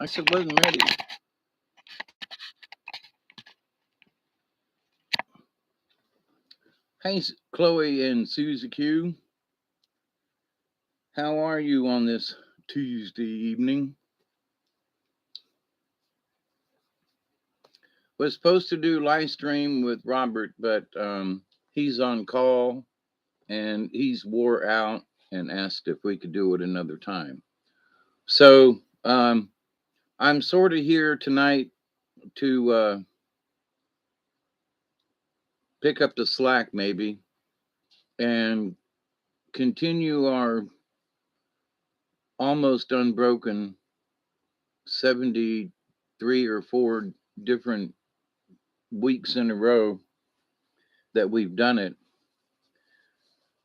I said, wasn't ready. Hey, Chloe and Susie Q. How are you on this Tuesday evening? Was supposed to do live stream with Robert, but he's on call and he's wore out and asked if we could do it another time. So I'm sort of here tonight to pick up the slack, maybe, and continue our almost unbroken 73 or 4 different weeks in a row that we've done it.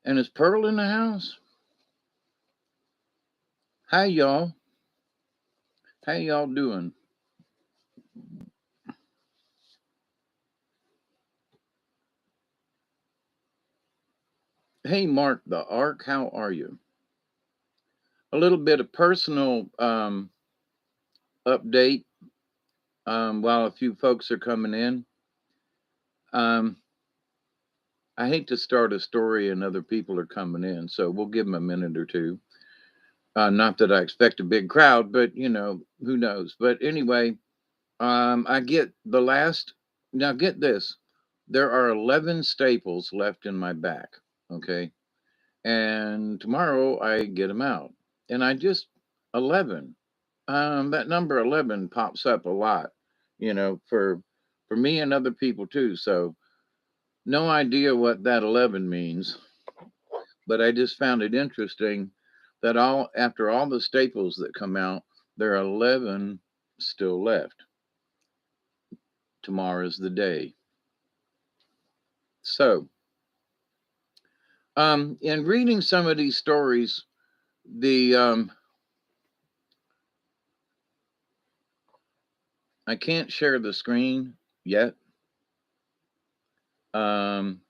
And is Pearl in the house? Hi, y'all. How y'all doing? Hey, Mark the Ark, how are you? A little bit of personal update while a few folks are coming in. Um, I hate to start a story and other people are coming in, so we'll give them a minute or two. Not that I expect a big crowd, but who knows? But anyway, I get the last. Now, get this: there are 11 staples left in my back. Okay, and tomorrow I get them out, and I just 11. That number 11 pops up a lot, for me and other people too. So no idea what that 11 means, but I just found it interesting that all after all the staples that come out, there are 11 still left. Tomorrow's the day. So, in reading some of these stories, the I can't share the screen yet. Um,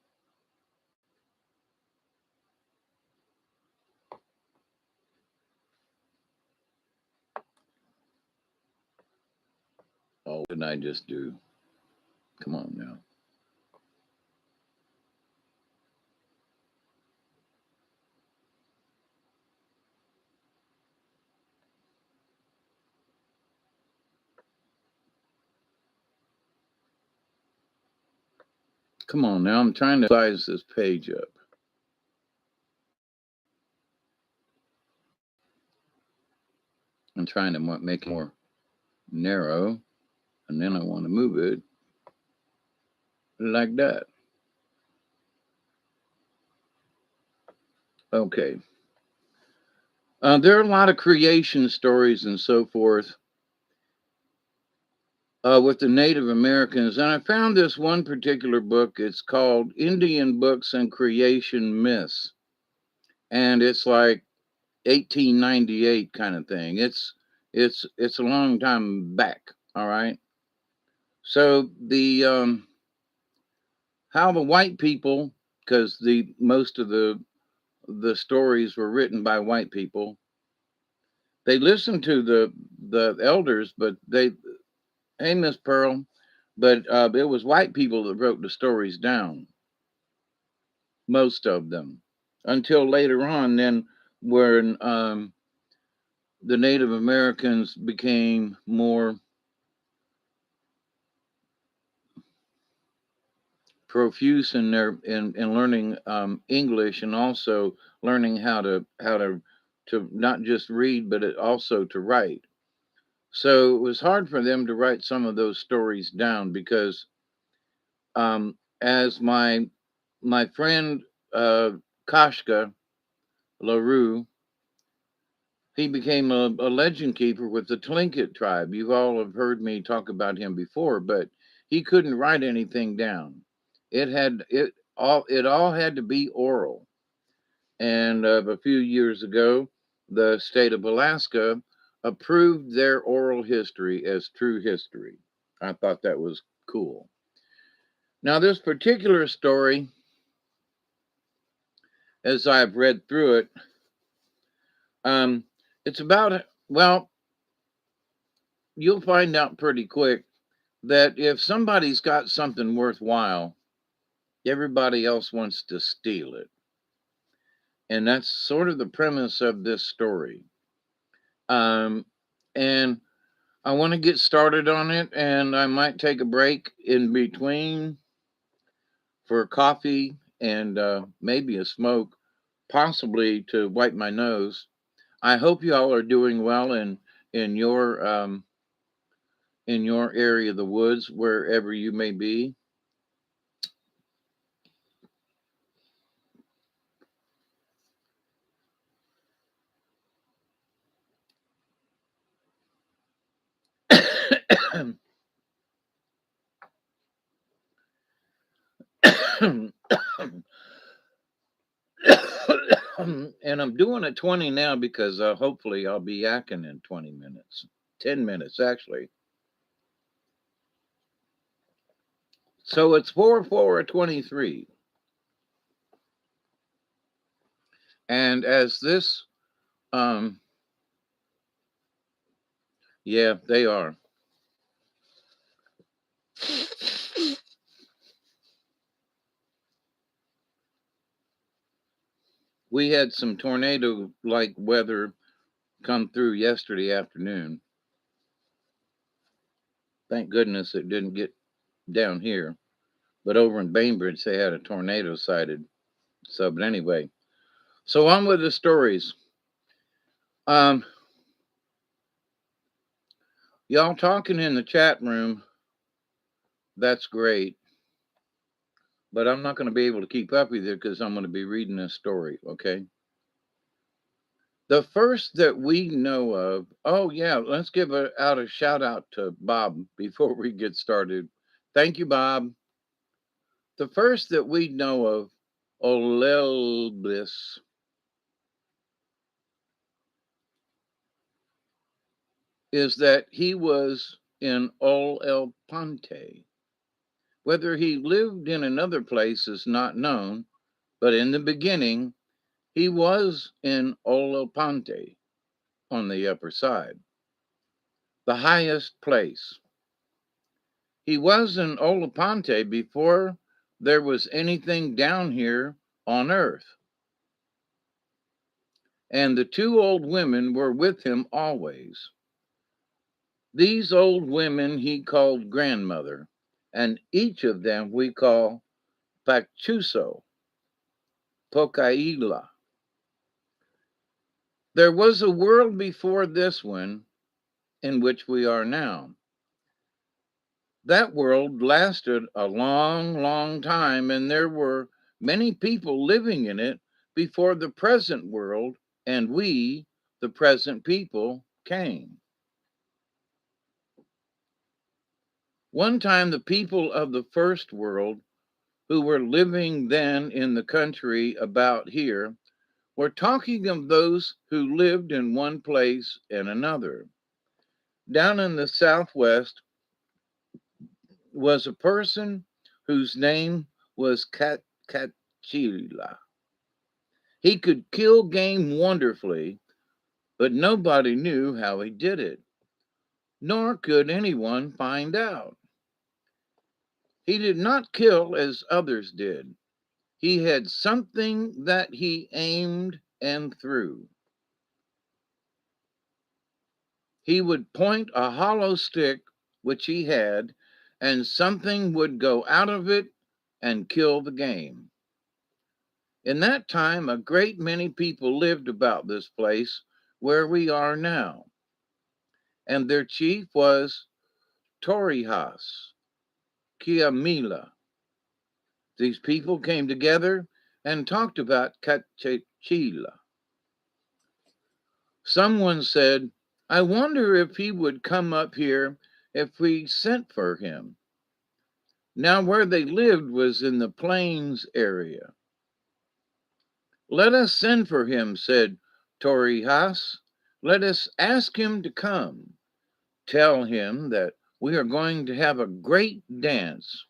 oh, what did I just do? Come on now. Come on now. I'm trying to size this page up. I'm trying to make it more narrow, and then I want to move it like that. Okay. There are a lot of creation stories and so forth with the Native Americans, and I found this one particular book. It's called Indian Books and Creation Myths, and it's like 1898 kind of thing. It's a long time back. All right. So the how the white people, because the most of the stories were written by white people. They listened to the elders, but they, hey, Miss Pearl, but it was white people that wrote the stories down, most of them, until later on. Then when the Native Americans became more profuse in their in learning English, and also learning how to not just read but also to write. So it was hard for them to write some of those stories down because, as my friend Kashka LaRue, he became a legend keeper with the Tlingit tribe. You all have heard me talk about him before, but he couldn't write anything down. It all had to be oral. And a few years ago, the state of Alaska approved their oral history as true history. I thought that was cool. Now, this particular story, as I've read through it, it's about, well, you'll find out pretty quick that if somebody's got something worthwhile, everybody else wants to steal it. And that's sort of the premise of this story. Um, and I want to get started on it, and I might take a break in between for coffee and maybe a smoke, possibly to wipe my nose. I hope you all are doing well in in your area of the woods, wherever you may be. And I'm doing a 20 now because hopefully I'll be yakking in 20 minutes, 10 minutes actually. So it's 4/4/23. And as this, um, yeah, they are. We had some tornado like weather come through yesterday afternoon. Thank goodness it didn't get down here. But over in Bainbridge, they had a tornado sighted. So, but anyway, so on with the stories. Um, y'all talking in the chat room, that's great. But I'm not going to be able to keep up with you because I'm going to be reading this story, okay? The first that we know of, oh, yeah, let's give out a shout out to Bob before we get started. Thank you, Bob. The first that we know of, Olelbis, is that he was in Ol El Ponte. Whether he lived in another place is not known, but in the beginning, he was in Ol El Ponte on the upper side, the highest place. He was in Ol El Ponte before there was anything down here on earth. And the two old women were with him always. These old women he called grandmother, and each of them we call Pachuso, Pocaila. There was a world before this one in which we are now. That world lasted a long, long time, and there were many people living in it before the present world and we, the present people, came. One time, the people of the first world who were living then in the country about here were talking of those who lived in one place and another. Down in the southwest was a person whose name was Kachila. He could kill game wonderfully, but nobody knew how he did it, nor could anyone find out. He did not kill as others did. He had something that he aimed and threw. He would point a hollow stick, which he had, and something would go out of it and kill the game. In that time, a great many people lived about this place where we are now, and their chief was Torihas, Kiamila. These people came together and talked about Kachila. Someone said, I wonder if he would come up here if we sent for him. Now, where they lived was in the plains area. Let us send for him, said Torihas. Let us ask him to come. Tell him that we are going to have a great dance.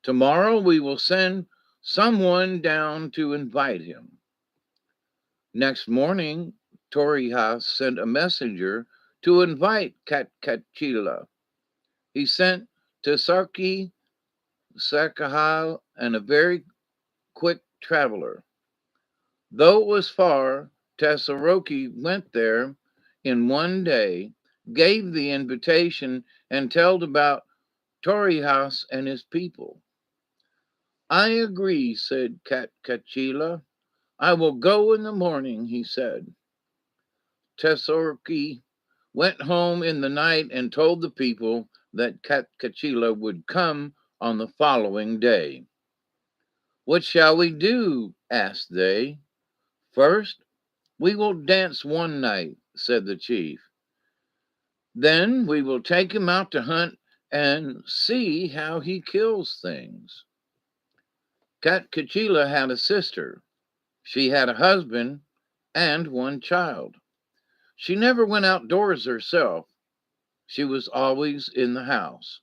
Tomorrow we will send someone down to invite him. Next morning, Torihas sent a messenger to invite Katkachila. He sent Tesarki, Sakahal, and a very quick traveler. Though it was far, Tessaroki went there in one day, gave the invitation, and told about Torihas and his people. I agree, said Katkachila. I will go in the morning, he said. Tessaroki went home in the night and told the people that Katkachila would come on the following day. What shall we do? Asked they. First, we will dance one night, said the chief. Then we will take him out to hunt and see how he kills things. Katkachila had a sister. She had a husband and one child. She never went outdoors herself. She was always in the house.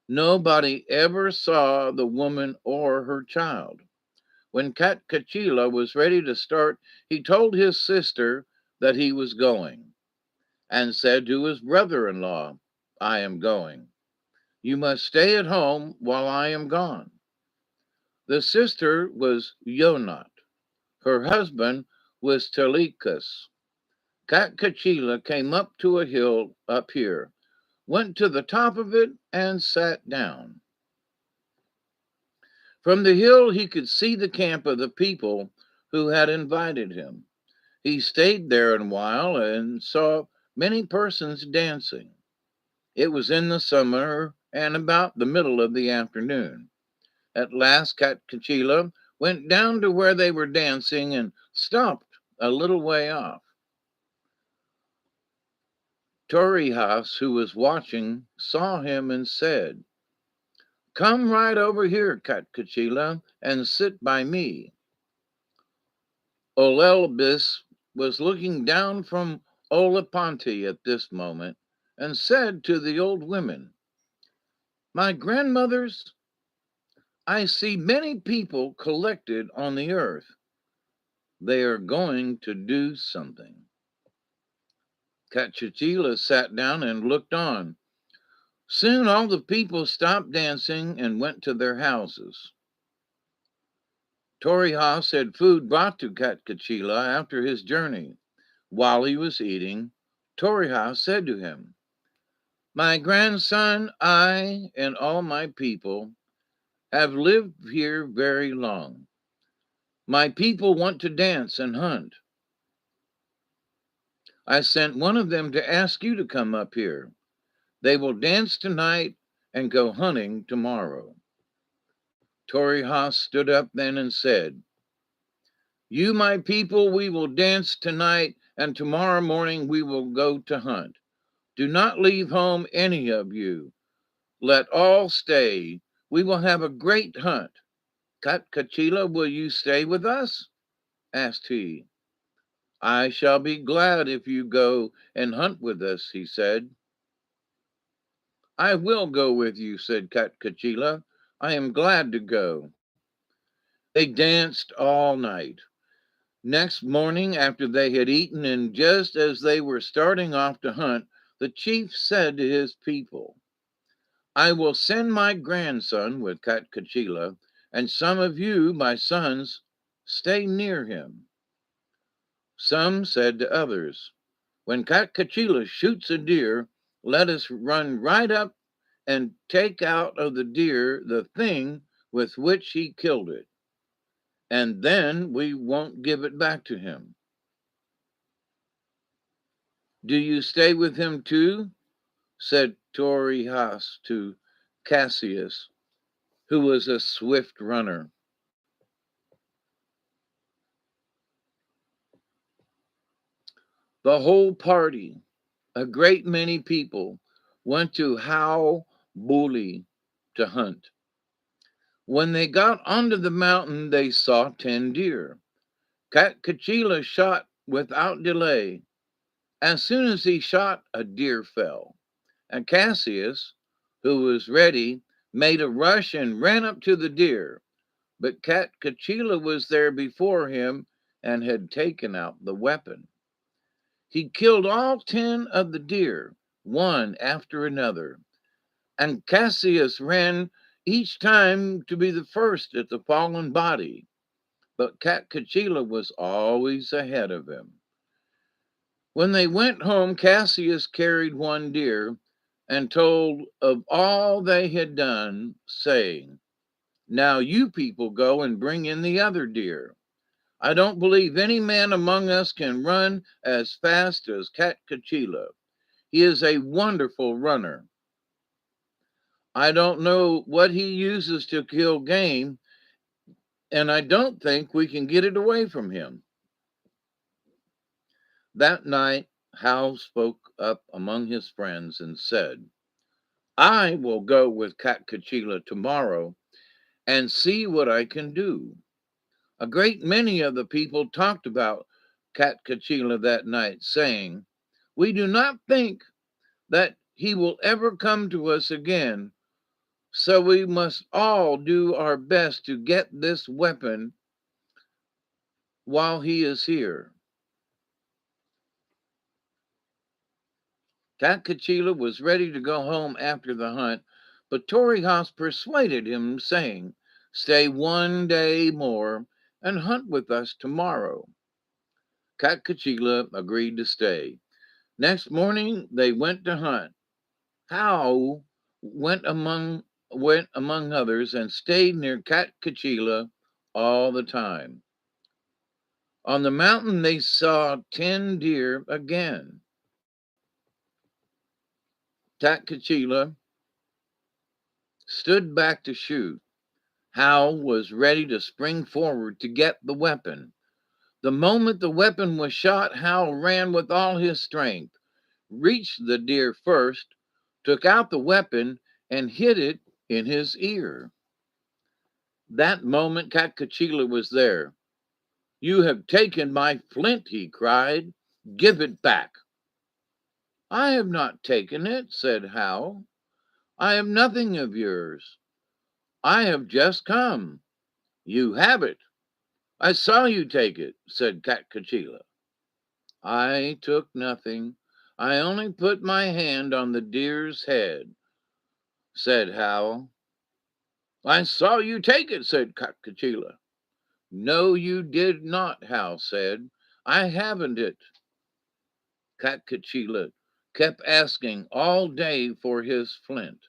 Nobody ever saw the woman or her child. When Katkachila was ready to start, he told his sister that he was going and said to his brother in law, I am going. You must stay at home while I am gone. The sister was Yonat. Her husband was Telicus. Katkachila came up to a hill up here, went to the top of it, and sat down. From the hill, he could see the camp of the people who had invited him. He stayed there a while and saw many persons dancing. It was in the summer and about the middle of the afternoon. At last, Katkachila went down to where they were dancing and stopped a little way off. Torihas, who was watching, saw him and said, Come right over here, Katkachila, and sit by me. Olelbis was looking down from Olapanti at this moment and said to the old women, My grandmothers, I see many people collected on the earth. They are going to do something. Katkachila sat down and looked on. Soon all the people stopped dancing and went to their houses. Torihas had food brought to Katkachila after his journey. While he was eating, Torihas said to him, My grandson, I and all my people have lived here very long. My people want to dance and hunt. I sent one of them to ask you to come up here. They will dance tonight and go hunting tomorrow. Torihas stood up then and said, You, my people, we will dance tonight, and tomorrow morning we will go to hunt. Do not leave home, any of you. Let all stay. We will have a great hunt. Katkachila, will you stay with us? Asked he. I shall be glad if you go and hunt with us, he said. I will go with you, said Katkachila. I am glad to go. They danced all night. Next morning, after they had eaten, and just as they were starting off to hunt, the chief said to his people, I will send my grandson with Katkachila, and some of you, my sons, stay near him. Some said to others, When Katkachila shoots a deer, let us run right up and take out of the deer the thing with which he killed it, and then we won't give it back to him. Do you stay with him too? Said Torihas to Cassius, who was a swift runner. The whole party, a great many people, went to How Buli to hunt. When they got onto the mountain, they saw 10 deer. Katkachila shot without delay. As soon as he shot, a deer fell. And Cassius, who was ready, made a rush and ran up to the deer. But Katkachila was there before him and had taken out the weapon. He killed all 10 of the deer, one after another, and Cassius ran each time to be the first at the fallen body, but Cachila was always ahead of him. When they went home, Cassius carried one deer and told of all they had done, saying, "Now you people go and bring in the other deer. I don't believe any man among us can run as fast as Cachila. He is a wonderful runner. I don't know what he uses to kill game, and I don't think we can get it away from him." That night, Hal spoke up among his friends and said, "I will go with Cachila tomorrow and see what I can do." A great many of the people talked about Cachila that night, saying, "We do not think that he will ever come to us again, so we must all do our best to get this weapon while he is here." Cachila was ready to go home after the hunt, but Torrijos persuaded him, saying, "Stay one day more and hunt with us tomorrow." Cachila agreed to stay. Next morning they went to hunt. How went among others and stayed near Cachila all the time. On the mountain they saw 10 deer again. Cachila stood back to shoot. Hal was ready to spring forward to get the weapon. The moment the weapon was shot, Hal ran with all his strength, reached the deer first, took out the weapon, and hid it in his ear. That moment, Cachila was there. "You have taken my flint," he cried. "Give it back." "I have not taken it," said Hal. "I have nothing of yours. I have just come." "You have it. I saw you take it," said Cachila. "I took nothing. I only put my hand on the deer's head," said Hal. "I saw you take it," said Cachila. "No, you did not," Hal said. "I haven't it." Cachila kept asking all day for his flint,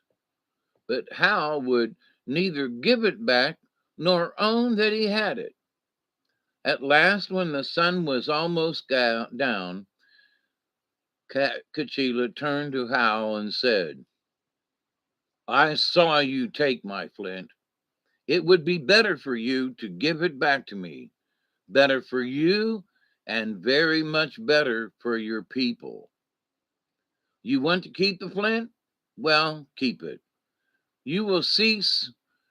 but Hal would neither give it back nor own that he had it. At last, when the sun was almost down, Cachila turned to Hal and said, "I saw you take my flint. It would be better for you to give it back to me. Better for you and very much better for your people. You want to keep the flint? Well, keep it. You will see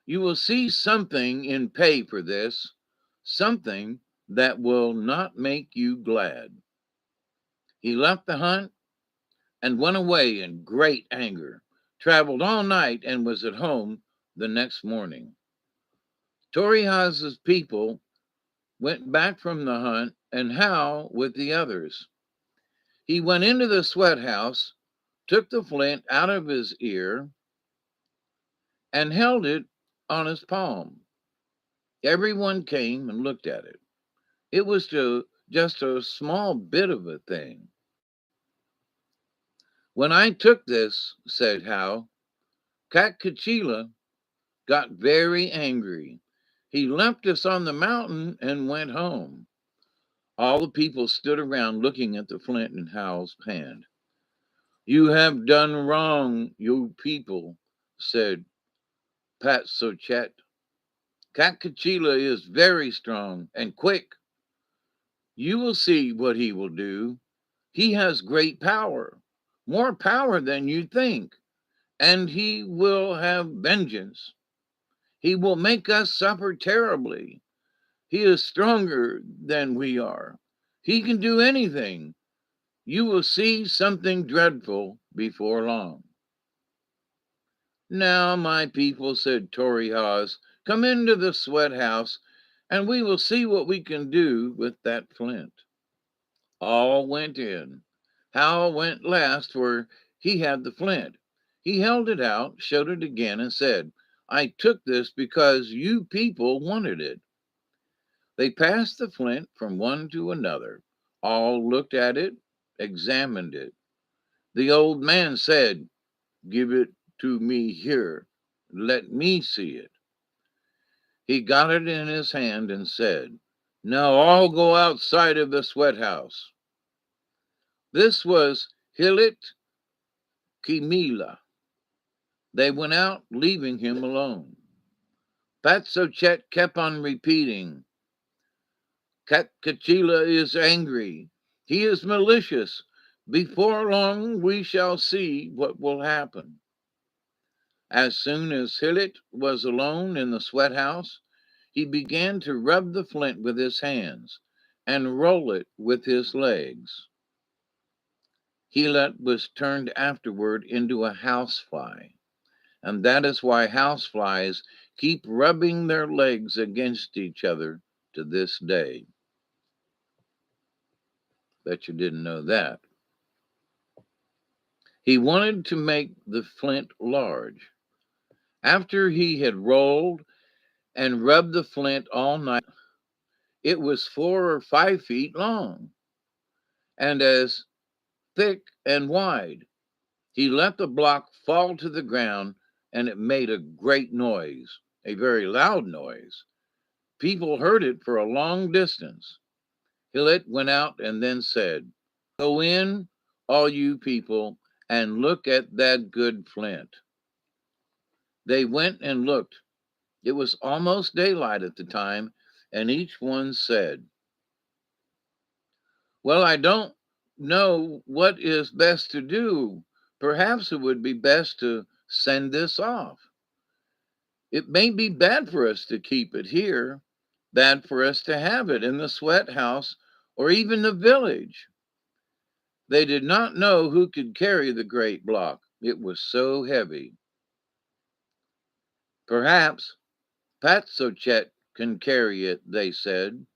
you will see something in pay for this, something that will not make you glad." He left the hunt and went away in great anger, traveled all night, and was at home the next morning. Torrijos's people went back from the hunt, and Hal with the others. He went into the sweat house, took the flint out of his ear, and held it on his palm. Everyone came and looked at it. It was just a small bit of a thing. "When I took this," said Hal, "Cachila got very angry. He left us on the mountain and went home." All the people stood around looking at the flint in Hal's hand. "You have done wrong, you people," said Patsochet. "Cachila is very strong and quick. You will see what he will do. He has great power, more power than you think, and he will have vengeance. He will make us suffer terribly. He is stronger than we are. He can do anything. You will see something dreadful before long." "Now, my people," said Torrijos, "come into the sweat house, and we will see what we can do with that flint." All went in. Hal went last, for he had the flint. He held it out, showed it again, and said, I took this because you people wanted it. They passed the flint from one to another. All looked at it, examined it. The old man said, Give it to me here. Let me see it. He got it in his hand and said, Now all go outside of the sweat house. This was Hilit Kimila. They went out, leaving him alone. Patsochet kept on repeating, Katkachila is angry. He is malicious. Before long, we shall see what will happen. As soon as Hilit was alone in the sweat house, he began to rub the flint with his hands and roll it with his legs. Hilit was turned afterward into a housefly, and that is why houseflies keep rubbing their legs against each other to this day. Bet you didn't know that. He wanted to make the flint large. After he had rolled and rubbed the flint all night, it was 4 or 5 feet long and as thick and wide. He let the block fall to the ground, and it made a great noise, a very loud noise. People heard it for a long distance. Hillet went out and then said, Go in, all you people, and look at that good flint. They went and looked. It was almost daylight at the time, and each one said, Well, I don't know what is best to do. Perhaps it would be best to send this off. It may be bad for us to keep it here, bad for us to have it in the sweat house or even the village. They did not know who could carry the great block. It was so heavy. Perhaps Patsochet can carry it, they said.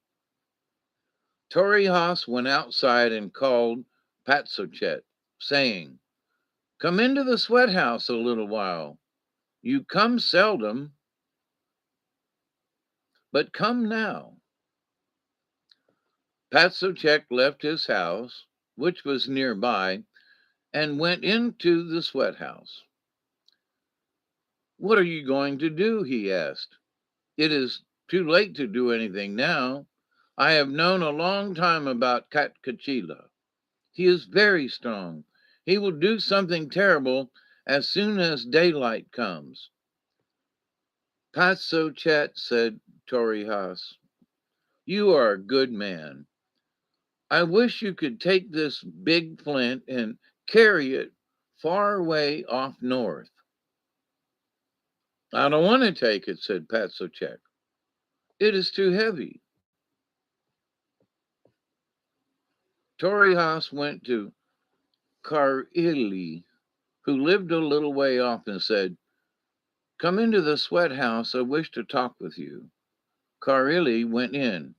Torihas went outside and called Patsochet, saying, Come into the sweat house a little while. You come seldom, but come now. Patsochet left his house, which was nearby, and went into the sweat house. What are you going to do? He asked. It is too late to do anything now. I have known a long time about Katkachila. He is very strong. He will do something terrible as soon as daylight comes. Patsochet, said Torihas, you are a good man. I wish you could take this big flint and carry it far away off north. I don't want to take it, said Patsochet. It is too heavy. Torihas went to Karili, who lived a little way off, and said, Come into the sweat house. I wish to talk with you. Karili went in.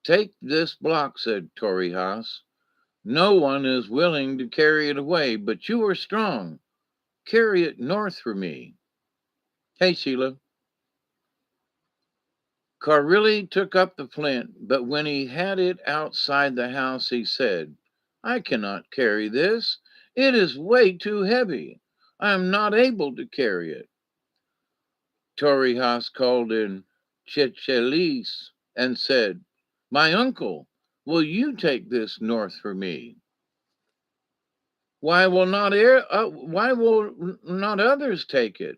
Take this block, said Torihas. No one is willing to carry it away, but you are strong. Carry it north for me. Hey, Sheila. Karili took up the flint, but when he had it outside the house, he said, I cannot carry this. It is way too heavy. I am not able to carry it. Torihas called in Chechelis and said, My uncle, will you take this north for me? Why will not others take it?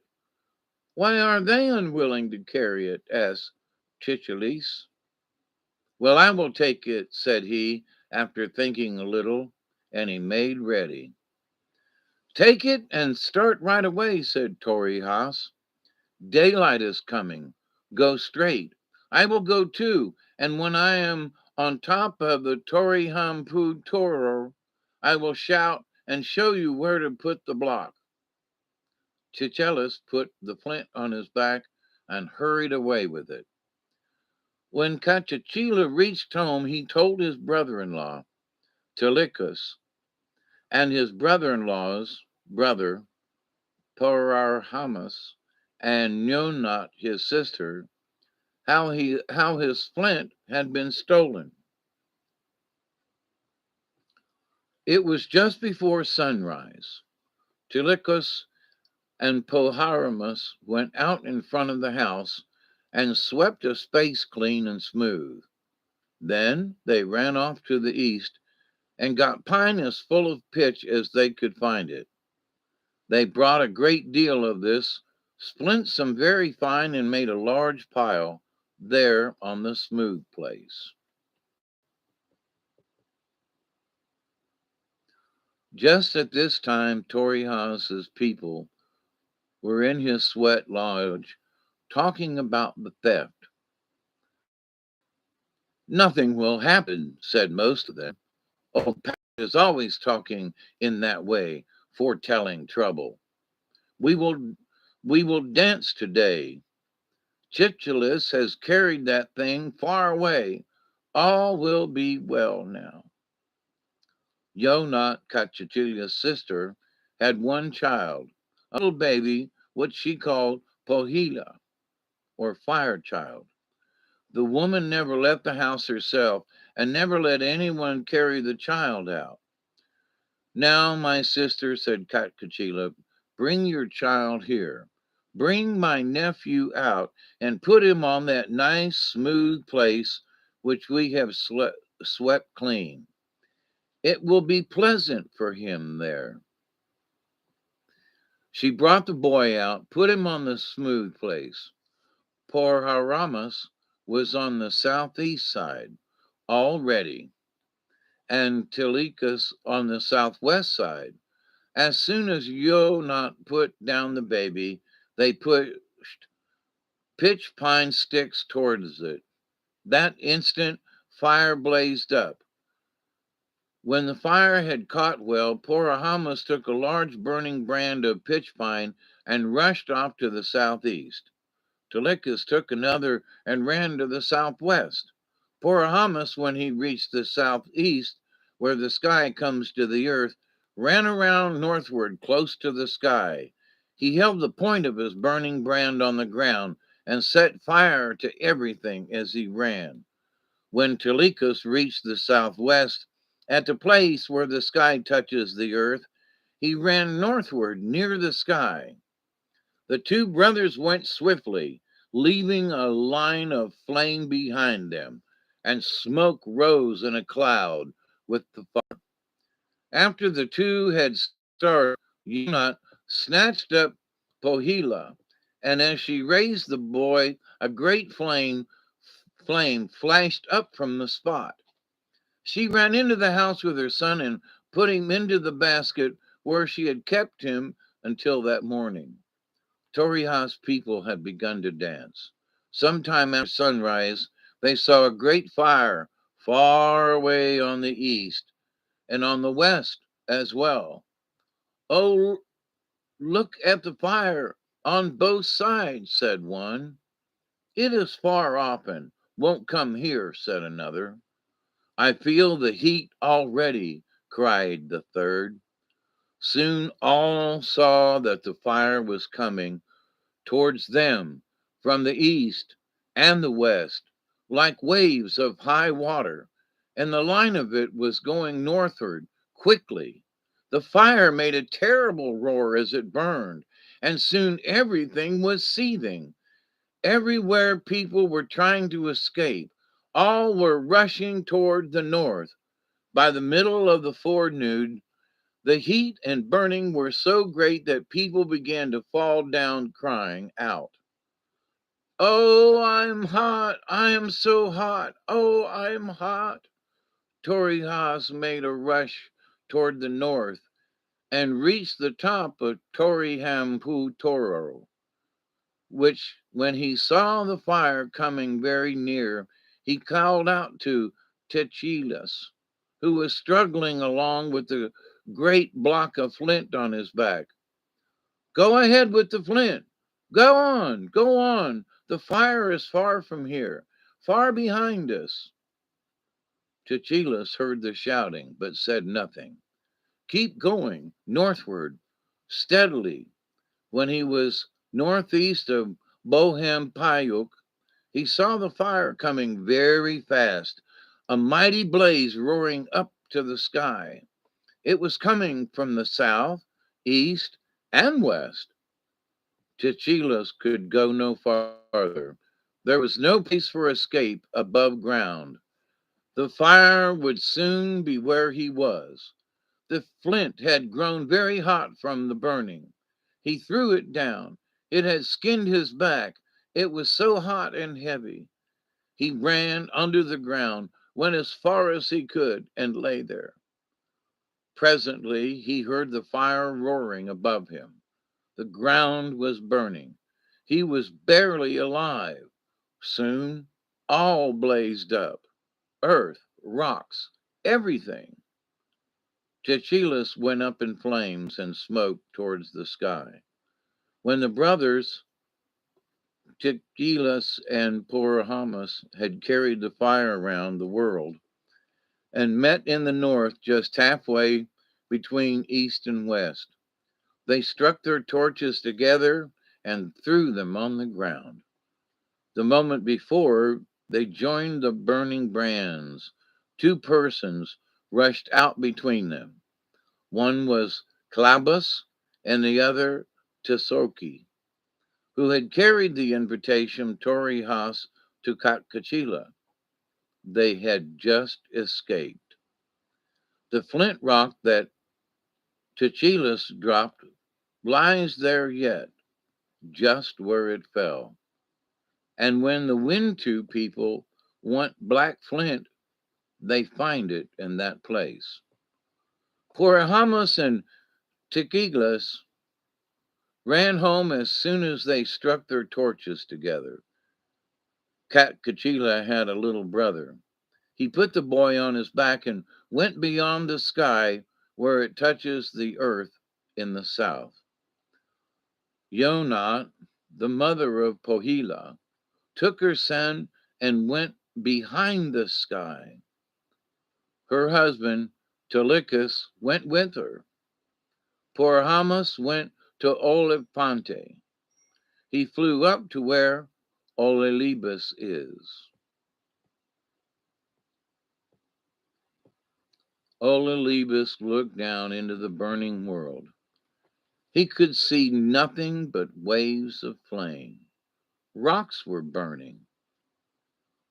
Why are they unwilling to carry it? Asked Chichelis. Well, I will take it, said he, after thinking a little, and he made ready. Take it and start right away, said Torihas. Daylight is coming. Go straight. I will go too, and when I am on top of the Torihampu Toro, I will shout and show you where to put the block. Chichelis put the flint on his back and hurried away with it. When Cachachila reached home, he told his brother-in-law, Telicus, and his brother-in-law's brother, Porarhamus, and Neonot his sister, how his flint had been stolen. It was just before sunrise. Telicus and Poharamus went out in front of the house and swept a space clean and smooth. Then they ran off to the east and got pine as full of pitch as they could find it. They brought a great deal of this, split some very fine, and made a large pile there on the smooth place. Just at this time, Torihas's people were in his sweat lodge talking about the theft. Nothing will happen, said most of them. Old Pat is always talking in that way, foretelling trouble. We will we will dance today. Chichilus has carried that thing far away. All will be well now. Yonat, Cachichilia's sister, had one child, a little baby, what she called Pohila, or fire child. The woman never left the house herself and never let anyone carry the child out. Now, my sister, said Katkachila, bring your child here. Bring my nephew out and put him on that nice, smooth place which we have swept clean. It will be pleasant for him there. She brought the boy out, put him on the smooth place. Poor Haramas was on the southeast side, all ready, and Telicus on the southwest side. As soon as Yonat put down the baby, they pushed pitch pine sticks towards it. That instant, fire blazed up. When the fire had caught well, Porahamas took a large burning brand of pitch pine and rushed off to the southeast. Telicus took another and ran to the southwest. Porahamas, when he reached the southeast, where the sky comes to the earth, ran around northward close to the sky. He held the point of his burning brand on the ground and set fire to everything as he ran. When Telicus reached the southwest, at the place where the sky touches the earth, he ran northward near the sky. The two brothers went swiftly, leaving a line of flame behind them, and smoke rose in a cloud with the fire. After the two had started, Yunat snatched up Pohila, and as she raised the boy, a great flame flashed up from the spot. She ran into the house with her son and put him into the basket where she had kept him until that morning. Toriha's people had begun to dance. Sometime after sunrise, they saw a great fire far away on the east and on the west as well. Oh, look at the fire on both sides, said one. It is far off and won't come here, said another. I feel the heat already, cried the third. Soon all saw that the fire was coming towards them from the east and the west, like waves of high water, and the line of it was going northward quickly. The fire made a terrible roar as it burned, and soon everything was seething. Everywhere people were trying to escape. All were rushing toward the north. By the middle of the forenoon, the heat and burning were so great that people began to fall down crying out. Oh, I'm hot. I am so hot. Oh, I'm hot. Torihas made a rush toward the north and reached the top of Torihampu Toro, which, when he saw the fire coming very near, he called out to Techilus, who was struggling along with the great block of flint on his back. Go ahead with the flint. Go on, go on. The fire is far from here, far behind us. Chichilus heard the shouting, but said nothing. Keep going, northward, steadily. When he was northeast of Bohem Payuk, he saw the fire coming very fast, a mighty blaze roaring up to the sky. It was coming from the south, east, and west. Chichilas could go no farther. There was no place for escape above ground. The fire would soon be where he was. The flint had grown very hot from the burning. He threw it down. It had skinned his back. It was so hot and heavy. He ran under the ground, went as far as he could, and lay there. Presently he heard the fire roaring above him. The ground was burning. He was barely alive. Soon all blazed up, earth, rocks, everything. Chichilus went up in flames and smoke towards the sky. When the brothers Chichilus and Porahamas had carried the fire around the world and met in the north just halfway between east and west, they struck their torches together and threw them on the ground. The moment before, they joined the burning brands. Two persons rushed out between them. One was Clabus and the other Tisoki, who had carried the invitation Torihas to Katkachila. They had just escaped. The flint rock that Tichilus dropped lies there yet, just where it fell. And when the Wintu people want black flint, they find it in that place. Porahamas and Tikiglas ran home as soon as they struck their torches together. Katkachila had a little brother. He put the boy on his back and went beyond the sky where it touches the earth in the south. Yonat, the mother of Pohila, took her son and went behind the sky. Her husband, Telicus, went with her. Porahamas went to Olipante. He flew up to where Olelibus is. Olelibus looked down into the burning world. He could see nothing but waves of flame. Rocks were burning.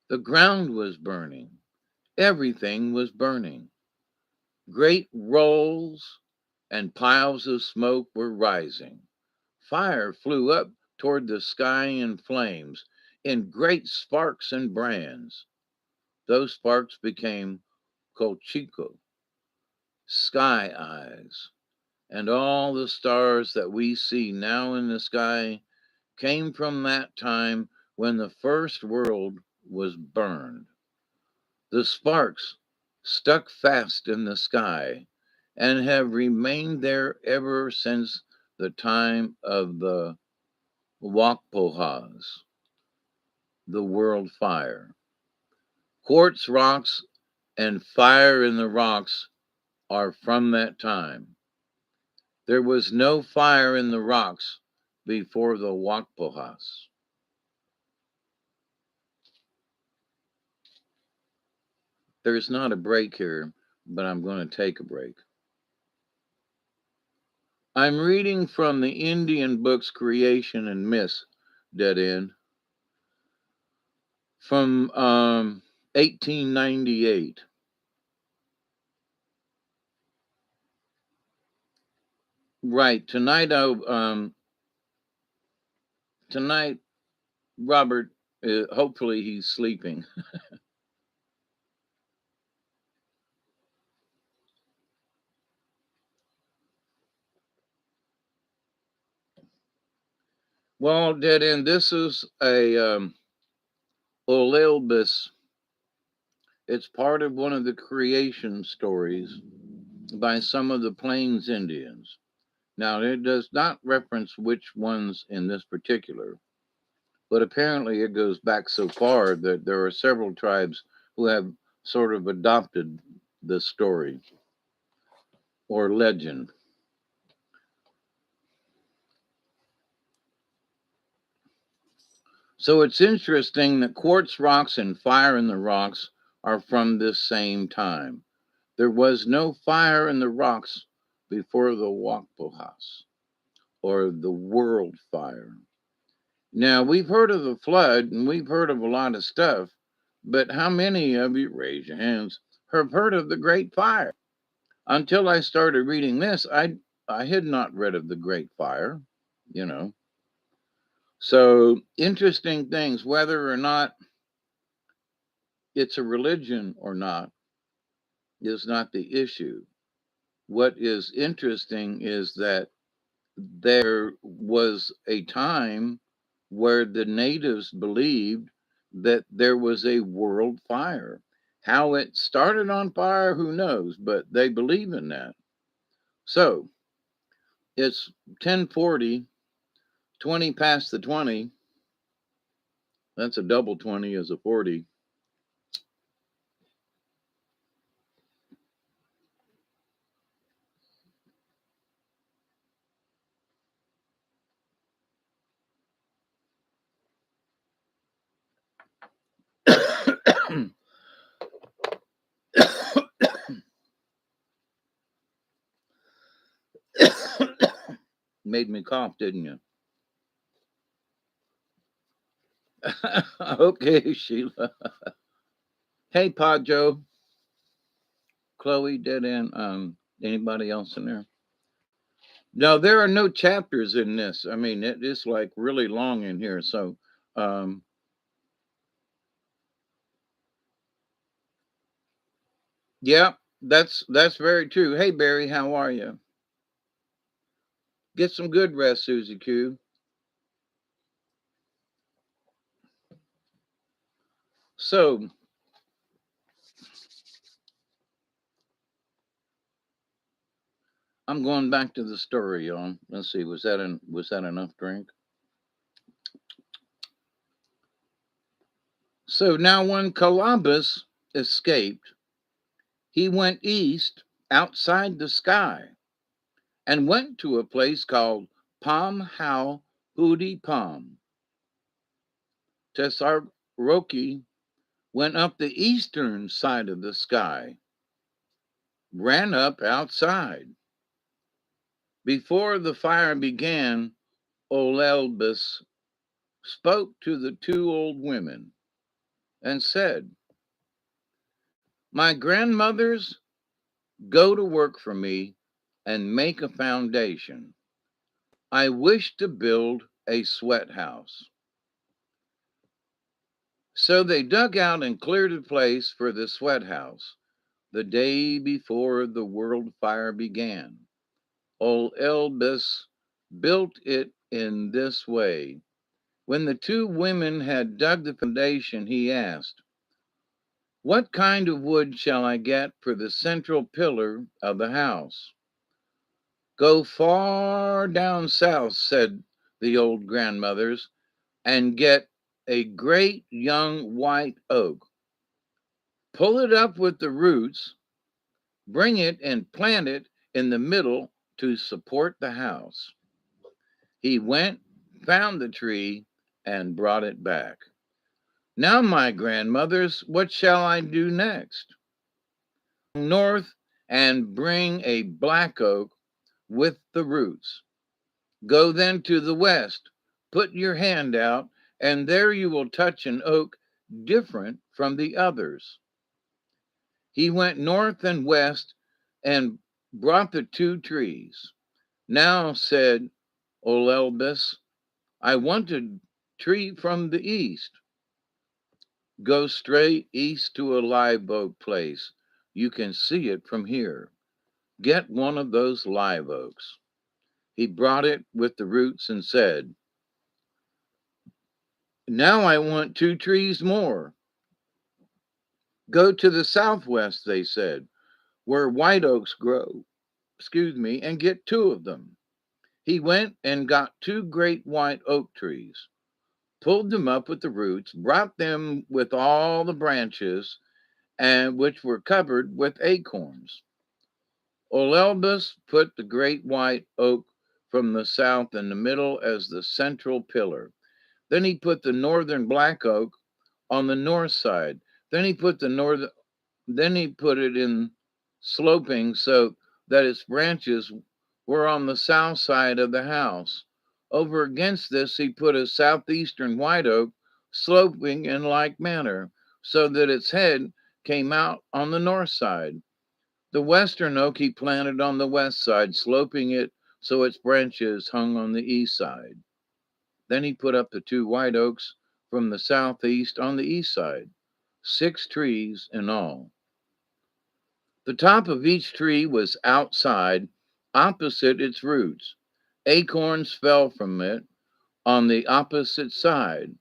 The ground was burning. Everything was burning. Great rolls and piles of smoke were rising. Fire flew up toward the sky in flames, in great sparks and brands. Those sparks became Colchico, sky eyes, and all the stars that we see now in the sky came from that time when the first world was burned. The sparks stuck fast in the sky and have remained there ever since the time of the Wakpohas, the world fire. Quartz rocks and fire in the rocks are from that time. There was no fire in the rocks before the Wakpohas. There's not a break here, but I'm going to take a break. I'm reading from the Indian books Creation and Myths, dead end, from 1898. Right tonight, tonight Robert, hopefully he's sleeping. Well, dead end. This is a Olelbis. It's part of one of the creation stories by some of the Plains Indians. Now, it does not reference which ones in this particular, but apparently it goes back so far that there are several tribes who have sort of adopted the story or legend. So it's interesting that quartz rocks and fire in the rocks are from this same time. There was no fire in the rocks before the Wakbohas or the world fire. Now, we've heard of the flood and we've heard of a lot of stuff, but how many of you, raise your hands, have heard of the Great Fire? Until I started reading this, I had not read of the Great Fire, you know. So, interesting things, whether or not it's a religion or not, is not the issue. What is interesting is that there was a time where the natives believed that there was a world fire. How it started on fire, who knows, but they believe in that. So it's 10:40, 20 past the 20. That's a double 20 is a 40. Made me cough, didn't you? Okay, Sheila. Hey, Podjo, Chloe, Dead End. Anybody else in there? No, there are no chapters in this. I mean, it is like really long in here. So, um, yeah, that's very true. Hey, Barry, how are you? Get some good rest, Susie Q. So, I'm going back to the story, y'all. Let's see, was that enough drink? So now, when Columbus escaped, he went east outside the sky and went to a place called Pam How Hootie Pam. Tessaroki went up the eastern side of the sky, ran up outside. Before the fire began, Olelbus spoke to the two old women and said, "My grandmothers, go to work for me and make a foundation. I wish to build a sweat house." So they dug out and cleared a place for the sweat house the day before the world fire began. Old Elbis built it in this way. When the two women had dug the foundation, he asked, "What kind of wood shall I get for the central pillar of the house?" "Go far down south," said the old grandmothers, "and get a great young white oak. Pull it up with the roots, bring it and plant it in the middle to support the house." He went, found the tree, and brought it back. "Now, my grandmothers, what shall I do next?" "North and bring a black oak with the roots. Go then to the west, put your hand out, and there you will touch an oak different from the others." He went north and west and brought the two trees. "Now," said Olelbus, "I want a tree from the east." "Go straight east to a live oak place. You can see it from here. Get one of those live oaks." He brought it with the roots and said, "Now I want two trees more." "Go to the southwest," they said, "where white oaks grow, and get two of them." He went and got two great white oak trees, pulled them up with the roots, brought them with all the branches, and which were covered with acorns. Olelbus put the great white oak from the south in the middle as the central pillar. Then he put the northern black oak on the north side. Then he put the north then he put it in sloping so that its branches were on the south side of the house. Over against this he put a southeastern white oak sloping in like manner, so that its head came out on the north side. The western oak he planted on the west side, sloping it so its branches hung on the east side. Then he put up the two white oaks from the southeast on the east side, 6 trees in all. The top of each tree was outside, opposite its roots. Acorns fell from it on the opposite side.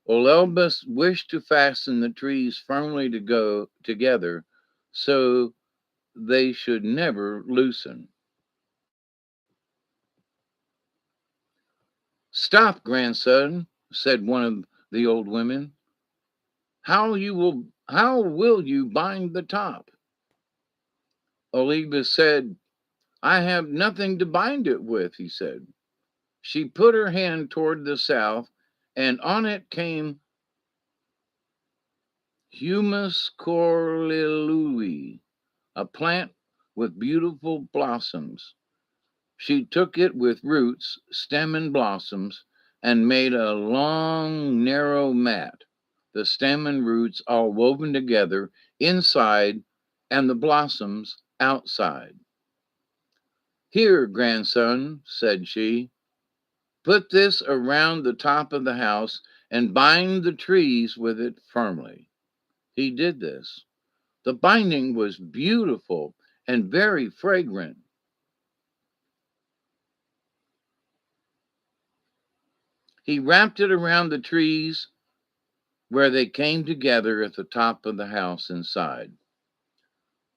Olelbus wished to fasten the trees firmly to go together so they should never loosen. Stop, grandson, said one of the old women. How will you bind the top? Olebus said, I have nothing to bind it with, he said. She put her hand toward the south, and on it came Humus corlilui, a plant with beautiful blossoms. She took it with roots, stem, and blossoms, and made a long, narrow mat, the stem and roots all woven together inside, and the blossoms outside. Here, grandson, said she, put this around the top of the house and bind the trees with it firmly. He did this. The binding was beautiful and very fragrant. He wrapped it around the trees where they came together at the top of the house inside.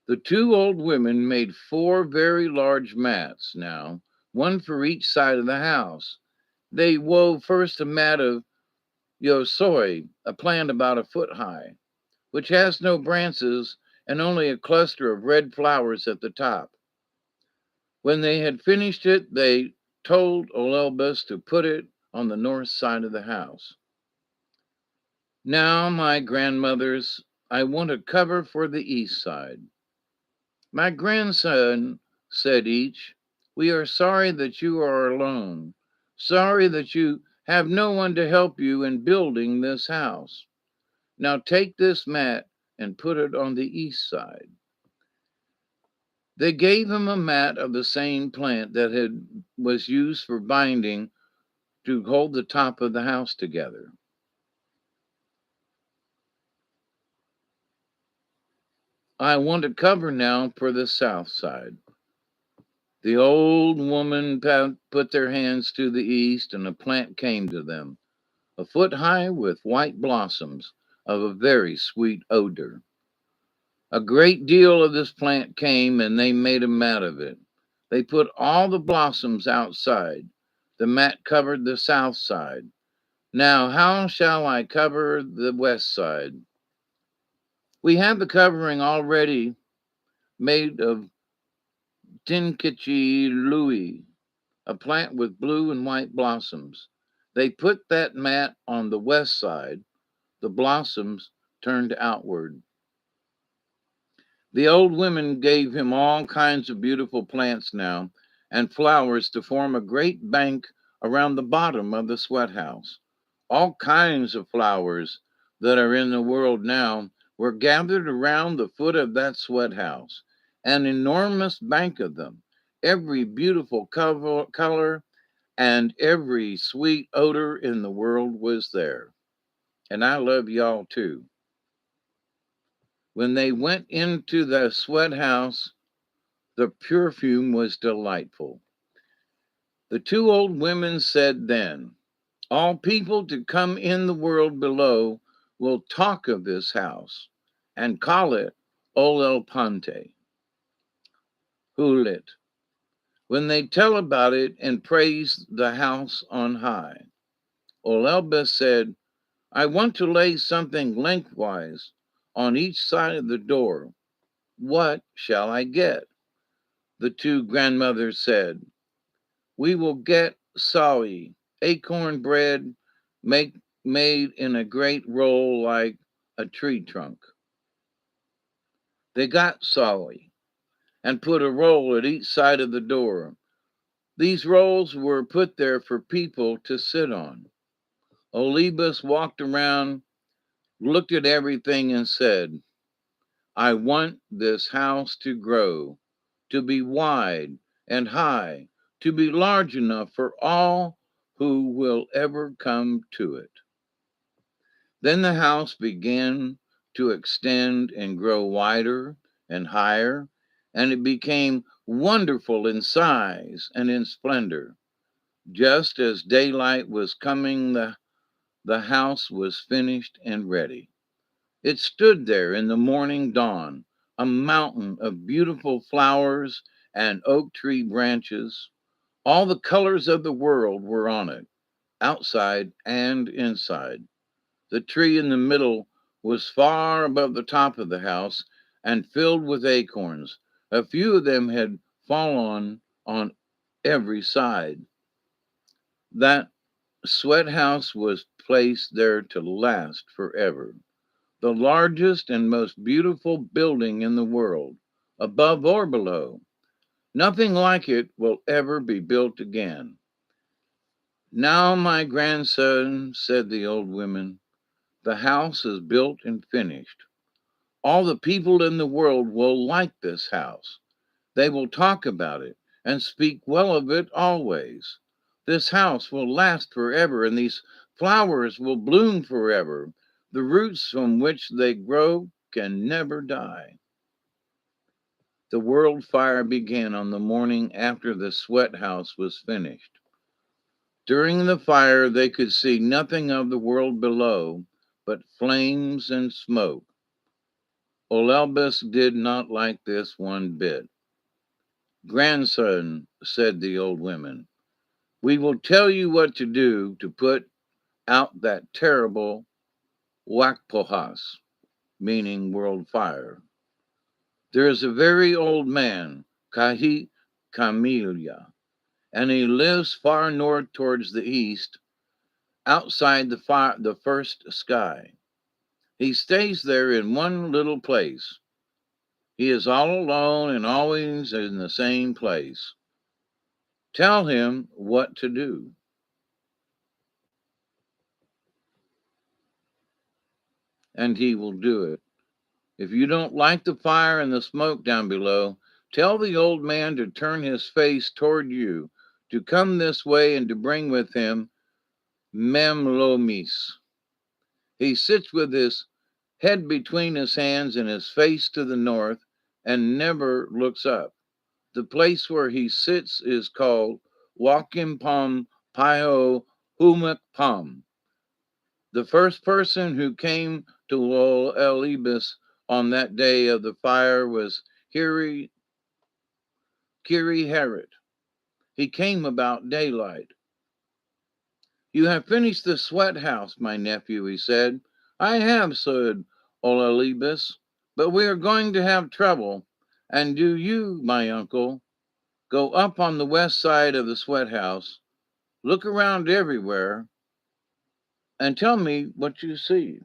The two old women made 4 very large mats now, one for each side of the house. They wove first a mat of yosoi, a plant about a foot high, which has no branches and only a cluster of red flowers at the top. When they had finished it, they told Olelbus to put it on the north side of the house. Now, my grandmothers, I want a cover for the east side. My grandson, said each, we are sorry that you are alone, sorry that you have no one to help you in building this house. Now take this mat and put it on the east side. They gave him a mat of the same plant that was used for binding to hold the top of the house together. I want a cover now for the south side. The old woman put their hands to the east, and a plant came to them, a foot high with white blossoms of a very sweet odor. A great deal of this plant came, and they made a mat of it. They put all the blossoms outside. The mat covered the south side. Now, how shall I cover the west side? We have the covering already made of Tinkichi Louis, a plant with blue and white blossoms. They put that mat on the west side. The blossoms turned outward. The old women gave him all kinds of beautiful plants now and flowers to form a great bank around the bottom of the sweat house. All kinds of flowers that are in the world now were gathered around the foot of that sweat house, an enormous bank of them, every beautiful color and every sweet odor in the world was there. And I love y'all too. When they went into the sweat house, the perfume was delightful. The two old women said then, all people to come in the world below will talk of this house and call it Olel Pante, Hulit, when they tell about it and praise the house on high. Olelbus said, I want to lay something lengthwise on each side of the door. What shall I get? The two grandmothers said. We will get sawi, acorn bread make, made in a great roll like a tree trunk. They got sawi and put a roll at each side of the door. These rolls were put there for people to sit on. Olibus walked around, looked at everything, and said, I want this house to grow, to be wide and high, to be large enough for all who will ever come to it. Then the house began to extend and grow wider and higher, and it became wonderful in size and in splendor. Just as daylight was coming, the house was finished and ready. It stood there in the morning dawn, a mountain of beautiful flowers and oak tree branches. All the colors of the world were on it, outside and inside. The tree in the middle was far above the top of the house and filled with acorns. A few of them had fallen on every side. That sweat house was placed there to last forever. The largest and most beautiful building in the world, above or below. Nothing like it will ever be built again. Now, my grandson, said the old woman, the house is built and finished. All the people in the world will like this house. They will talk about it and speak well of it always. This house will last forever, and these flowers will bloom forever. The roots from which they grow can never die. The world fire began on the morning after the sweat house was finished. During the fire, they could see nothing of the world below but flames and smoke. Olelbus did not like this one bit. Grandson, said the old women, we will tell you what to do to put out that terrible Wakpohas, meaning world fire. There is a very old man, Kahit Kamilia, and he lives far north towards the east, outside the first sky. He stays there in one little place. He is all alone and always in the same place. Tell him what to do, and he will do it. If you don't like the fire and the smoke down below, tell the old man to turn his face toward you, to come this way and to bring with him Memlomis. He sits with his head between his hands and his face to the north and never looks up. The place where he sits is called Wakimpam Pio Humak Pam. The first person who came to Elibis on that day of the fire was Kiri Harit. He came about daylight. You have finished the sweat house, my nephew, he said. I have, said Olalibus, but we are going to have trouble. And do you, my uncle, go up on the west side of the sweat house, look around everywhere, and tell me what you see.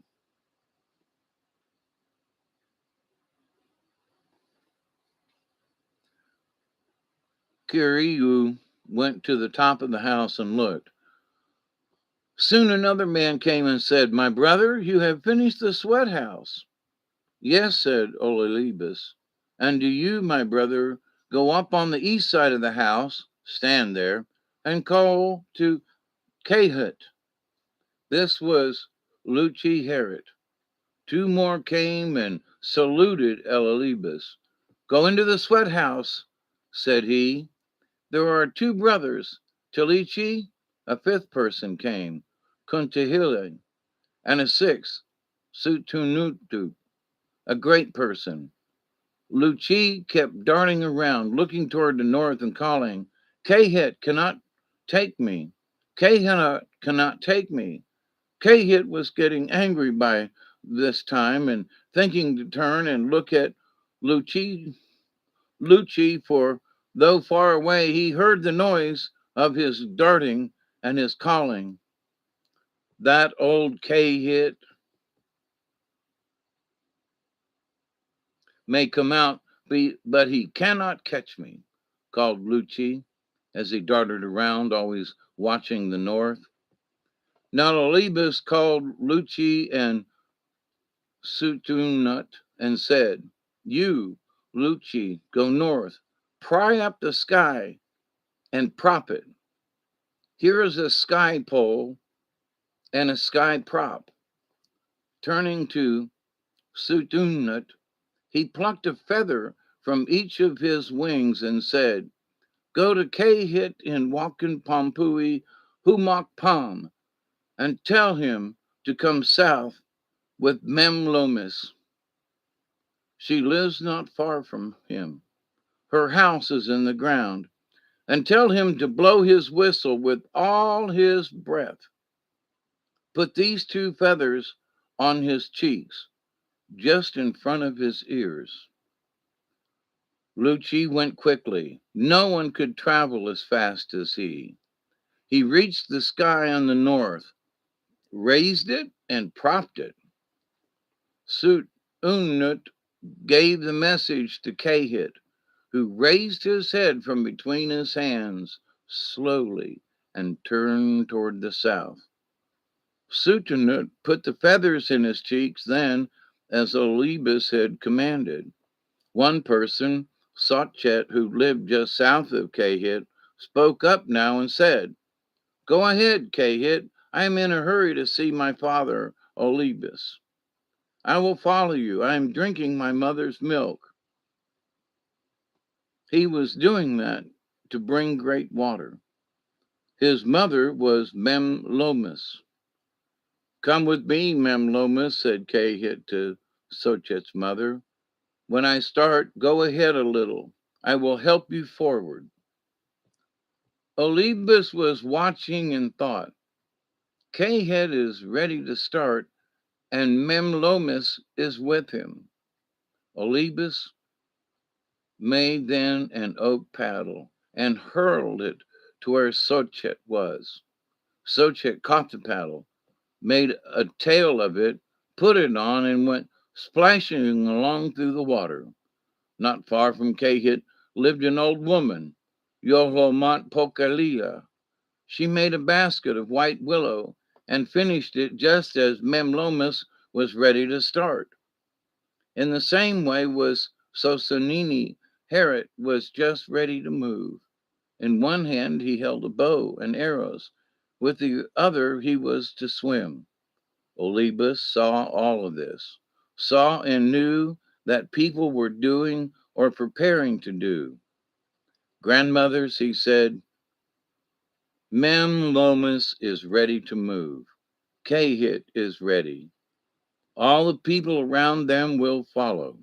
Kiriu went to the top of the house and looked. Soon another man came and said, my brother, you have finished the sweat house. Yes, said Olalibus. And do you, my brother, go up on the east side of the house, stand there, and call to Kahut. This was Luchi Herit. Two more came and saluted Elalibus. Go into the sweat house, said he. There are two brothers, Talichi, a fifth person came, Kuntahile, and a sixth, Sutunutu, a great person. Luchi kept darting around, looking toward the north and calling, Kahit cannot take me. Kahit cannot take me. Kahit was getting angry by this time and thinking to turn and look at Luci, Lucci, for though far away, he heard the noise of his darting and his calling. That old K hit may come out, but he cannot catch me, called Lucci as he darted around, always watching the north. Now Olibus called Lucci and Sutunut and said, You, Lucci, go north, pry up the sky and prop it. Here is a sky pole and a sky prop. Turning to Sutunut, he plucked a feather from each of his wings and said, Go to Kahit in Wakan Pompui Humak Pam and tell him to come south with Memlomis. She lives not far from him. Her house is in the ground. And tell him to blow his whistle with all his breath. Put these two feathers on his cheeks, just in front of his ears. Lucci went quickly. No one could travel as fast as he. He reached the sky on the north, raised it, and propped it. Sut Unnut gave the message to Kahit, who raised his head from between his hands slowly and turned toward the south. Sutanut put the feathers in his cheeks then, as Olibus had commanded. One person, Sotchet, who lived just south of Kahit, spoke up now and said, Go ahead, Kahit. I am in a hurry to see my father, Olibus. I will follow you. I am drinking my mother's milk. He was doing that to bring great water. His mother was Memlomis. Come with me, Memlomis, said Kahit to Sochet's mother. When I start, go ahead a little. I will help you forward. Olibus was watching and thought, Kahit is ready to start, and Memlomis is with him. Olibus made then an oak paddle and hurled it to where Sochet was. Sochet caught the paddle, made a tail of it, put it on, and went splashing along through the water. Not far from Kahit lived an old woman, Yohomot Pokalia. She made a basket of white willow and finished it just as Memlomis was ready to start. In the same way was Sosonini. Herod was just ready to move. In one hand he held a bow and arrows. With the other he was to swim. Olibus saw all of this, saw and knew that people were doing or preparing to do. Grandmothers, he said, Memlomis is ready to move. Kahit is ready. All the people around them will follow.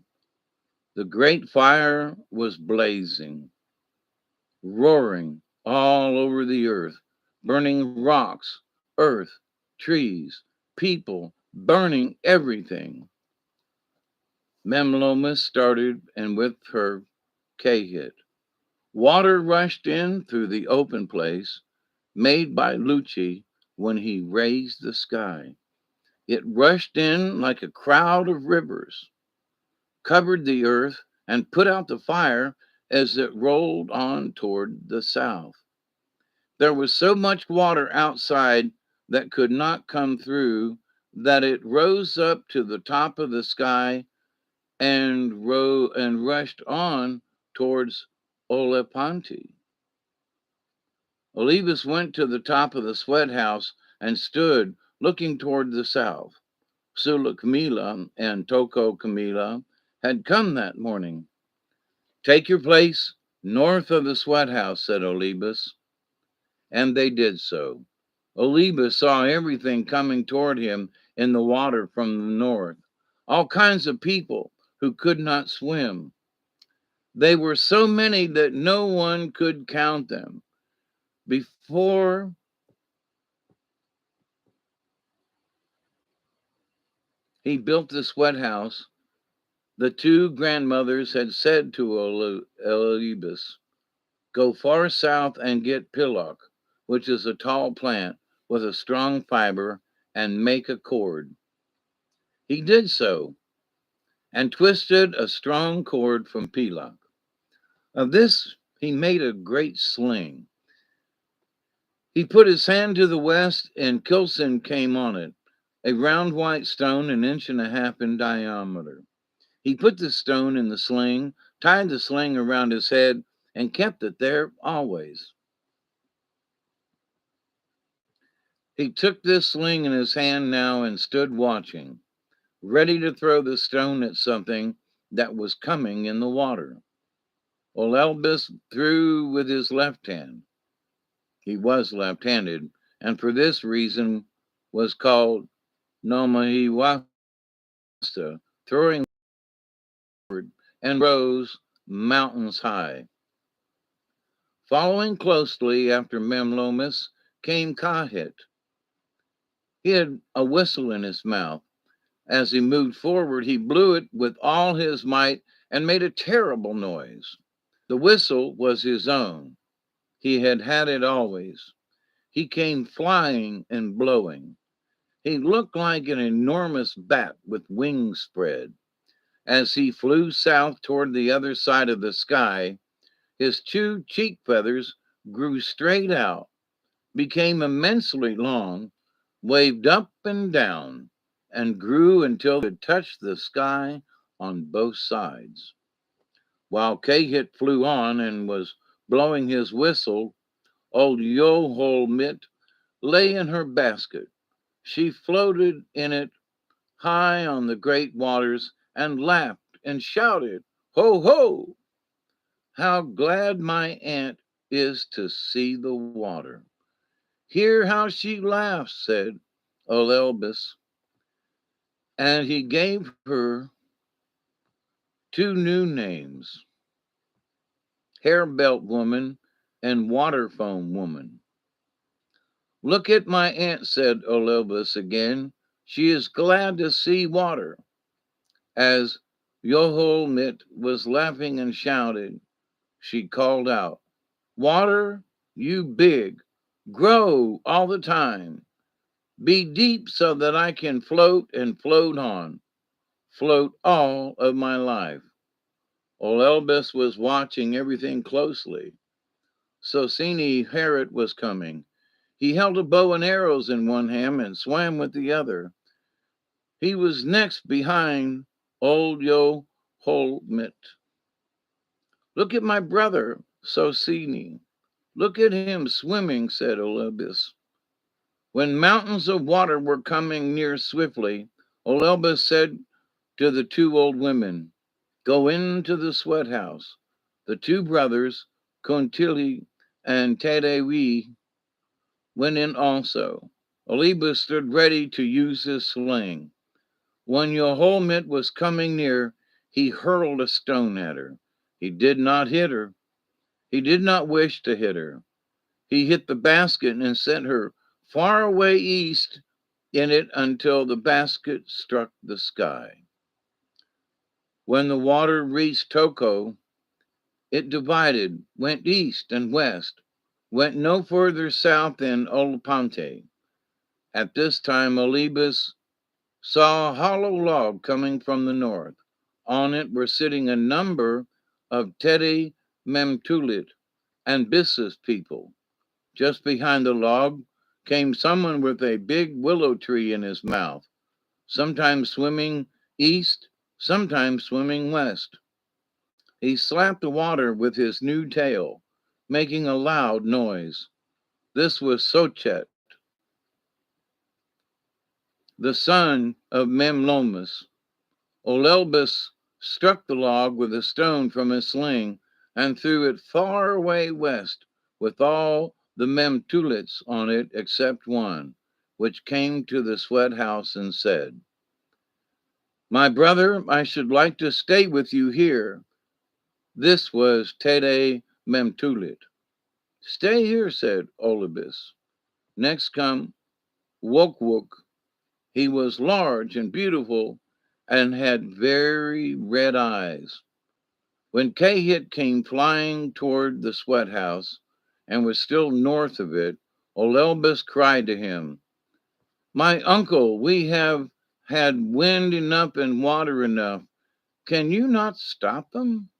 The great fire was blazing, roaring all over the earth, burning rocks, earth, trees, people, burning everything. Memlomis started, and with her Kahit. Water rushed in through the open place made by Lucci when he raised the sky. It rushed in like a crowd of rivers, covered the earth, and put out the fire as it rolled on toward the south. There was so much water outside that could not come through that it rose up to the top of the sky and rushed on towards Olepanti. Olivas went to the top of the sweat house and stood looking toward the south. Sula Camila and Toko Camila had come that morning. Take your place north of the sweat house, said Olibas, and they did so. Olibas saw everything coming toward him in the water from the north, all kinds of people who could not swim. They were so many that no one could count them. Before he built the sweat house. The two grandmothers had said to Elibas, "Go far south and get pillock, which is a tall plant with a strong fiber, and make a cord." He did so and twisted a strong cord from pillock. Of this he made a great sling. He put his hand to the west, and Kilson came on it, a round white stone an inch and a half in diameter. He put the stone in the sling, tied the sling around his head, and kept it there always. He took this sling in his hand now and stood watching, ready to throw the stone at something that was coming in the water. Olelbis threw with his left hand. He was left-handed, and for this reason was called Nomahiwasta, throwing forward, and rose mountains high. Following closely after Memlomis came Kahit. He had a whistle in his mouth. As he moved forward, he blew it with all his might and made a terrible noise. The whistle was his own. He had had it always. He came flying and blowing. He looked like an enormous bat with wings spread. As he flew south toward the other side of the sky, his two cheek feathers grew straight out, became immensely long, waved up and down, and grew until they touched the sky on both sides. While Kahit flew on and was blowing his whistle, old Yoholmit lay in her basket. She floated in it high on the great waters and laughed and shouted, "Ho, ho! How glad my aunt is to see the water." "Hear how she laughs," said Olelbis, and he gave her two new names, Hair Belt Woman and Water Foam Woman. "Look at my aunt," said Olelbis again. "She is glad to see water." As Yoholmit was laughing and shouted, she called out, "Water, you big, grow all the time. Be deep so that I can float and float on, float all of my life." Olelbis was watching everything closely. Sosini Harriet was coming. He held a bow and arrows in one hand and swam with the other. He was next behind old Yo Holmit. "Look at my brother, Sosini. Look at him swimming," said Olelbis. When mountains of water were coming near swiftly, Olelbis said to the two old women, "Go into the sweat house." The two brothers, Kontili and Tedewi, went in also. Olibus stood ready to use his sling. When Yoholmit was coming near, he hurled a stone at her. He did not hit her. He did not wish to hit her. He hit the basket and sent her far away east in it until the basket struck the sky. When the water reached Toko, it divided, went east and west, went no further south than Olopante. At this time, Olibus saw a hollow log coming from the north. On it were sitting a number of Tedi Memtulit and Bissus people. Just behind the log came someone with a big willow tree in his mouth, sometimes swimming east, sometimes swimming west. He slapped the water with his new tail, making a loud noise. This was Sochet, the son of Memlomus. Olelbus struck the log with a stone from his sling and threw it far away west, with all the Memtulits on it except one, which came to the sweat house and said, "My brother, I should like to stay with you here." This was Tede Memtulit. "Stay here," said Olibus. Next come Wokwok, He was large and beautiful and had very red eyes. When Kahit came flying toward the sweat house and was still north of it, Olelbus cried to him, "My uncle, we have had wind enough and water enough. Can you not stop them?"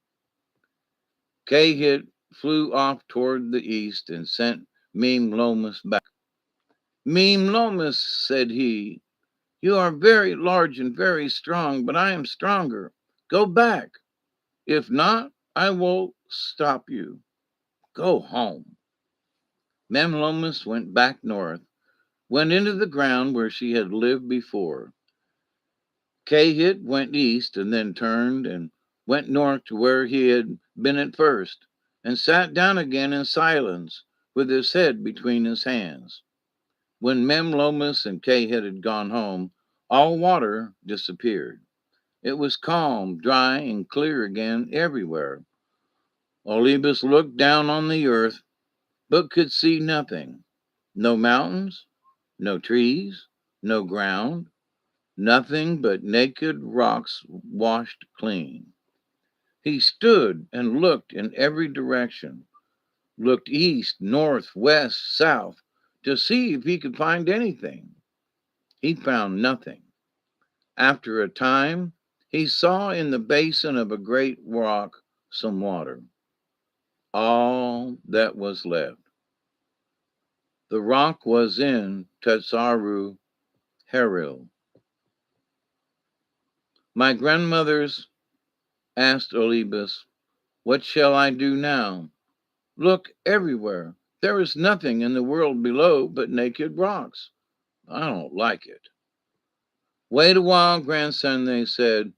Kahit flew off toward the east and sent Lomus back. Lomus, said he, "you are very large and very strong, but I am stronger. Go back. If not, I will stop you. Go home." Lomus went back north, went into the ground where she had lived before. Kahit went east and then turned and went north to where he had been at first, and sat down again in silence with his head between his hands. When Lomus and Kahit had gone home, all water disappeared. It was calm, dry, and clear again everywhere. Olibus looked down on the earth, but could see nothing. No mountains, no trees, no ground, nothing but naked rocks washed clean. He stood and looked in every direction, looked east, north, west, south, to see if he could find anything. He found nothing. After a time, he saw in the basin of a great rock some water, all that was left. The rock was in Tetsaru Heril. My grandmothers asked Olibus, "What shall I do now? Look everywhere. There is nothing in the world below but naked rocks. I don't like it." "Wait a while, grandson," they said.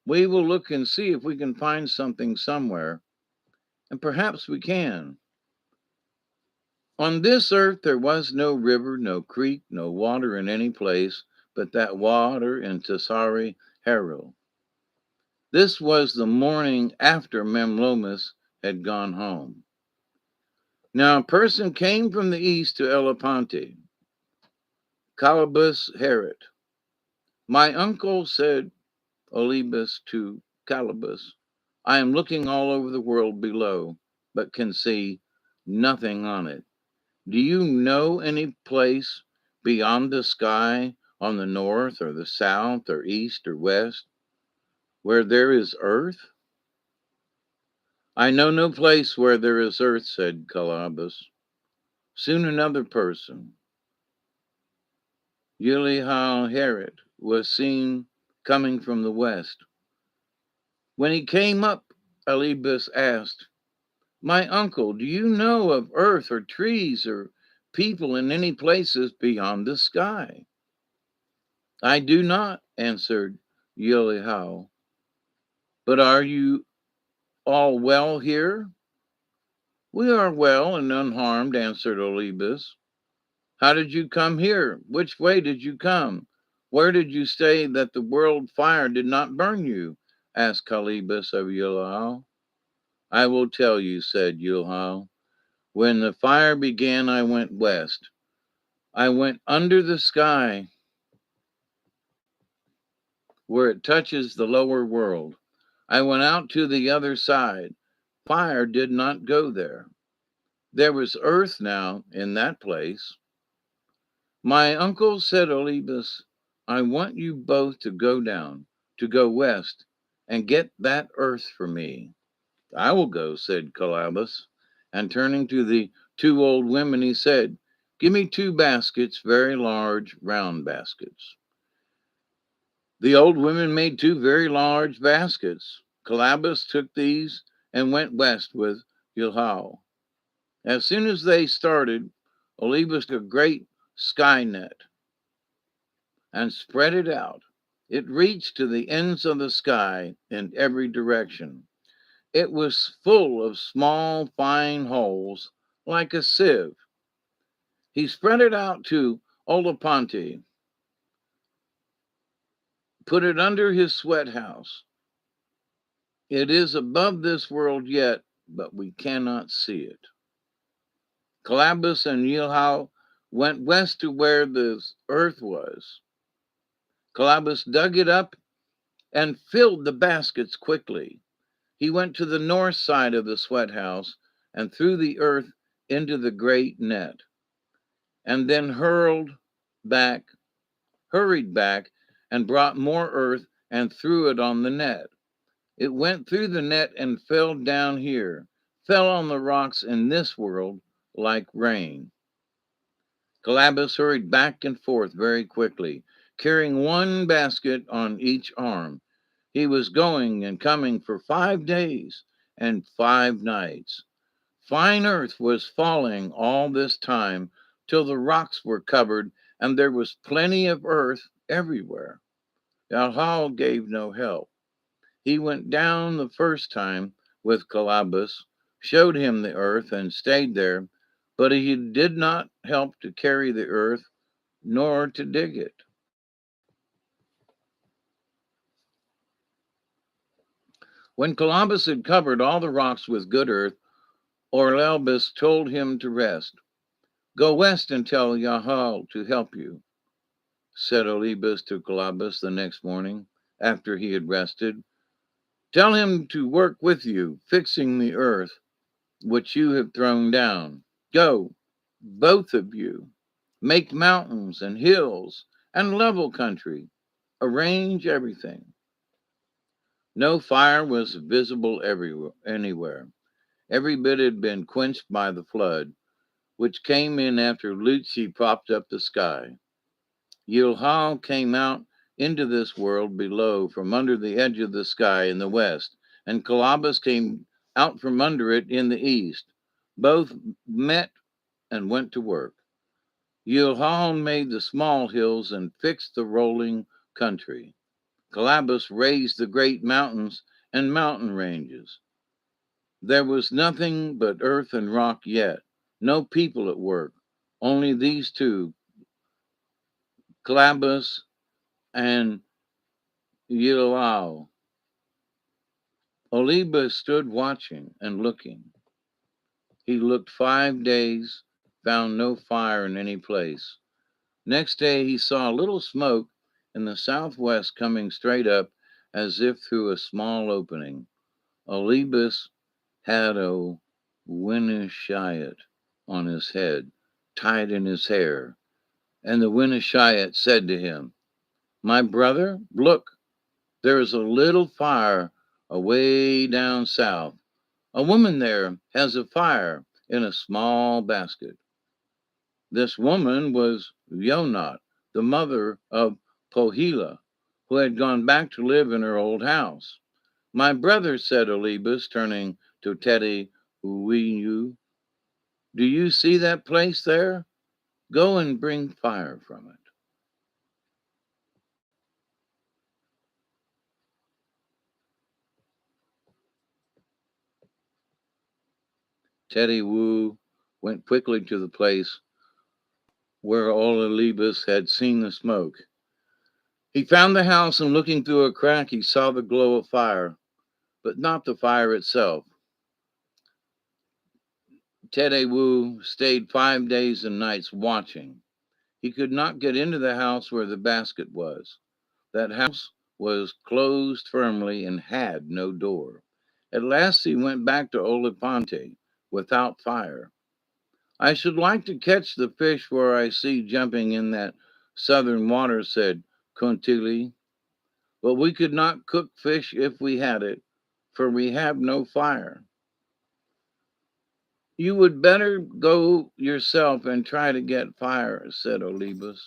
"We will look and see if we can find something somewhere, and perhaps we can." On this earth there was no river, no creek, no water in any place but that water in Tasari Haril. This was the morning after Memlomus had gone home. Now a person came from the east to Eleponte, Calibus Herit. "My uncle," said Olibus to Calibus, "I am looking all over the world below, but can see nothing on it. Do you know any place beyond the sky on the north or the south or east or west where there is earth?" "I know no place where there is earth," said Calabas. Soon another person, Ulihal Herit, was seen coming from the west. When he came up, Alibus asked, "My uncle, do you know of earth or trees or people in any places beyond the sky?" "I do not," answered Ulihal. "But are you all well here?" "We are well and unharmed," answered Olibus. "How did you come here? Which way did you come? Where did you stay that the world fire did not burn you?" asked Calibus of Ulihal. "I will tell you," said Ulihal. "When the fire began, I went west. I went under the sky where it touches the lower world. I went out to the other side. Fire did not go there. There was earth now in that place." "My uncle," said Olibus, "I want you both to go down, to go west, and get that earth for me." "I will go," said Calabas, and turning to the two old women, he said, "Give me 2 baskets, very large, round baskets." The old women made 2 very large baskets. Calabas took these and went west with Gilhal. As soon as they started, Olibus took a great sky net and spread it out. It reached to the ends of the sky in every direction. It was full of small, fine holes, like a sieve. He spread it out to Olaponte, put it under his sweat house. It is above this world yet, but we cannot see it. Calabas and Yilhau went west to where the earth was. Columbus dug it up and filled the baskets quickly. He went to the north side of the sweat house and threw the earth into the great net, and then back, hurried back, and brought more earth and threw it on the net. It went through the net and fell down here, fell on the rocks in this world like rain. Columbus hurried back and forth very quickly, carrying one basket on each arm. He was going and coming for 5 days and 5 nights. Fine earth was falling all this time till the rocks were covered, and there was plenty of earth everywhere. Yahal gave no help. He went down the first time with Columbus, showed him the earth, and stayed there, but he did not help to carry the earth nor to dig it. When Columbus had covered all the rocks with good earth, Orlelbus told him to rest. Go west and tell Yahal to help you, said Olebus to Columbus the next morning after he had rested. Tell him to work with you, fixing the earth which you have thrown down. Go, both of you. Make mountains and hills and level country. Arrange everything. No fire was visible anywhere. Every bit had been quenched by the flood, which came in after Lucy propped up the sky. Yulhal came out into this world below from under the edge of the sky in the west, and Columbus came out from under it in the east. Both met and went to work. Yulhal made the small hills and fixed the rolling country. Columbus raised the great mountains and mountain ranges. There was nothing but earth and rock yet, no people at work, only these two, Columbus and Yulhal. Oliba stood watching and looking. He looked 5 days, found no fire in any place. Next day he saw a little smoke in the southwest coming straight up as if through a small opening. Olebus had a winishayat on his head, tied in his hair, and the winishayat said to him, My brother, look, there is a little fire away down south. A woman there has a fire in a small basket. This woman was Yonat, the mother of Pohila, who had gone back to live in her old house. My brother, said Olebus, turning to Teddy Uwinu, do you see that place there? Go and bring fire from it. Teddy Wu went quickly to the place where Olebus had seen the smoke. He found the house, and looking through a crack, he saw the glow of fire, but not the fire itself. Teddy Wu stayed 5 days and nights watching. He could not get into the house where the basket was. That house was closed firmly and had no door. At last he went back to Olipante without fire. I should like to catch the fish where I see jumping in that southern water, said Contili, but we could not cook fish if we had it, for we have no fire. You would better go yourself and try to get fire, said Olebus.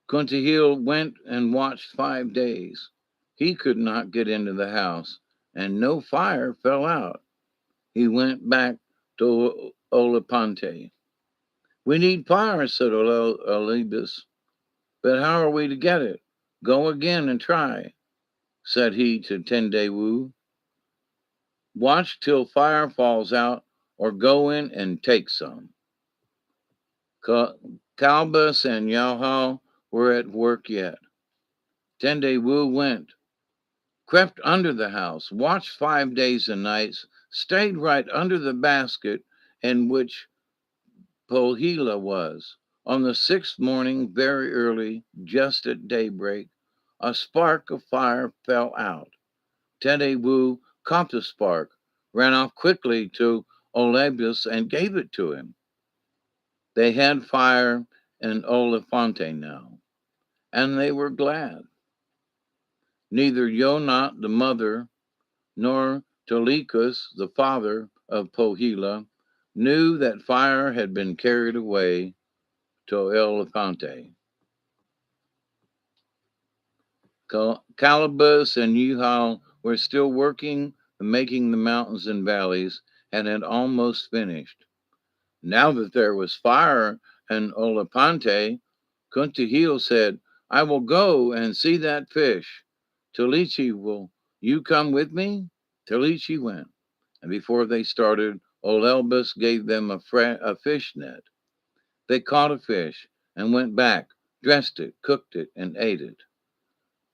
Cuntahil went and watched 5 days. He could not get into the house, and no fire fell out. He went back to Olipante. We need fire, said Olebus, but how are we to get it? Go again and try, said he to Tendewu. Watch till fire falls out, or go in and take some. Calbus and Yahal were at work yet. Tendewu went, crept under the house, watched 5 days and nights, stayed right under the basket in which Pohila was. On the sixth morning, very early, just at daybreak, a spark of fire fell out. Tedewu caught the spark, ran off quickly to Olebus and gave it to him. They had fire in Oliphante now, and they were glad. Neither Yonat the mother nor Telicus the father of Pohila knew that fire had been carried away to Oliphante. Calibus and Uhal were still working, making the mountains and valleys, and had almost finished. Now that there was fire in Olipante, Kuntahil said, I will go and see that fish. Talichi, will you come with me? Talichi went, and before they started, Olelbus gave them a fish net. They caught a fish and went back, dressed it, cooked it, and ate it.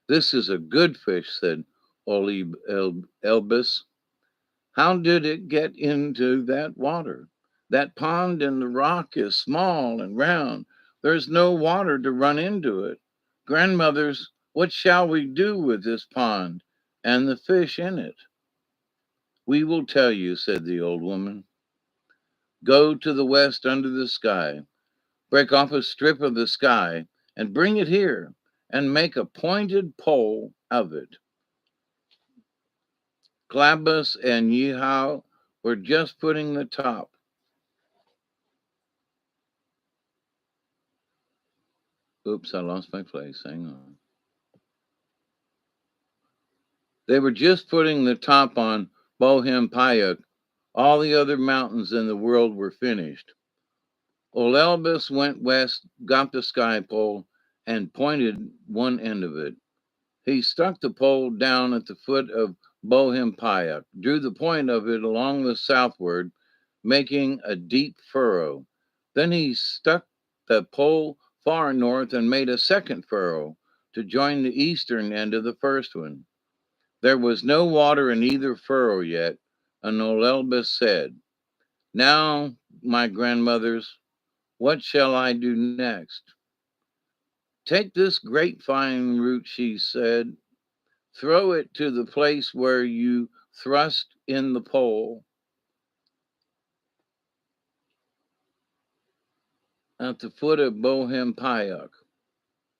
This is a good fish, said Elbus. How did it get into that water? That pond in the rock is small and round. There's no water to run into it. Grandmothers, what shall we do with this pond and the fish in it? We will tell you, said the old woman. Go to the west under the sky, break off a strip of the sky, and bring it here, and make a pointed pole of it. Clabus and Yehau were just putting the top. Oops, I lost my place. Hang on. They were just putting the top on Bohem Payuk. All the other mountains in the world were finished. Olelbus went west, got the sky pole, and pointed one end of it. He stuck the pole down at the foot of Bohem Payuk, drew the point of it along the southward, making a deep furrow. Then he stuck the pole far north and made a second furrow to join the eastern end of the first one. There was no water in either furrow yet, and Olelbus said, Now, my grandmothers, what shall I do next? Take this grapevine root, she said, throw it to the place where you thrust in the pole at the foot of Bohem Payuk.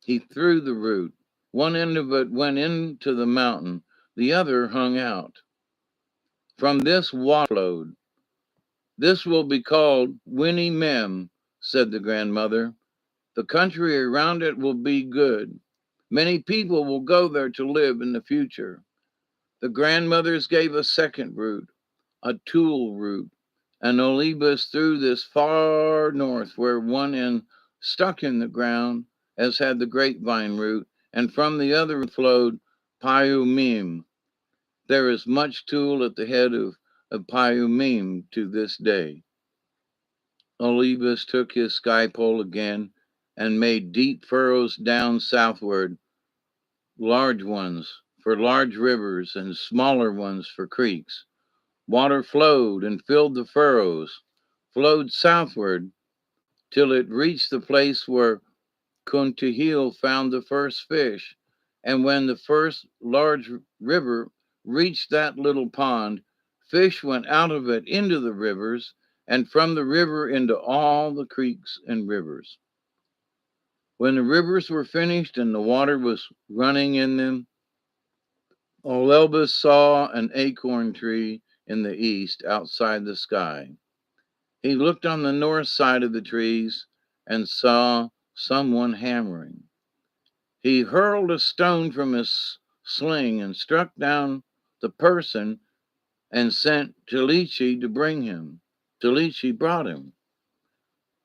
He threw the root. One end of it went into the mountain, the other hung out. From this water flowed. This will be called Winnie Mem, said the grandmother. The country around it will be good. Many people will go there to live in the future. The grandmothers gave a second root, a tool root, and Olibus threw this far north where one end stuck in the ground, as had the grapevine root, and from the other flowed Payumim. There is much tool at the head of Payumim to this day. Olibus took his sky pole again and made deep furrows down southward, large ones for large rivers and smaller ones for creeks. Water flowed and filled the furrows, flowed southward till it reached the place where Kuntahil found the first fish. And when the first large river reached that little pond, fish went out of it into the rivers, and from the river into all the creeks and rivers. When the rivers were finished and the water was running in them, Olelbus saw an acorn tree in the east outside the sky. He looked on the north side of the trees and saw someone hammering. He hurled a stone from his sling and struck down the person and sent Talichi to bring him. Talichi brought him.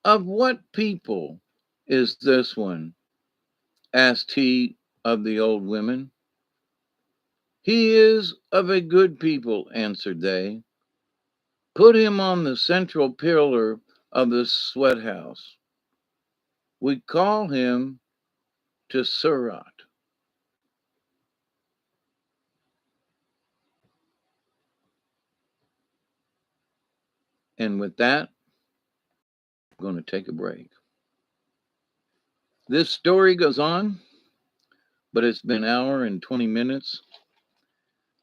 Of what people is this one? Asked he of the old women. He is of a good people, answered they. Put him on the central pillar of the sweat house. We call him to Surat. And with that, going to take a break. This story goes on, but it's been an hour and 20 minutes,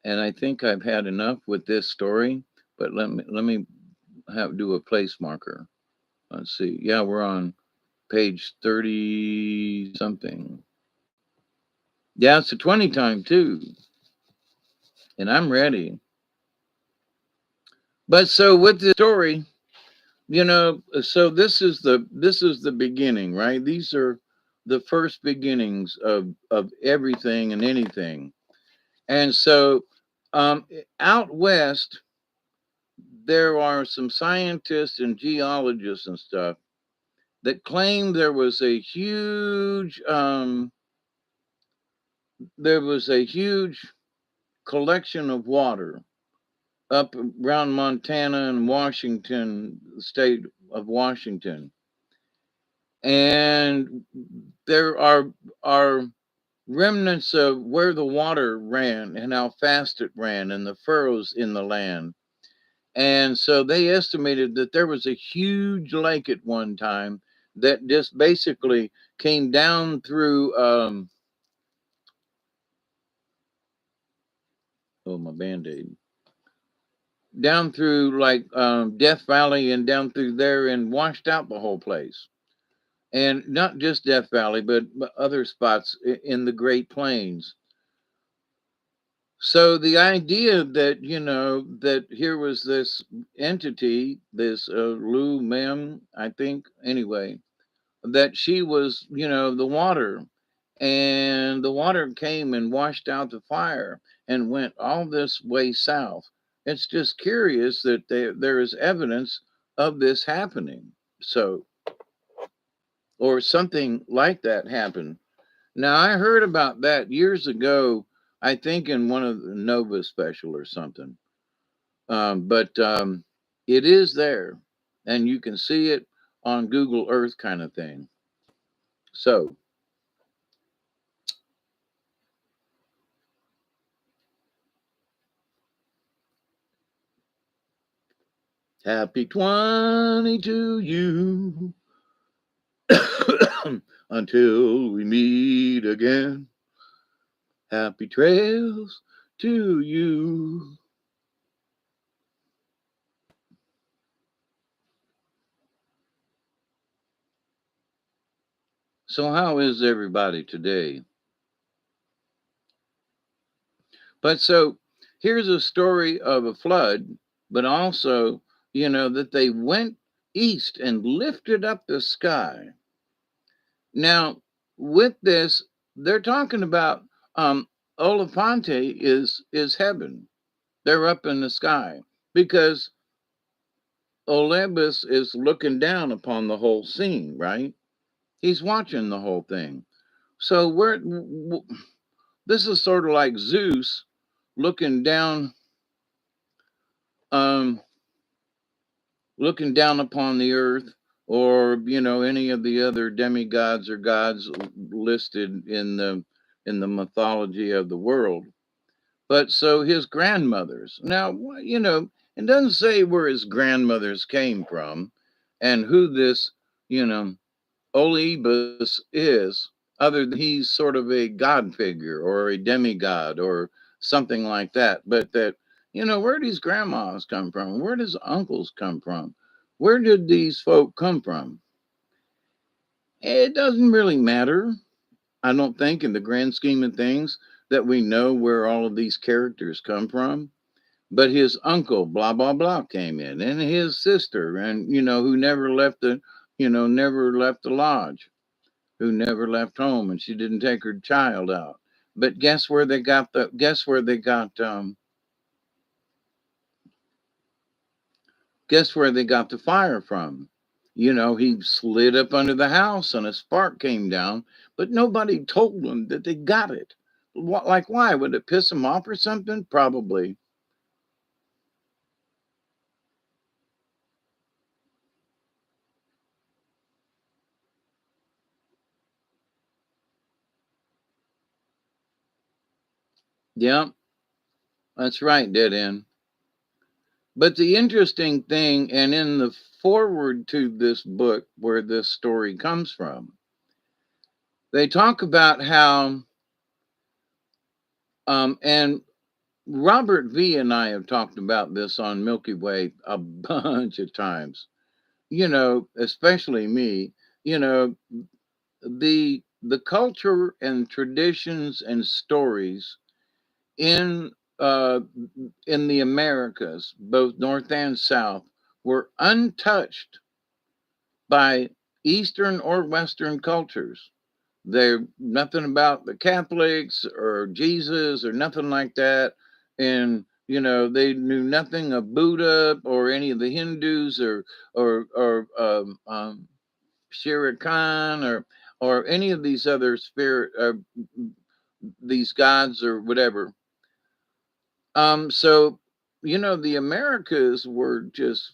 and I think I've had enough with this story. But let me do a place marker. Let's see. Yeah, we're on page 30 something. Yeah, it's a 20 time too, and I'm ready. But so with this story, so this is the beginning, right? These are the first beginnings of everything and anything. And so out west, there are some scientists and geologists and stuff that claim there was a huge collection of water up around Montana and Washington, the state of Washington. And there are remnants of where the water ran and how fast it ran and the furrows in the land. And so they estimated that there was a huge lake at one time that just basically came down through oh, my band-aid, down through like Death Valley and down through there and washed out the whole place. And not just Death Valley, but other spots in the Great Plains. So the idea that that here was this entity, this Lou Mem, I think, anyway, that she was the water, and the water came and washed out the fire and went all this way south. It's just curious that there is evidence of this happening. So, or something like that happened. Now, I heard about that years ago, I think in one of the Nova special or something. But it is there, and you can see it on Google Earth kind of thing. So, happy 20 to you until we meet again. Happy trails to you. So, how is everybody today? But so here's a story of a flood, but also, that they went east and lifted up the sky. Now, with this, they're talking about Olafante is heaven. They're up in the sky because Olympus is looking down upon the whole scene, right? He's watching the whole thing. So this is sort of like Zeus looking down um looking down upon the earth, or any of the other demigods or gods listed in the mythology of the world. But so his grandmothers, now it doesn't say where his grandmothers came from and who this you know Olympus is, other than he's sort of a god figure or a demigod or something like that. But that, where do these grandmas come from? Where does uncles come from? Where did these folk come from? It doesn't really matter, I don't think, in the grand scheme of things, that we know where all of these characters come from. But his uncle, blah, blah, blah, came in, and his sister, and, who never left the lodge, who never left home, and she didn't take her child out. But guess where they got the fire from? He slid up under the house and a spark came down, but nobody told them that they got it. Like, why? Would it piss them off or something? Probably. Yeah, that's right, dead end. But the interesting thing, and in the forward to this book where this story comes from, they talk about how, and Robert V and I have talked about this on Milky Way a bunch of times, especially me, you know, the culture and traditions and stories in uh, in the Americas, both North and South, were untouched by Eastern or Western cultures. They're nothing about the Catholics or Jesus or nothing like that. And they knew nothing of Buddha or any of the Hindus or Shere Khan or any of these other spirit these gods or whatever. So the Americas were just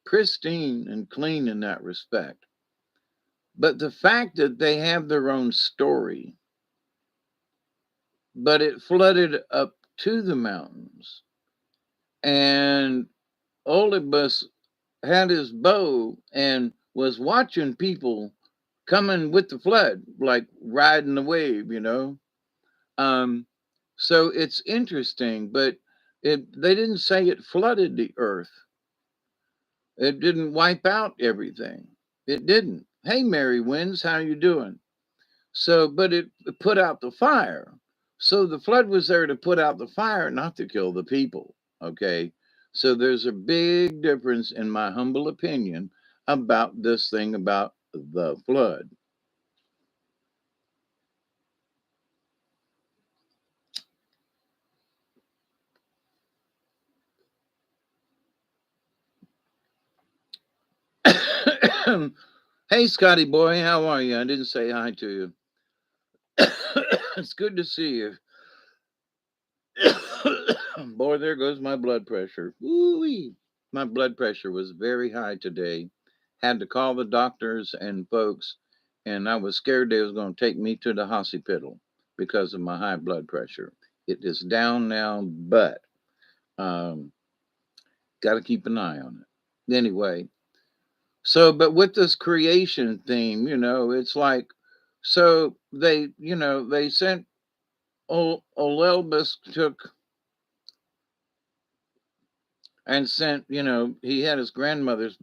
pristine and clean in that respect. But the fact that they have their own story, but it flooded up to the mountains, and Olympus had his bow and was watching people coming with the flood, like riding the wave. Um, so it's interesting, but they didn't say it flooded the earth. It didn't wipe out everything. It didn't. Hey, Mary Winds, how you doing? So, but it put out the fire. So the flood was there to put out the fire, not to kill the people. Okay. So there's a big difference, in my humble opinion, about this thing about the flood. Hey, Scotty boy, how are you? I didn't say hi to you. It's good to see you. Boy, there goes my blood pressure. Woo-wee. My blood pressure was very high today. Had to call the doctors and folks, and I was scared they was going to take me to the hospital because of my high blood pressure. It is down now, but um, got to keep an eye on it. Anyway, so but with this creation theme, it's like, so they sent Olelbus took and sent, he had his grandmother's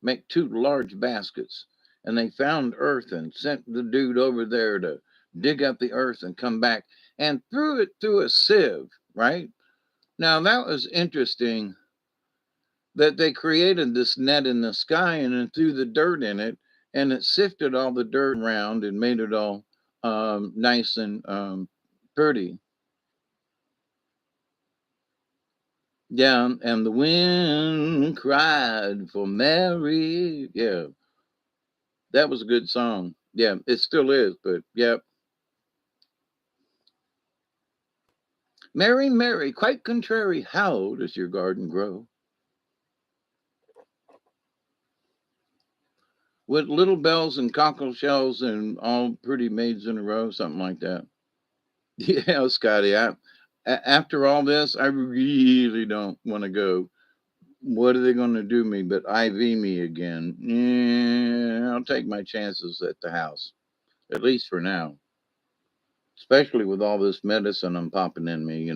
make two large baskets, and they found earth and sent the dude over there to dig up the earth and come back and threw it through a sieve, right? Now that was interesting that they created this net in the sky and then threw the dirt in it, and it sifted all the dirt around and made it all nice and pretty. Yeah, and the wind cried for Mary. Yeah, that was a good song. Yeah, it still is, but yeah. Mary, Mary, quite contrary, how does your garden grow? With little bells and cockle shells and all pretty maids in a row, something like that. Yeah, Scotty, after all this, I really don't want to go. What are they going to do me but IV me again? Yeah, I'll take my chances at the house, at least for now, especially with all this medicine I'm popping in me.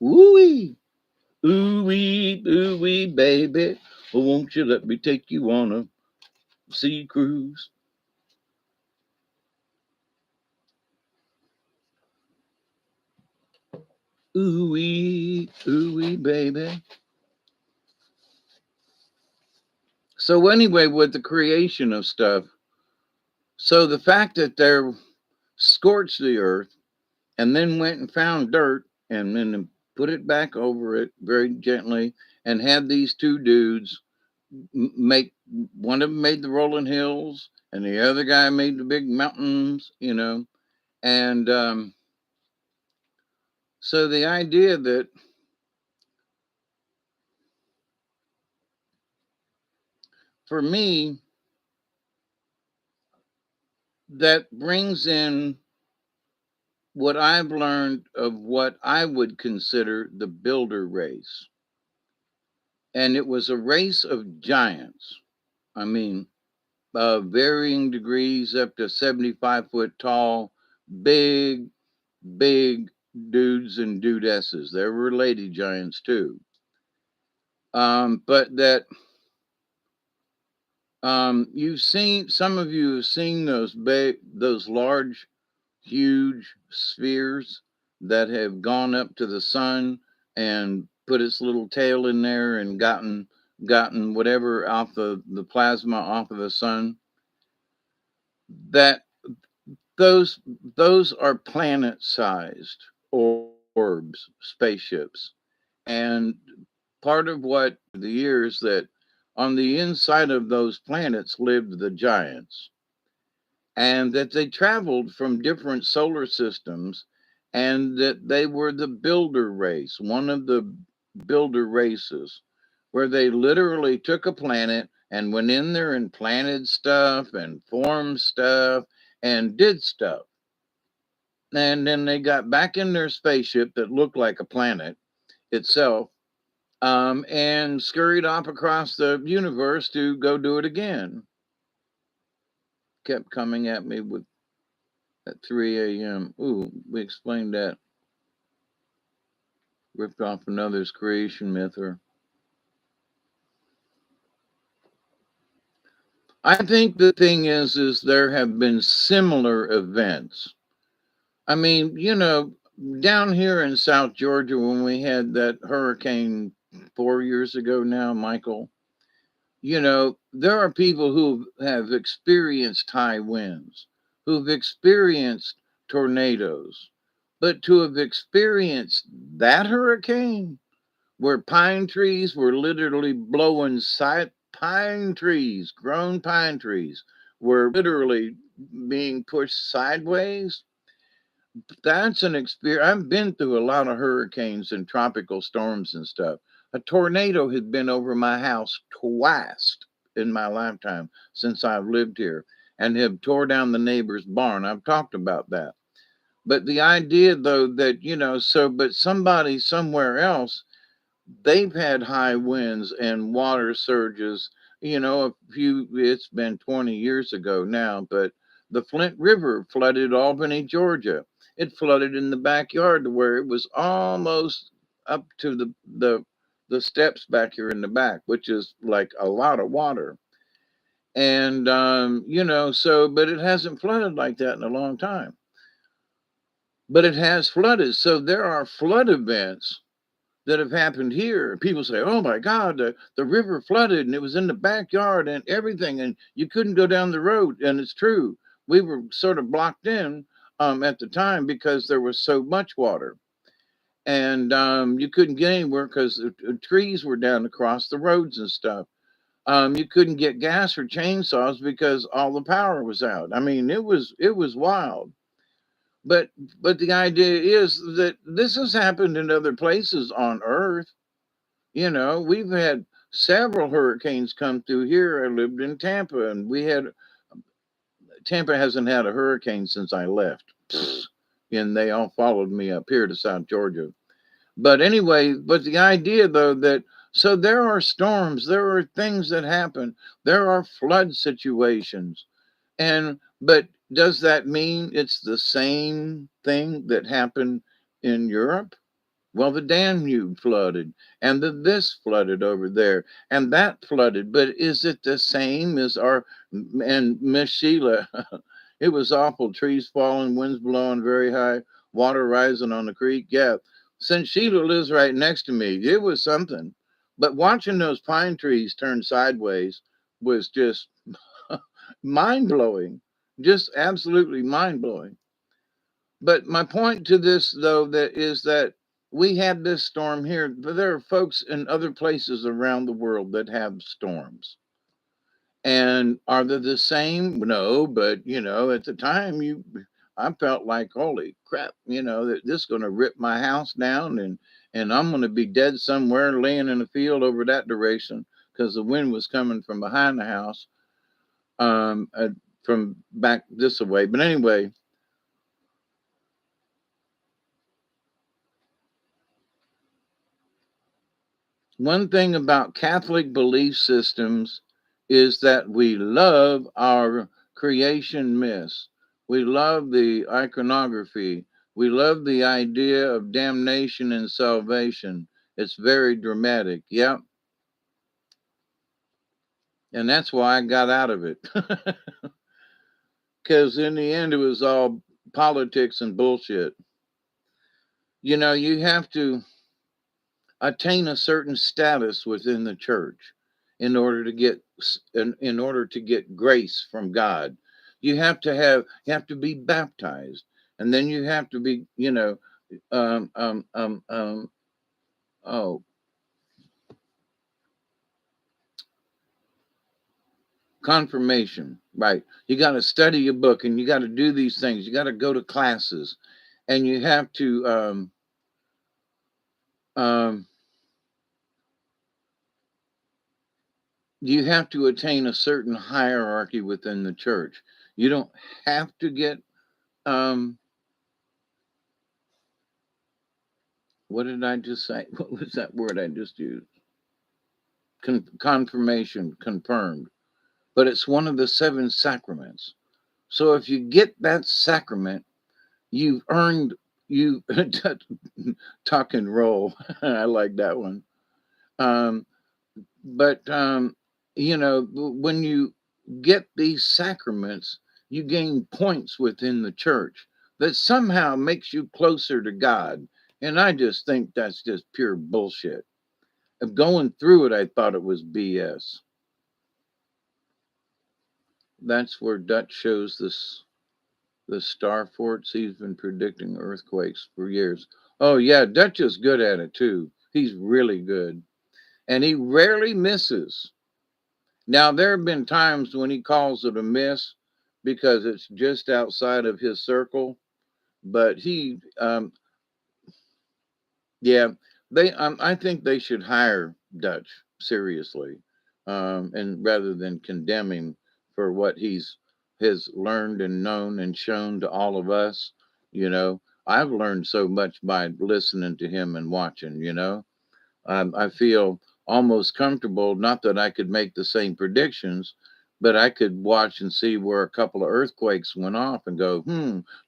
Woo-wee, ooh-wee, ooh-wee, baby. Oh, won't you let me take you on a sea cruise? Ooh-wee, ooh-wee, baby. So anyway, with the creation of stuff, so the fact that they're scorched the earth and then went and found dirt and then put it back over it very gently and had these two dudes make, one of them made the rolling hills and the other guy made the big mountains. And so the idea that for me, that brings in what I've learned of what I would consider the builder race. And it was a race of giants. I mean, varying degrees up to 75-foot tall, big, big dudes and dudesses. There were lady giants too. But that you've seen, some of you have seen those big, those large, huge spheres that have gone up to the sun and put its little tail in there and gotten whatever off the plasma off of the sun. That those those are planet sized orbs, spaceships. And part of what the years that on the inside of those planets lived the giants, and that they traveled from different solar systems, and that they were the builder race, one of the builder races, where they literally took a planet and went in there and planted stuff and formed stuff and did stuff. And then they got back in their spaceship that looked like a planet itself, and scurried off across the universe to go do it again. Kept coming at me with at 3 a.m. Ooh, we explained that. Ripped off another's creation myth. Or I think the thing is there have been similar events. I mean, down here in South Georgia when we had that hurricane 4 years ago now, Michael, there are people who have experienced high winds, who've experienced tornadoes, but to have experienced that hurricane where pine trees were literally blowing side pine trees, grown pine trees were literally being pushed sideways. That's an experience. I've been through a lot of hurricanes and tropical storms and stuff. A tornado had been over my house twice in my lifetime since I've lived here and have tore down the neighbor's barn. I've talked about that. But the idea though that, but somebody somewhere else, they've had high winds and water surges. It's been 20 years ago now, but the Flint River flooded Albany, Georgia. It flooded in the backyard to where it was almost up to the steps back here in the back, which is like a lot of water. And but it hasn't flooded like that in a long time. But it has flooded. So there are flood events that have happened here. People say, "Oh my God, the river flooded and it was in the backyard and everything, and you couldn't go down the road." And it's true. We were sort of blocked in at the time because there was so much water, and you couldn't get anywhere because the trees were down across the roads and stuff. You couldn't get gas or chainsaws because all the power was out. I mean, it was wild. But the idea is that this has happened in other places on Earth. We've had several hurricanes come through here. I lived in Tampa, and Tampa hasn't had a hurricane since I left. And they all followed me up here to South Georgia. But anyway, but the idea though that so there are storms, there are things that happen, there are flood situations. But does that mean it's the same thing that happened in Europe? Well, the Danube flooded, and this flooded over there, and that flooded. But is it the same as our and Miss Sheila? It was awful. Trees falling, winds blowing very high, water rising on the creek. Yeah, since Sheila lives right next to me, it was something. But watching those pine trees turn sideways was just mind blowing, just absolutely mind blowing. But my point to this, though, that is that we had this storm here, but there are folks in other places around the world that have storms. And are they the same? No, but at the time, I felt like, holy crap, that this is going to rip my house down, and I'm going to be dead somewhere, laying in a field over that duration because the wind was coming from behind the house, um, uh, from back this way. But anyway, one thing about Catholic belief systems is that we love our creation myths. We love the iconography. We love the idea of damnation and salvation. It's very dramatic. Yep. And that's why I got out of it. Because in the end, it was all politics and bullshit. You know, you have to attain a certain status within the church in order to get in order to get grace from God. You have to be baptized, and then you have to be, um um um um oh, confirmation, right? You got to study your book, and you got to do these things. You got to go to classes, and you have to um you have to attain a certain hierarchy within the church. You don't have to get um what did I just say? What was that word I just used? Confirmation, confirmed. But it's one of the seven sacraments. So if you get that sacrament, you've earned you tuck and roll. I like that one. Um, but when you get these sacraments, you gain points within the church that somehow makes you closer to God. And I just think that's just pure bullshit. Of going through it, I thought it was BS. That's where Dutch shows this the star forts. He's been predicting earthquakes for years. Oh yeah, Dutch is good at it too. He's really good, and he rarely misses. Now there have been times when he calls it a miss because it's just outside of his circle, but yeah, I think they should hire Dutch seriously, and rather than condemn him for what he's has learned and known and shown to all of us. I've learned so much by listening to him and watching. I feel almost comfortable. Not that I could make the same predictions, but I could watch and see where a couple of earthquakes went off and go,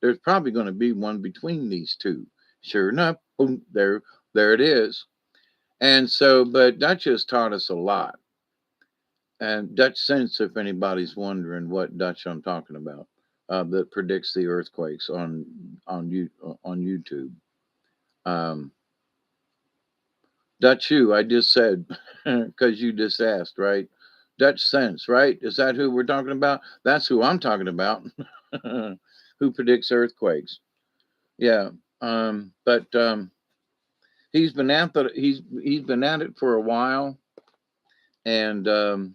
there's probably going to be one between these two. Sure enough, boom, there it is. And so, but that just taught us a lot. And Dutch Sense, if anybody's wondering what Dutch I'm talking about, that predicts the earthquakes on YouTube. Um, Dutch who I just said because you just asked, right? Dutch Sense, right? Is that who we're talking about? That's who I'm talking about. Who predicts earthquakes? Yeah. But he's been at it for a while, and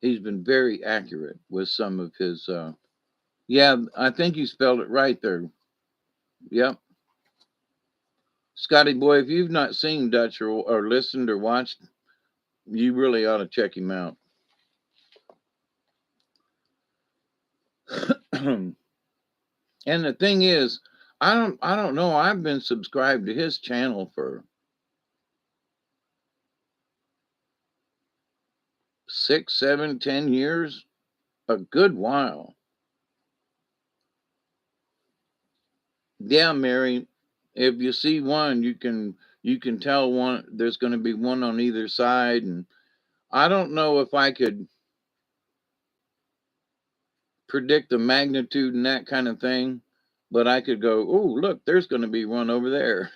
he's been very accurate with some of his. Yeah, I think you spelled it right there. Yep. Scotty boy, if you've not seen Dutch or listened or watched, you really ought to check him out. And the thing is, I don't know. I've been subscribed to his channel for 6, 7, 10 years, a good while. Yeah, Mary. If you see one, you can tell one. There's going to be one on either side, and I don't know if I could predict the magnitude and that kind of thing, but I could go, oh, look, there's going to be one over there.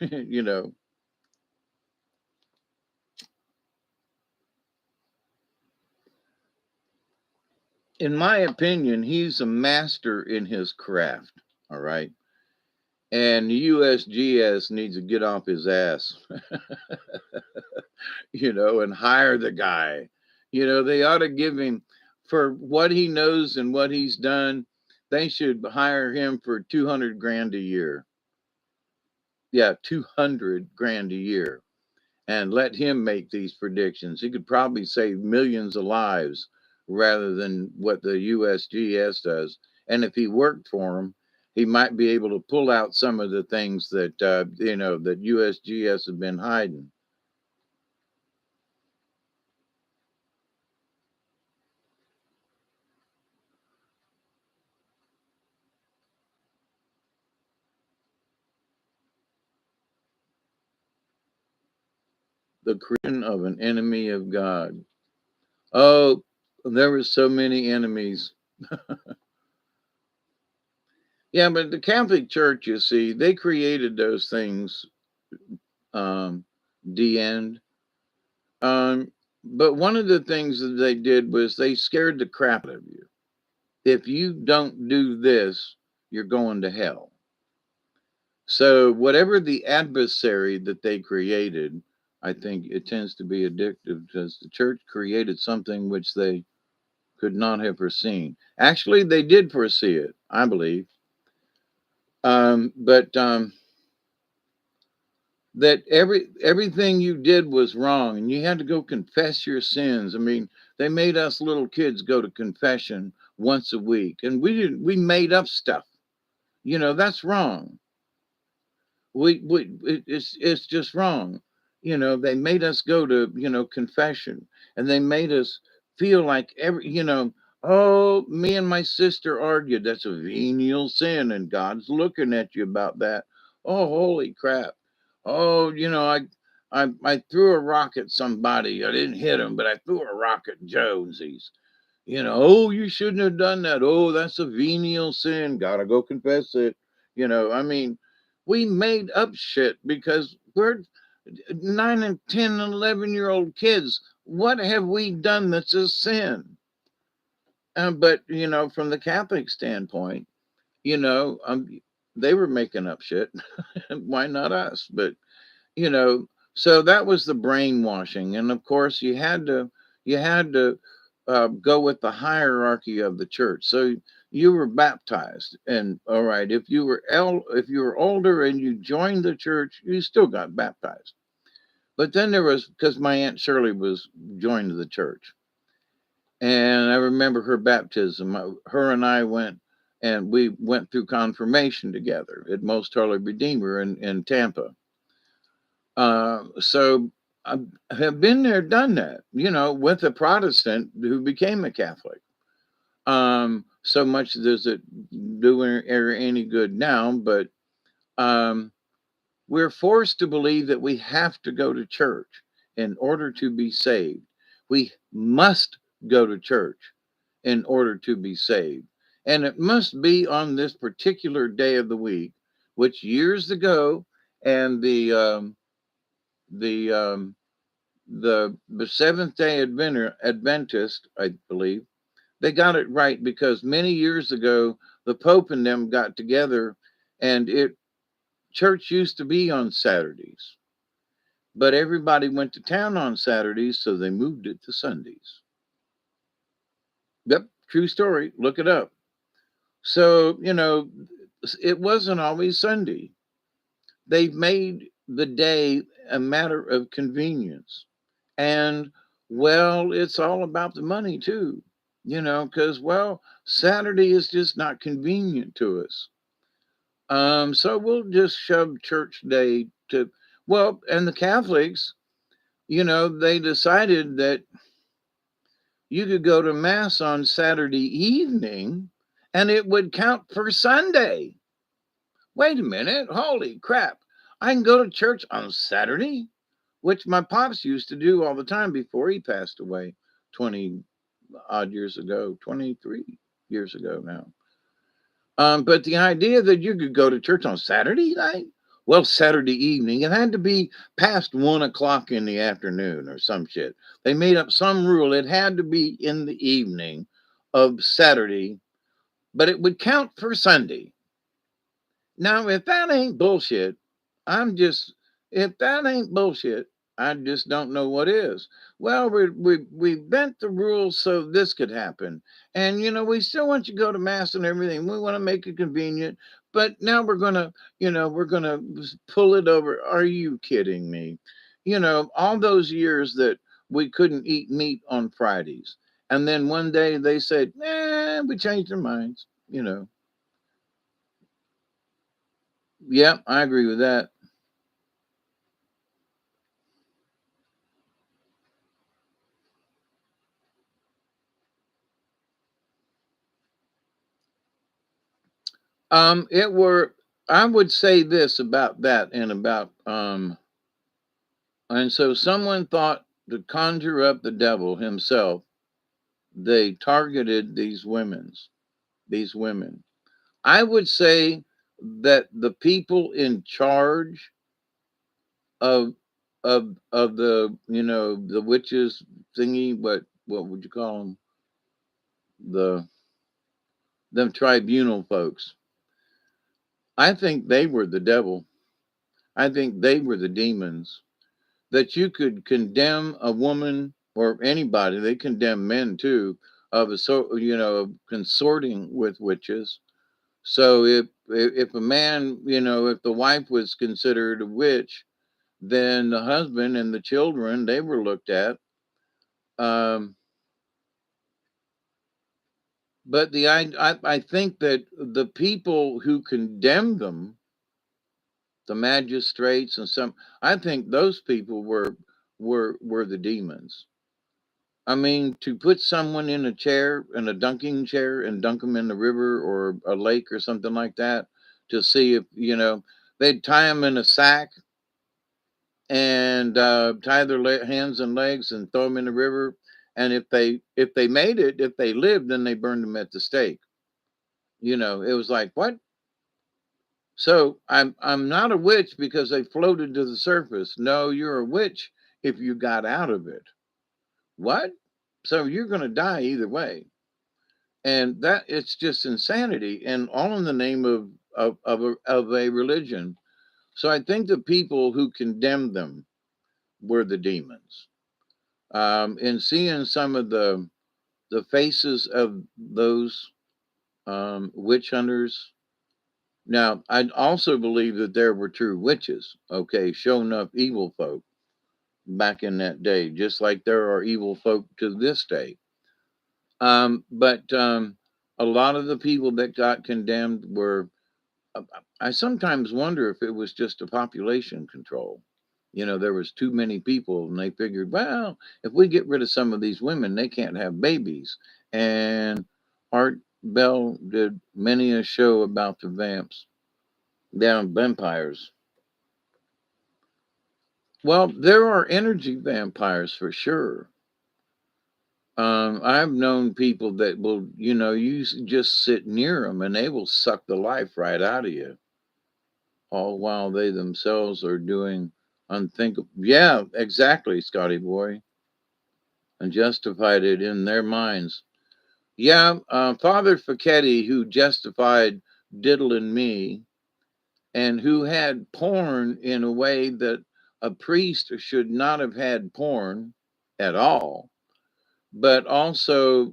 In my opinion, he's a master in his craft. All right. And the USGS needs to get off his ass, and hire the guy. They ought to give him for what he knows and what he's done. They should hire him for 200 grand a year. Yeah, 200 grand a year. and let him make these predictions. He could probably save millions of lives rather than what the USGS does. And if he worked for him, he might be able to pull out some of the things that that USGS have been hiding. The creation of an enemy of God. Oh, there were so many enemies. Yeah, but the Catholic Church, you see, they created those things. Um, the end. But one of the things that they did was they scared the crap out of you. If you don't do this, you're going to hell. So whatever the adversary that they created, I think it tends to be addictive because the church created something which they could not have foreseen. Actually, they did foresee it, I believe. But that everything you did was wrong and you had to go confess your sins. I mean, they made us little kids go to confession once a week, and we made up stuff. That's wrong. It's just wrong. They made us go to confession, and they made us feel like oh, me and my sister argued. That's a venial sin, and God's looking at you about that. Oh, holy crap. Oh, I threw a rock at somebody. I didn't hit him, but I threw a rock at Josie's. Oh, you shouldn't have done that. Oh, that's a venial sin. Gotta go confess it. I mean, we made up shit because we're 9 and 10 and 11-year-old kids. What have we done that's a sin? But, from the Catholic standpoint, you know, um, they were making up shit. Why not us? But you know so that was the brainwashing, and of course you had to go with the hierarchy of the church. So you were baptized, and all right, if you were older and you joined the church, you still got baptized. But then there was, because my aunt Shirley was joined the church, and I remember her baptism. Her and I we went through confirmation together at Most Holy Redeemer in Tampa. So I have been there, done that, with a Protestant who became a Catholic. So much does it do her any good now, but um, we're forced to believe that we have to go to church in order to be saved. We must go to church in order to be saved. And it must be on this particular day of the week, which years ago, and the the Seventh Day Adventist, I believe, they got it right because many years ago the Pope and them got together, and it church used to be on Saturdays, but everybody went to town on Saturdays, so they moved it to Sundays. Yep, true story. Look it up. So it wasn't always Sunday. They made the day a matter of convenience. And well, it's all about the money too, because well, Saturday is just not convenient to us. So we'll just shove church day to, well, and the Catholics, they decided that you could go to mass on Saturday evening and it would count for Sunday. Wait a minute, holy crap. I can go to church on Saturday, which my pops used to do all the time before he passed away 20 odd years ago, 23 years ago now. But the idea that you could go to church on Saturday night, well, Saturday evening, it had to be past 1 o'clock in the afternoon or some shit. They made up some rule. It had to be in the evening of Saturday, but it would count for Sunday. Now, if that ain't bullshit, I'm just, if that ain't bullshit, I just don't know what is. Well, we bent the rules so this could happen. And, we still want you to go to mass and everything. We want to make it convenient. But now we're going to pull it over. Are you kidding me? all those years that we couldn't eat meat on Fridays. And then one day they said, we changed our minds. Yep, I agree with that. It were, I would say this about that and so someone thought to conjure up the devil himself, they targeted these women. I would say that the people in charge of the the witches thingy, what would you call them, the them tribunal folks, I think they were the devil. I think they were the demons. That you could condemn a woman or anybody, they condemn men too, of a so of consorting with witches. So if a man, if the wife was considered a witch, then the husband and the children, they were looked at. Um, but I think that the people who condemned them, the magistrates and some, I think those people were the demons. I mean, to put someone in a chair, in a dunking chair, and dunk them in the river or a lake or something like that, to see if they'd tie them in a sack and tie their hands and legs and throw them in the river. And if they made it, if they lived, then they burned them at the stake. It was like, what? So I'm not a witch because they floated to the surface. No, you're a witch if you got out of it. What? So you're going to die either way. And that, it's just insanity, and all in the name of a religion. So I think the people who condemned them were the demons. And seeing some of the faces of those witch hunters. Now, I also believe that there were true witches, okay, showing up evil folk back in that day, just like there are evil folk to this day. But a lot of the people that got condemned were, uh, I sometimes wonder if it was just a population control. There was too many people, and they figured, well, if we get rid of some of these women, they can't have babies. And Art Bell did many a show about the vampires. Well, there are energy vampires for sure. I've known people that will, just sit near them and they will suck the life right out of you, all while they themselves are doing unthinkable. Yeah, exactly, Scotty boy, and justified it in their minds. Yeah, Father Facchetti, who justified diddling me and who had porn in a way that a priest should not have had porn at all, but also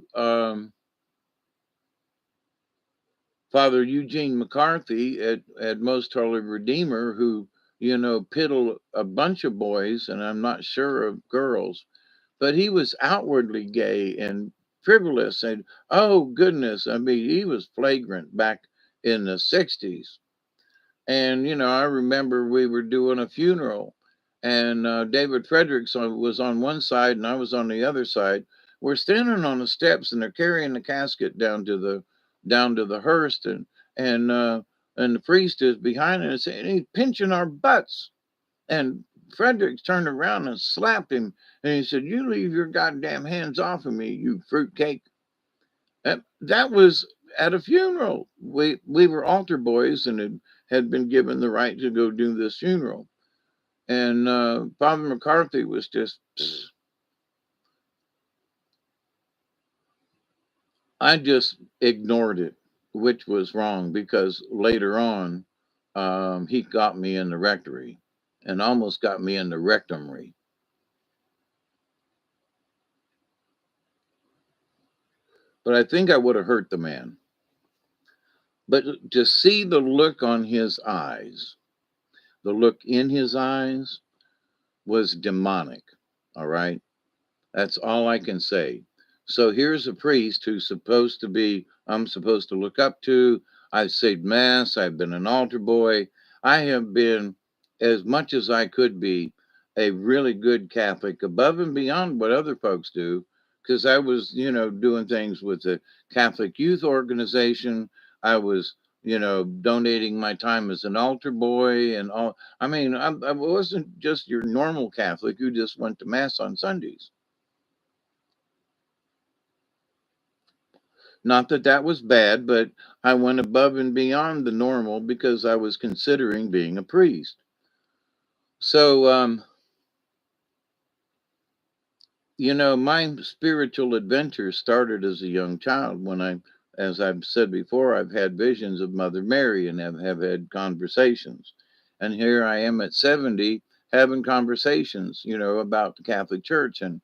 Father Eugene McCarthy at Most Holy Redeemer, who, piddled a bunch of boys, and I'm not sure of girls, but he was outwardly gay and frivolous. And oh, goodness, I mean, he was flagrant back in the 60s. And, I remember we were doing a funeral, and David Fredericks was on one side, and I was on the other side. We're standing on the steps, and they're carrying the casket down to the hearse, and the priest is behind us, and he's pinching our butts. And Fredericks turned around and slapped him, and he said, "You leave your goddamn hands off of me, you fruitcake." That was at a funeral. We were altar boys and had been given the right to go do this funeral. And Father McCarthy was just, I just ignored it, which was wrong because later on, he got me in the rectory and almost got me in the rectory. But I think I would have hurt the man. But to see the look on his eyes, the look in his eyes, was demonic. All right. That's all I can say. So here's a priest who's supposed to be, I'm supposed to look up to. I've said mass. I've been an altar boy. I have been, as much as I could be, a really good Catholic, above and beyond what other folks do, because I was, doing things with the Catholic Youth Organization. I was, donating my time as an altar boy and all. I mean, I wasn't just your normal Catholic who just went to mass on Sundays. Not that that was bad, but I went above and beyond the normal because I was considering being a priest. So, my spiritual adventure started as a young child when as I've said before, I've had visions of Mother Mary and have had conversations. And here I am at 70 having conversations, about the Catholic Church and,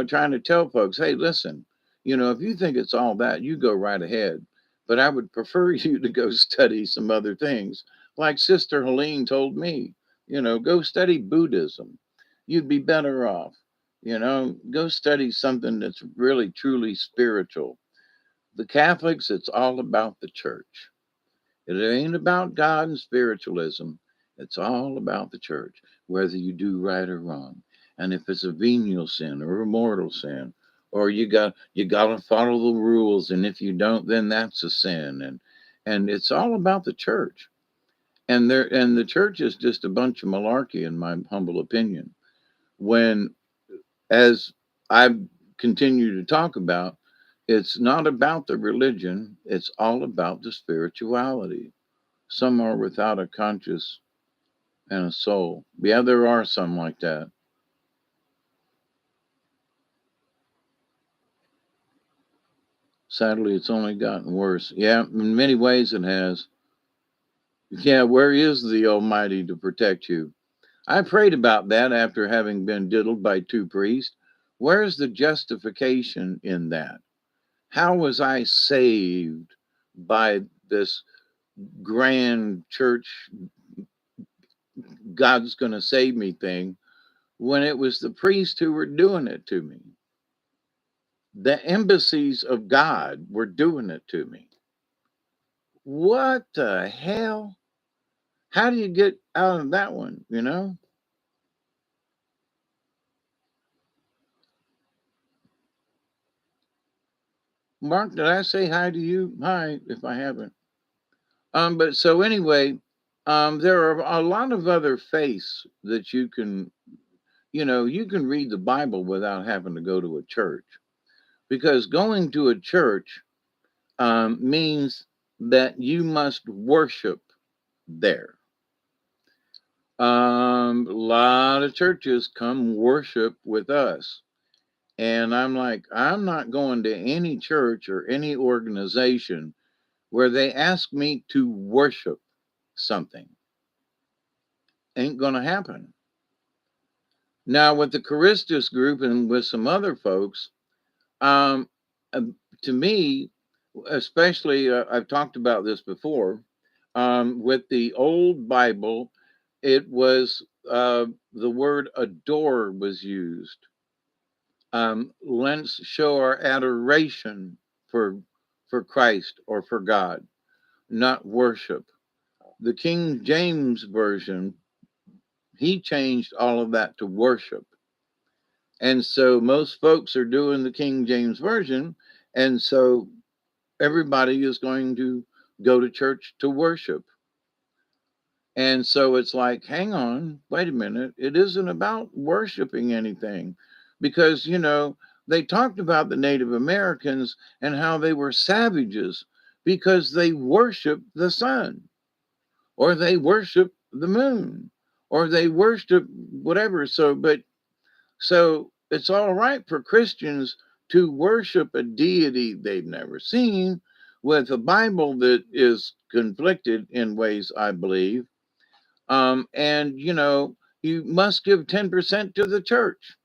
trying to tell folks, hey, listen, if you think it's all that, you go right ahead. But I would prefer you to go study some other things. Like Sister Helene told me, go study Buddhism. You'd be better off. Go study something that's really truly spiritual. The Catholics, it's all about the church. It ain't about God and spiritualism. It's all about the church, whether you do right or wrong. And if it's a venial sin or a mortal sin, or you got to follow the rules, and if you don't, then that's a sin. And it's all about the church. And the church is just a bunch of malarkey, in my humble opinion. When as I continue to talk about, it's not about the religion, it's all about the spirituality. Some are without a conscience and a soul. Yeah, there are some like that. Sadly, it's only gotten worse. Yeah, in many ways it has. Yeah, where is the Almighty to protect you? I prayed about that after having been diddled by two priests. Where's the justification in that? How was I saved by this grand church God's going to save me thing when it was the priests who were doing it to me? The embassies of God were doing it to me. What the hell? How do you get out of that one, Mark, did I say hi to you? Hi, if I haven't. But so anyway, there are a lot of other faiths that you can read the Bible without having to go to a church, because going to a church means that you must worship there. A lot of churches come worship with us. And I'm like, I'm not going to any church or any organization where they ask me to worship something. Ain't going to happen. Now, with the Charistus group and with some other folks, um, uh, to me, especially, I've talked about this before, with the old Bible, it was the word adore was used. Let's show our adoration for Christ or for God, not worship. The King James version, he changed all of that to worship. And so most folks are doing the King James version, and so everybody is going to go to church to worship. And so it's like, hang on, wait a minute. It isn't about worshiping anything, because, they talked about the Native Americans and how they were savages because they worshiped the sun, or they worshiped the moon, or they worshiped whatever. So it's all right for Christians to worship a deity they've never seen with a Bible that is conflicted in ways, I believe. And you must give 10% to the church.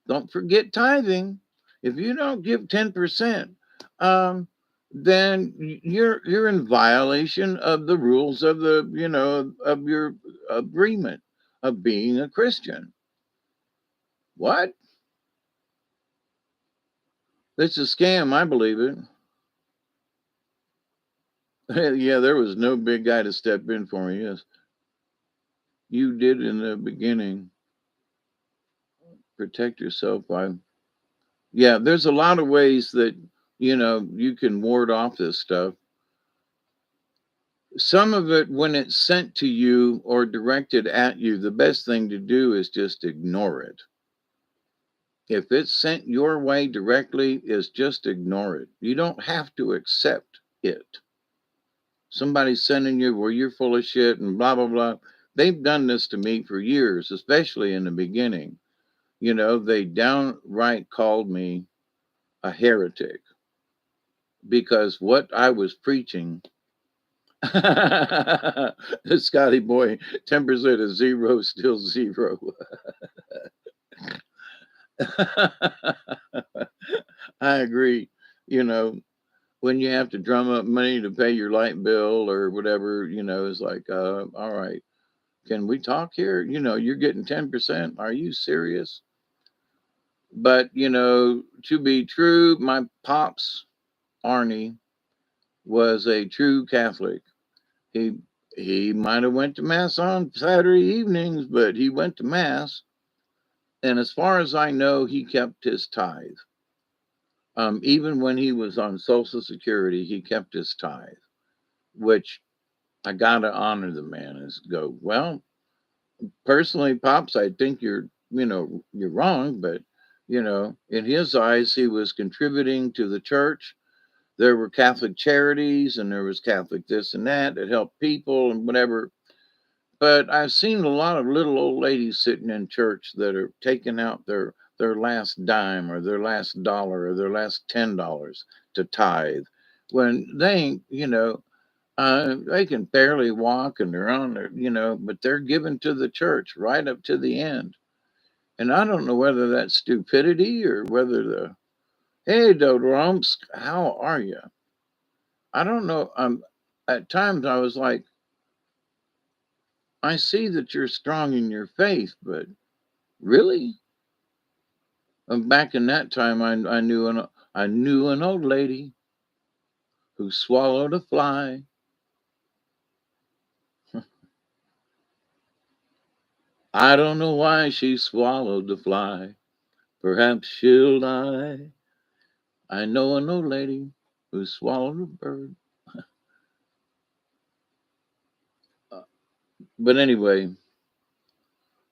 Don't forget tithing. If you don't give 10%, then you're in violation of the rules of the of your agreement. of being a Christian. What? It's a scam. I believe it. Yeah, there was no big guy to step in for me. Yes, you did in the beginning. Protect yourself by. Yeah, there's a lot of ways that, you can ward off this stuff. Some of it, when it's sent to you or directed at you, the best thing to do is just ignore it. If it's sent your way directly, is just ignore it. You don't have to accept it. Somebody's sending you, well, you're full of shit and blah blah blah. They've done this to me for years, especially in the beginning. They downright called me a heretic because what I was preaching. Scotty boy, 10% of zero, still zero. I agree. You know, when you have to drum up money to pay your light bill or whatever, it's like, all right, can we talk here? You're getting 10%. Are you serious? But, to be true, my pops, Arnie, was a true Catholic. He he might have went to mass on Saturday evenings, but he went to mass. And as far as I know, he kept his tithe. Even when he was on Social Security, he kept his tithe, which I gotta honor the man. Is go well. Personally, pops, I think you're wrong, but in his eyes, he was contributing to the church. There were Catholic charities, and there was Catholic this and that helped people and whatever. But I've seen a lot of little old ladies sitting in church that are taking out their last dime or their last dollar or their last $10 to tithe when they ain't, they can barely walk and they're on their, but they're given to the church right up to the end. And I don't know whether that's stupidity or whether hey, Dodrumps, how are you? I don't know. At times I was like, I see that you're strong in your faith, but really? Back in that time, I knew an old lady who swallowed a fly. I don't know why she swallowed the fly. Perhaps she'll die. I know an old lady who swallowed a bird. Uh, But anyway,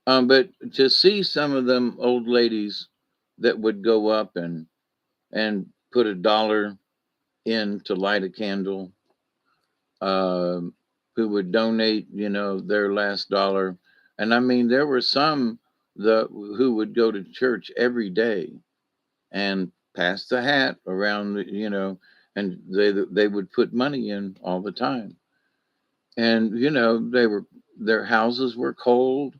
but to see some of them old ladies that would go up and put $1 in to light a candle, um, who would donate, their last dollar. And I mean, there were some who would go to church every day and pass the hat around, and they would put money in all the time. And their houses were cold.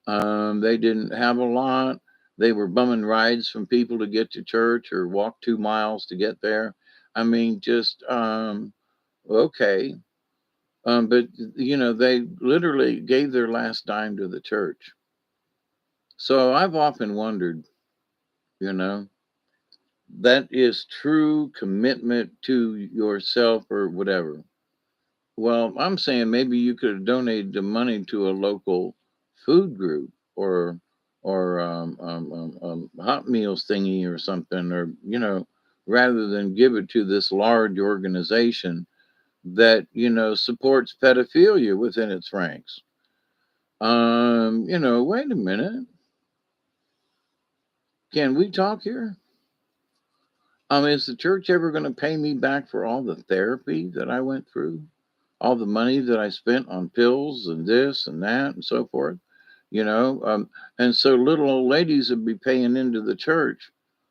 They didn't have a lot. They were bumming rides from people to get to church or walk 2 miles to get there. I mean, just okay. But they literally gave their last dime to the church. So I've often wondered, you know, that is true commitment to yourself or whatever. Well, I'm saying maybe you could have donated the money to a local food group or hot meals thingy or something, or rather than give it to this large organization that supports pedophilia within its ranks. Wait a minute. Can we talk here? Is the church ever going to pay me back for all the therapy that I went through? All the money that I spent on pills and this and that and so forth? You know, um, and so little old ladies would be paying into the church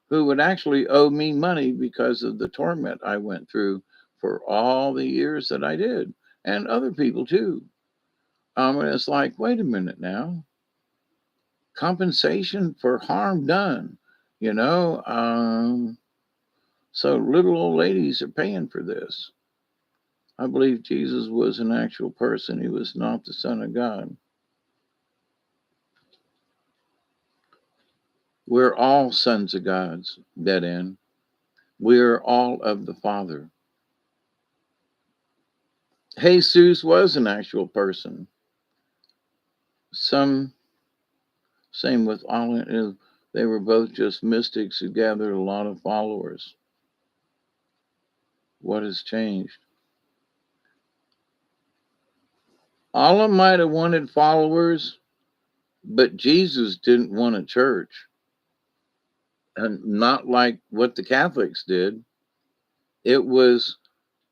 who would actually owe me money because of the torment I went through for all the years that I did, and other people too. And it's like, wait a minute now, compensation for harm done, you know. So little old ladies are paying for this. I believe Jesus was an actual person. He was not the Son of God. We're all sons of God's, dead end. We're all of the Father. Jesus was an actual person. Some same with all. They were both just mystics who gathered a lot of followers. What has changed? Allah might have wanted followers, but Jesus didn't want a church, and not like what the Catholics did. It was,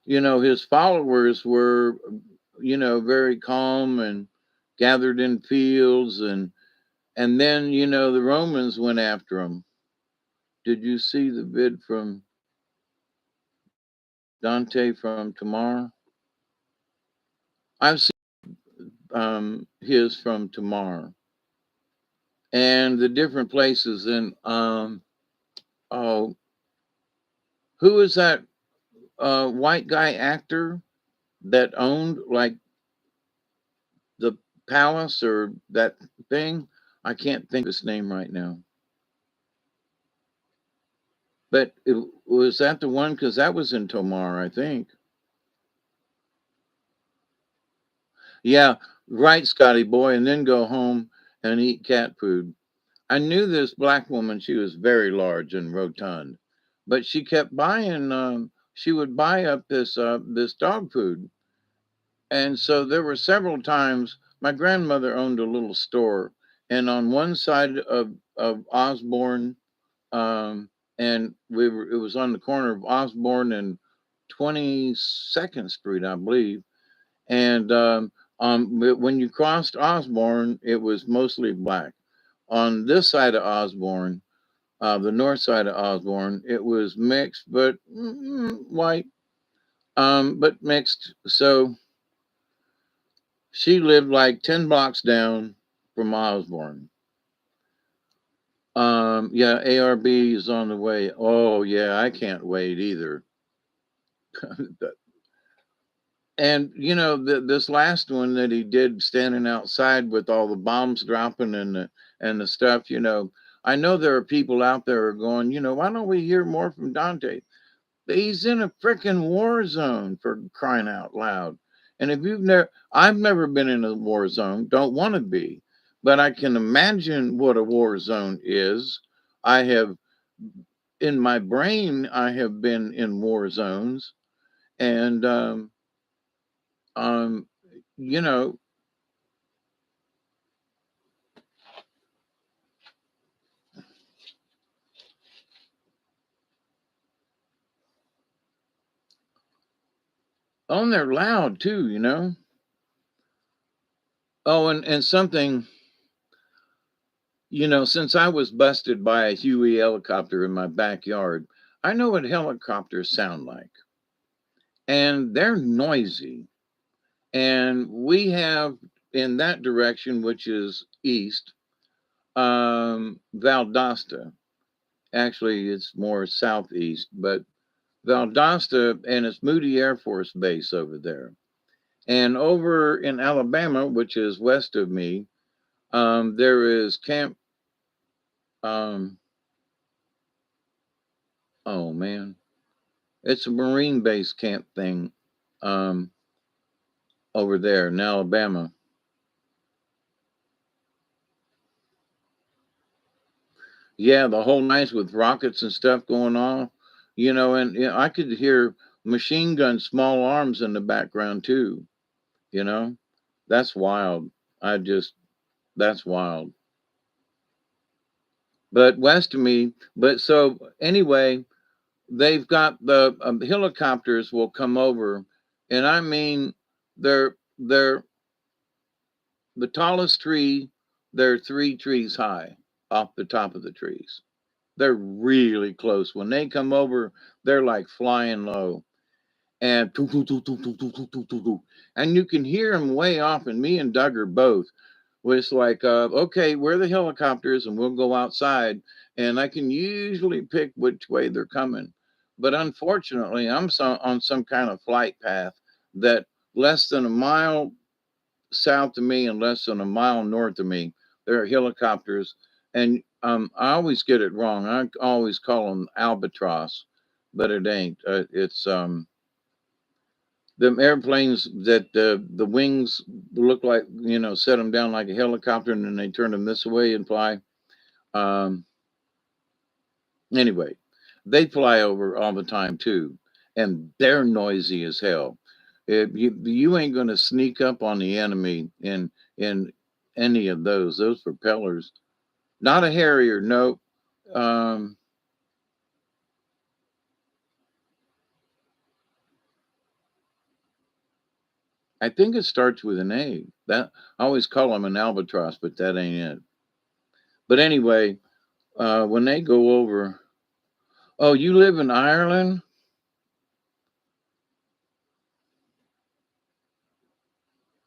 his followers were, very calm and gathered in fields, and then, the Romans went after him. Did you see the vid from Dante from Tomorrow? I've seen his from Tomorrow and the different places. And oh, who is that white guy actor that owned like the palace or that thing? I can't think of his name right now. But was that the one? Because that was in Tomar, I think. Yeah, right, Scotty boy, and then go home and eat cat food. I knew this black woman. She was very large and rotund, but she kept buying. She would buy up this dog food, and so there were several times. My grandmother owned a little store, and on one side of Osborne, and it was on the corner of Osborne and 22nd Street, I believe. And when you crossed Osborne, it was mostly black. On this side of Osborne, the north side of Osborne, it was mixed, but white, but mixed. So she lived like 10 blocks down from Osborne. Yeah, ARB is on the way. Oh, yeah, I can't wait either. And this last one that he did, standing outside with all the bombs dropping and the stuff. I know there are people out there who are going. Why don't we hear more from Dante? He's in a freaking war zone, for crying out loud. And if I've never been in a war zone. Don't want to be, but I can imagine what a war zone is. I have in my brain. I have been in war zones, and um, you know, oh, and they're loud too. Oh, and something, since I was busted by a Huey helicopter in my backyard, I know what helicopters sound like. And they're noisy. And we have in that direction, which is east, Valdosta. Actually, it's more southeast, but Valdosta, and it's Moody Air Force Base over there. And over in Alabama, which is west of me, there is Camp. Um, oh man, it's a Marine base camp thing um, over there in Alabama. Yeah, the whole night with rockets and stuff going on, and I could hear machine gun small arms in the background too. You know, that's wild. I just that's wild. But west of me, but so anyway, they've got the helicopters will come over, and I mean they're the tallest tree. They're 3 trees high off the top of the trees. They're really close. When they come over, they're like flying low, and toot, toot, toot, toot, toot, toot, toot, toot, toot, toot. And you can hear them way off. And me and Doug are both. It's like, okay, we're the helicopters, and we'll go outside, and I can usually pick which way they're coming. But unfortunately, on some kind of flight path that less than a mile south of me and less than a mile north of me, there are helicopters, and I always get it wrong. I always call them albatross, but it ain't. It's them airplanes that the wings look like, set them down like a helicopter, and then they turn them this way and fly. Um, anyway, they fly over all the time too, and they're noisy as hell. You ain't gonna sneak up on the enemy in any of those propellers. Not a Harrier, no. Um, I think it starts with an A. That I always call them an albatross, but that ain't it. But anyway, when they go over, oh, you live in Ireland?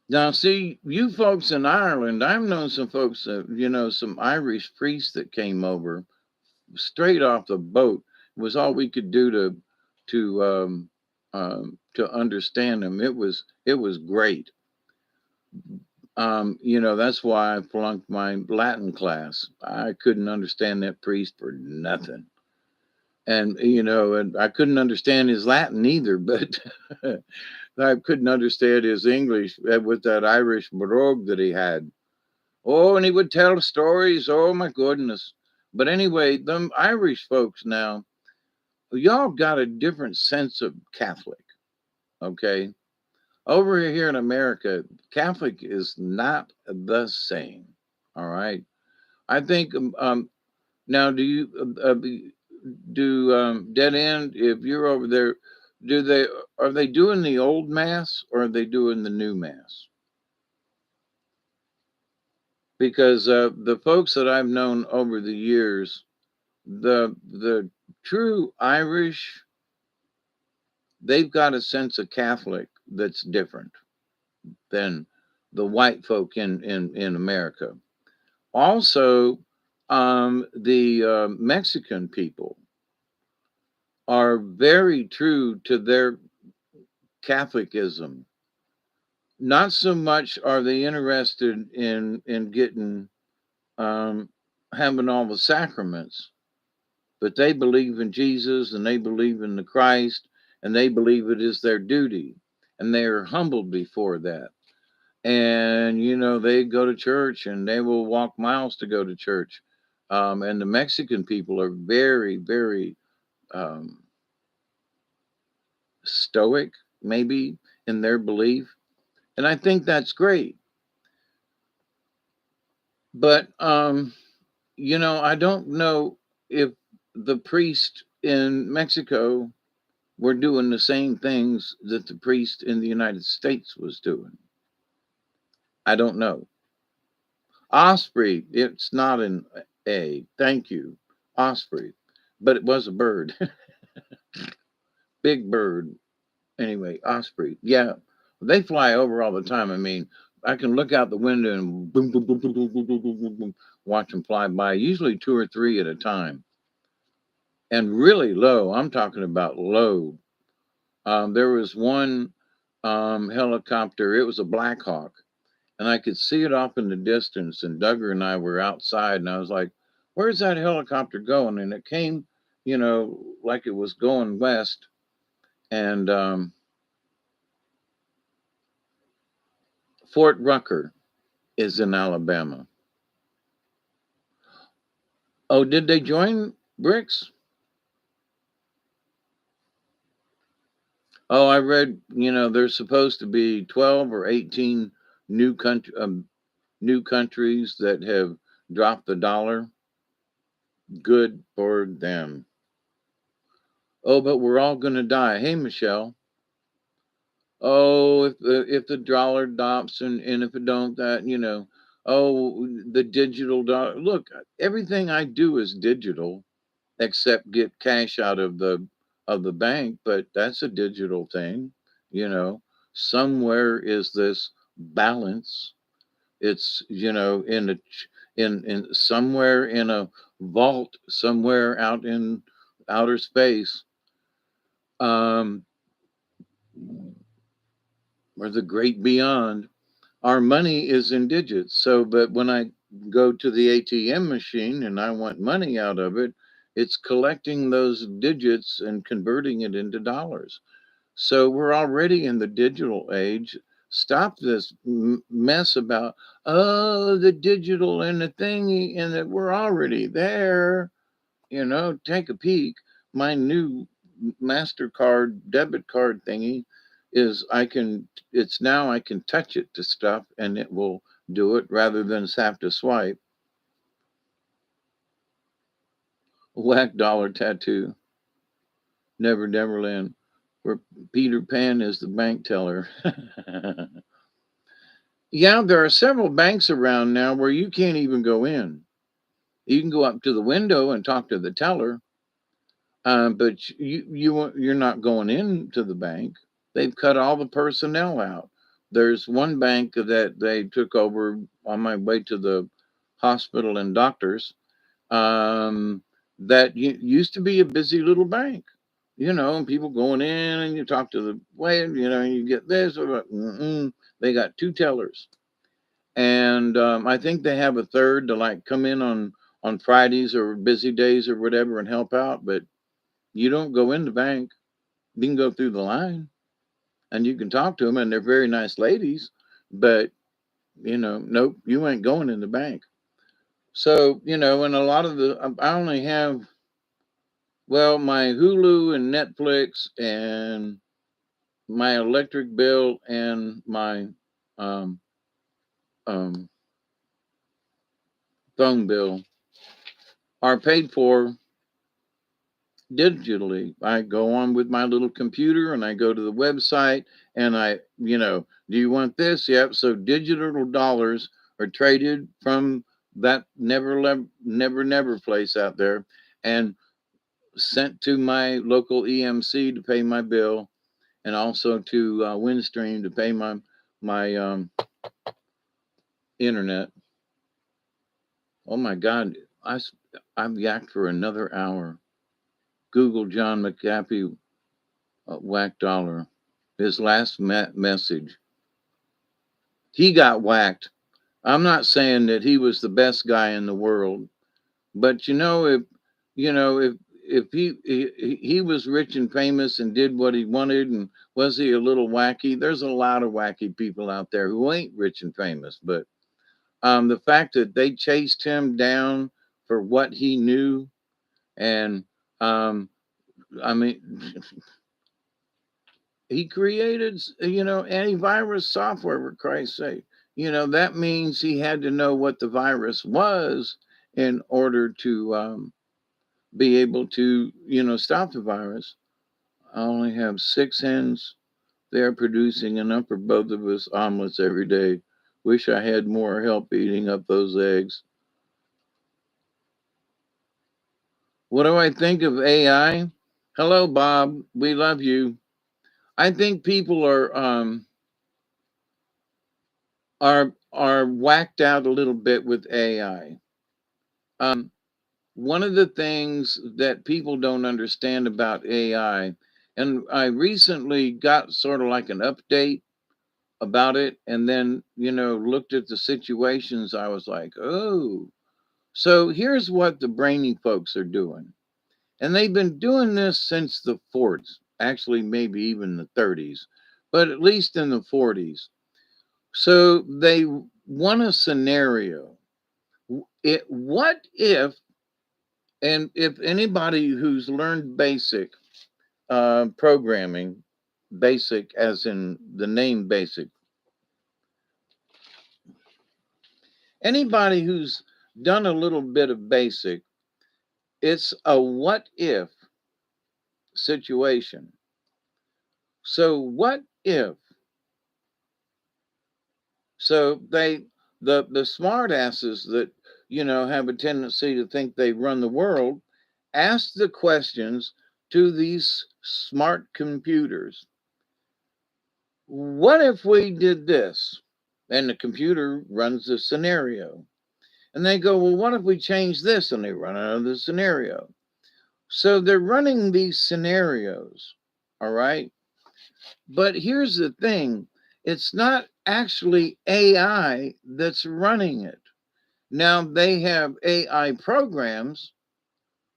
Now, see, you folks in Ireland, I've known some folks, some Irish priests that came over straight off the boat. It was all we could do to understand them. It was great. That's why I flunked my Latin class. I couldn't understand that priest for nothing. And I couldn't understand his Latin either, but I couldn't understand his English with that Irish brogue that he had. Oh, and he would tell stories. Oh my goodness. But anyway, them Irish folks now, y'all got a different sense of Catholic. Okay. Over here in America, Catholic is not the same. All right. I think now do dead end, if you're over there, do they are they doing the old mass or are they doing the new mass? Because the folks that I've known over the years, the true Irish, they've got a sense of Catholic that's different than the white folk in America. Also, the Mexican people are very true to their Catholicism. Not so much are they interested in getting um, having all the sacraments, but they believe in Jesus and they believe in the Christ and they believe it is their duty and they are humbled before that. And they go to church and they will walk miles to go to church. And the Mexican people are very, very um, stoic, maybe in their belief, and I think that's great. But I don't know if the priest in Mexico were doing the same things that the priest in the United States was doing. I don't know. Osprey, it's not an A. Thank you. Osprey. But it was a bird. Big bird. Anyway, osprey. Yeah. They fly over all the time. I mean, I can look out the window and boom, boom, boom, boom, boom, boom, boom, boom, boom, boom, watch them fly by, usually two or three at a time. And really low. I'm talking about low. There was one helicopter, it was a Black Hawk, and I could see it off in the distance. And Duggar and I were outside, and I was like, "Where's that helicopter going?" And it came, like it was going west. And Fort Rucker is in Alabama. Oh, did they join BRICS? Oh, I read, there's supposed to be 12 or 18 new countries that have dropped the dollar. Good for them. Oh, but we're all going to die. Hey, Michelle. Oh, if the dollar drops and if it don't, that, oh, the digital dollar. Look, everything I do is digital except get cash out of the bank, but that's a digital thing. you know Somewhere is this balance. It's in in somewhere in a vault somewhere out in outer space, um or the great beyond. Our money is in digits. So but when I go to the ATM machine and I want money out of it, it's collecting those digits and converting it into dollars. So we're already in the digital age. Stop this mess about, oh, the digital and the thingy, and that we're already there. Take a peek. My new MasterCard debit card thingy is it's now I can touch it to stuff and it will do it rather than have to swipe. Whack dollar tattoo, Never Neverland, where Peter Pan is the bank teller. Yeah, there are several banks around now where you can't even go in. You can go up to the window and talk to the teller, but you're not going into the bank. They've cut all the personnel out. There's one bank that they took over on my way to the hospital and doctors. Um, that used to be a busy little bank, and people going in and you talk to the way, you get this. They got two tellers, and I think they have a third to like come in on Fridays or busy days or whatever and help out. But you don't go in the bank. You can go through the line and you can talk to them, and they're very nice ladies. But nope, you ain't going in the bank. So and a lot of I only have, well, my Hulu and Netflix and my electric bill and my um, um, phone bill are paid for digitally. I go on with my little computer and I go to the website and do you want this? Yep. So digital dollars are traded from that never place out there and sent to my local EMC to pay my bill, and also to Windstream to pay my internet. Oh my God, I've yacked for another hour. Google John McAfee, whack dollar. His last message. He got whacked. I'm not saying that he was the best guy in the world, but if he was rich and famous and did what he wanted, and was he a little wacky? There's a lot of wacky people out there who ain't rich and famous, but the fact that they chased him down for what he knew, and um, I mean, he created, antivirus software, for Christ's sake. That means he had to know what the virus was in order to be able to, stop the virus. I only have 6 hens. They're producing enough for both of us omelets every day. Wish I had more help eating up those eggs. What do I think of AI? Hello, Bob. We love you. I think people are whacked out a little bit with AI. One of the things that people don't understand about AI, and I recently got sort of like an update about it, and then looked at the situations. I was like, oh, so here's what the brainy folks are doing, and they've been doing this since the 40s, actually maybe even the 30s, but at least in the 40s. So they want a scenario. What if, and if anybody who's learned basic programming, basic as in the name basic, anybody who's done a little bit of basic, it's a what if situation. So what if? So the smart asses that have a tendency to think they run the world ask the questions to these smart computers. What if we did this? And the computer runs the scenario. And they go, well, what if we change this? And they run another scenario. So they're running these scenarios. All right. But here's the thing, it's not actually AI that's running it. Now they have AI programs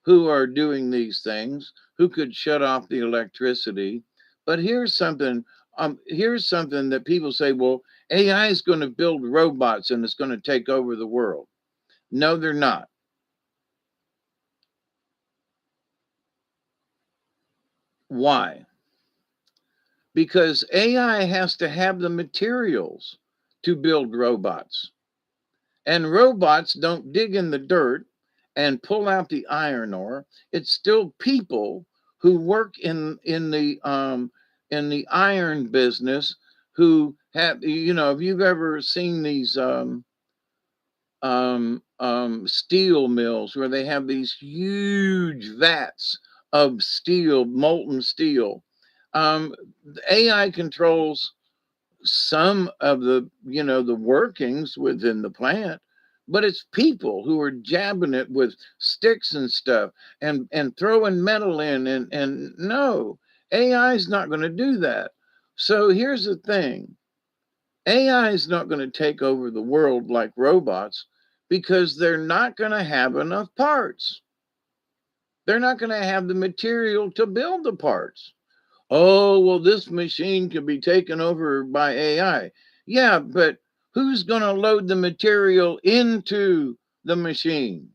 who are doing these things, who could shut off the electricity. But here's something that people say, well, AI is going to build robots and it's going to take over the world. No, they're not. Why? Because AI has to have the materials to build robots. And robots don't dig in the dirt and pull out the iron ore. It's still people who work in the iron business who have, if you've ever seen these steel mills where they have these huge vats of steel, molten steel. The AI controls some of the workings within the plant, but it's people who are jabbing it with sticks and stuff and throwing metal in, and no, AI is not going to do that. So here's the thing: AI is not going to take over the world like robots because they're not going to have enough parts. They're not going to have the material to build the parts. Oh, well, this machine could be taken over by AI. Yeah, but who's going to load the material into the machine?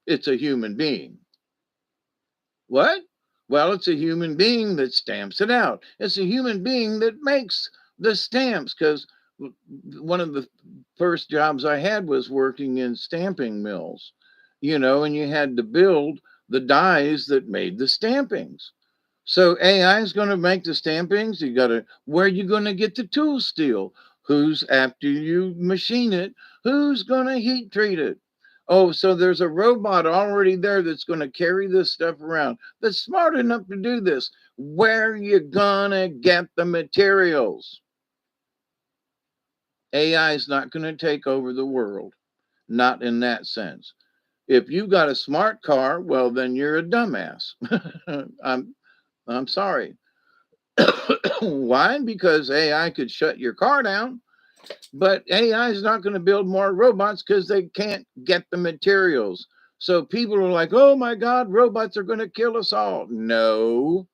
It's a human being. What? Well, it's a human being that stamps it out. It's a human being that makes the stamps, because one of the first jobs I had was working in stamping mills, and you had to build the dies that made the stampings. So AI is going to make the stampings. Where are you going to get the tool steel? Who's after you machine it? Who's going to heat treat it? Oh, so there's a robot already there that's going to carry this stuff around, that's smart enough to do this. Where are you going to get the materials? AI is not going to take over the world, not in that sense. If you got a smart car, well, then you're a dumbass. I'm I'm sorry. Why? Because AI could shut your car down, but AI is not going to build more robots because they can't get the materials. So people are like, oh my God, robots are going to kill us all. No,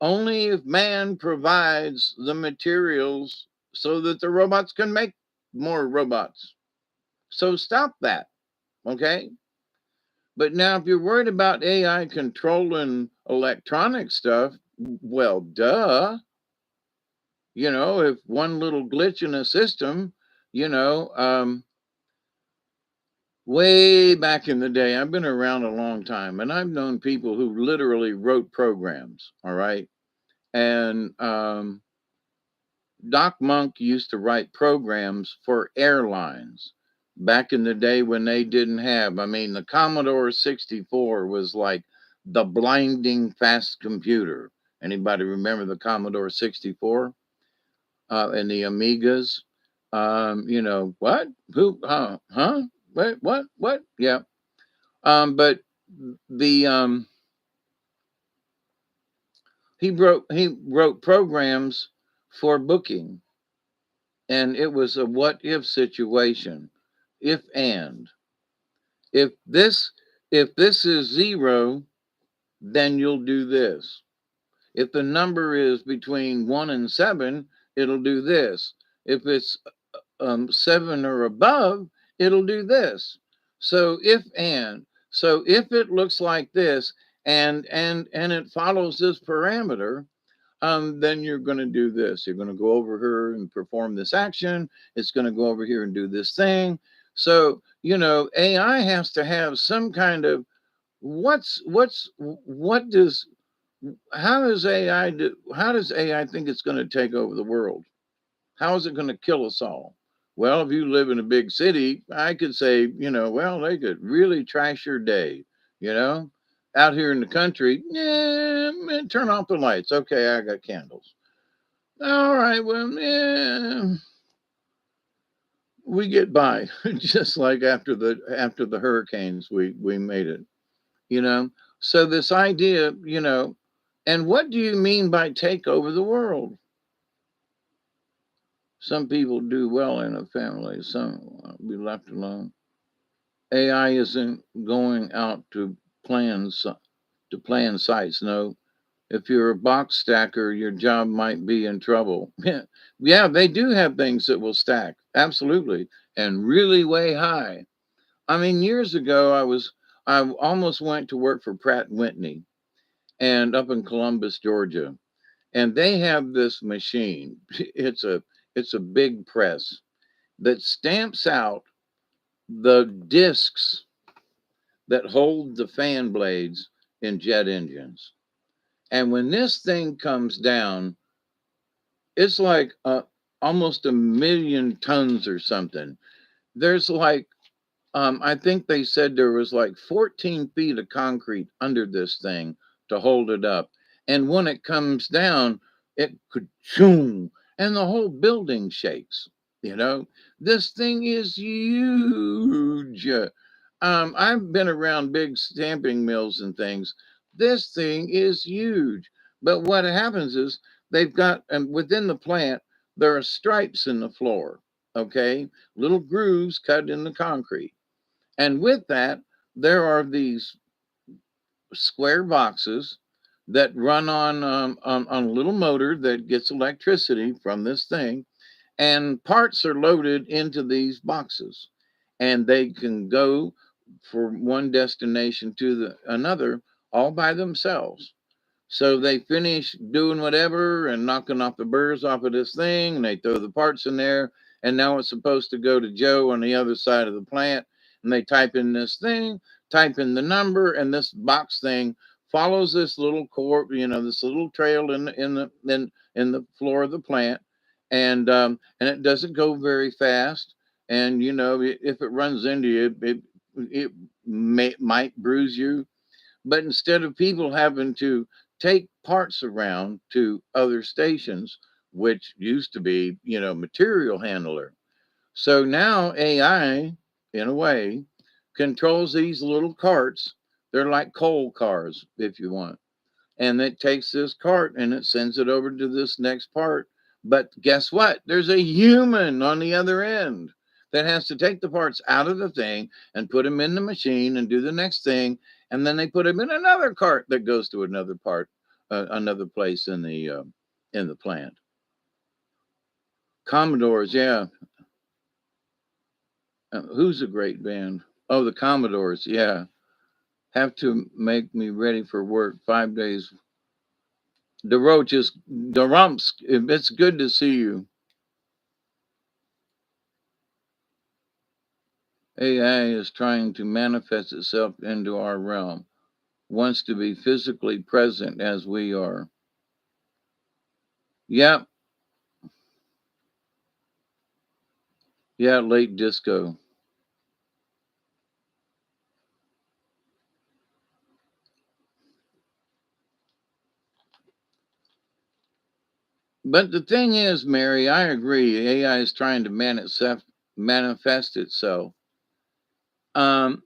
only if man provides the materials so that the robots can make more robots. So stop that, okay? But now, if you're worried about AI controlling electronic stuff, well, duh. If one little glitch in a system, you know, way back in the day, I've been around a long time, and I've known people who literally wrote programs. All right. And Doc Monk used to write programs for airlines back in the day when they didn't have, I mean, the Commodore 64 was like the blinding fast computer. Anybody remember the Commodore 64? And the Amigas? What? Who? Huh? Wait, what? Yeah. But the he wrote programs for booking, and it was a what if situation. If and if this if this is zero, then you'll do this. If the number is between 1 and 7, it'll do this. If it's 7 or above, it'll do this. So if it looks like this, and it follows this parameter, then you're going to do this. You're going to go over here and perform this action. It's going to go over here and do this thing. So AI has to have some kind of what does how does AI do? How does AI think it's going to take over the world? How is it going to kill us all? Well, if you live in a big city, I could say, well, they could really trash your day, you know? Out here in the country, yeah, man, turn off the lights. Okay, I got candles. All right, well, yeah, we get by. Just like after the hurricanes, we made it, you know? So this idea, and what do you mean by take over the world? Some people do well in a family, some be left alone. AI isn't going out to plan sites. No, if you're a box stacker, your job might be in trouble. Yeah, they do have things that will stack, absolutely, and really way high. I mean, years ago, I almost went to work for Pratt and Whitney, and up in Columbus, Georgia, and they have this machine. It's a big press that stamps out the discs that hold the fan blades in jet engines. And when this thing comes down, it's like almost 1 million tons or something. There's like, I think they said there was like 14 feet of concrete under this thing to hold it up. And when it comes down, it could choom, and the whole building shakes. You know, this thing is huge. I've been around big stamping mills and things. This thing is huge. But what happens is they've got, and within the plant, there are stripes in the floor, okay? Little grooves cut in the concrete. And with that, there are these square boxes that run on a little motor that gets electricity from this thing, and parts are loaded into these boxes, and they can go from one destination to the another all by themselves. So they finish doing whatever and knocking off the burrs off of this thing, and they throw the parts in there. And now it's supposed to go to Joe on the other side of the plant. And they type in this thing, type in the number, and this box thing follows this little core, this little trail in the floor of the plant, and it doesn't go very fast. And if it runs into you, it might bruise you, but instead of people having to take parts around to other stations, which used to be, material handler. So now AI, in a way, controls these little carts. They're like coal cars, if you want, and it takes this cart and it sends it over to this next part. But guess what? There's a human on the other end that has to take the parts out of the thing and put them in the machine and do the next thing, and then they put them in another cart that goes to another place in the plant. Commodores, yeah. Who's a great band? Oh, the Commodores, yeah. Have to make me ready for work 5 days. The roaches, the rumps. It's good to see you. AI is trying to manifest itself into our realm, wants to be physically present as we are. Yep, yeah, late disco. But the thing is, Mary, I agree. AI is trying to manifest itself. Um,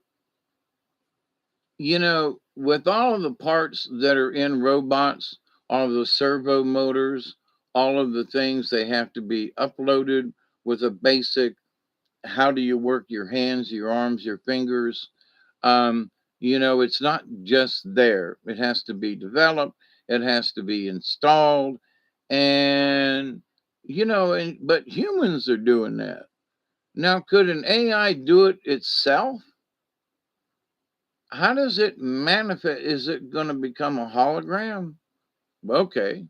with all of the parts that are in robots, all of the servo motors, all of the things they have to be uploaded with a basic how do you work your hands, your arms, your fingers. Um, it's not just there. It has to be developed. It has to be installed, and but humans are doing that now. Could an AI do it itself? How does it manifest? Is it going to become a hologram? Okay.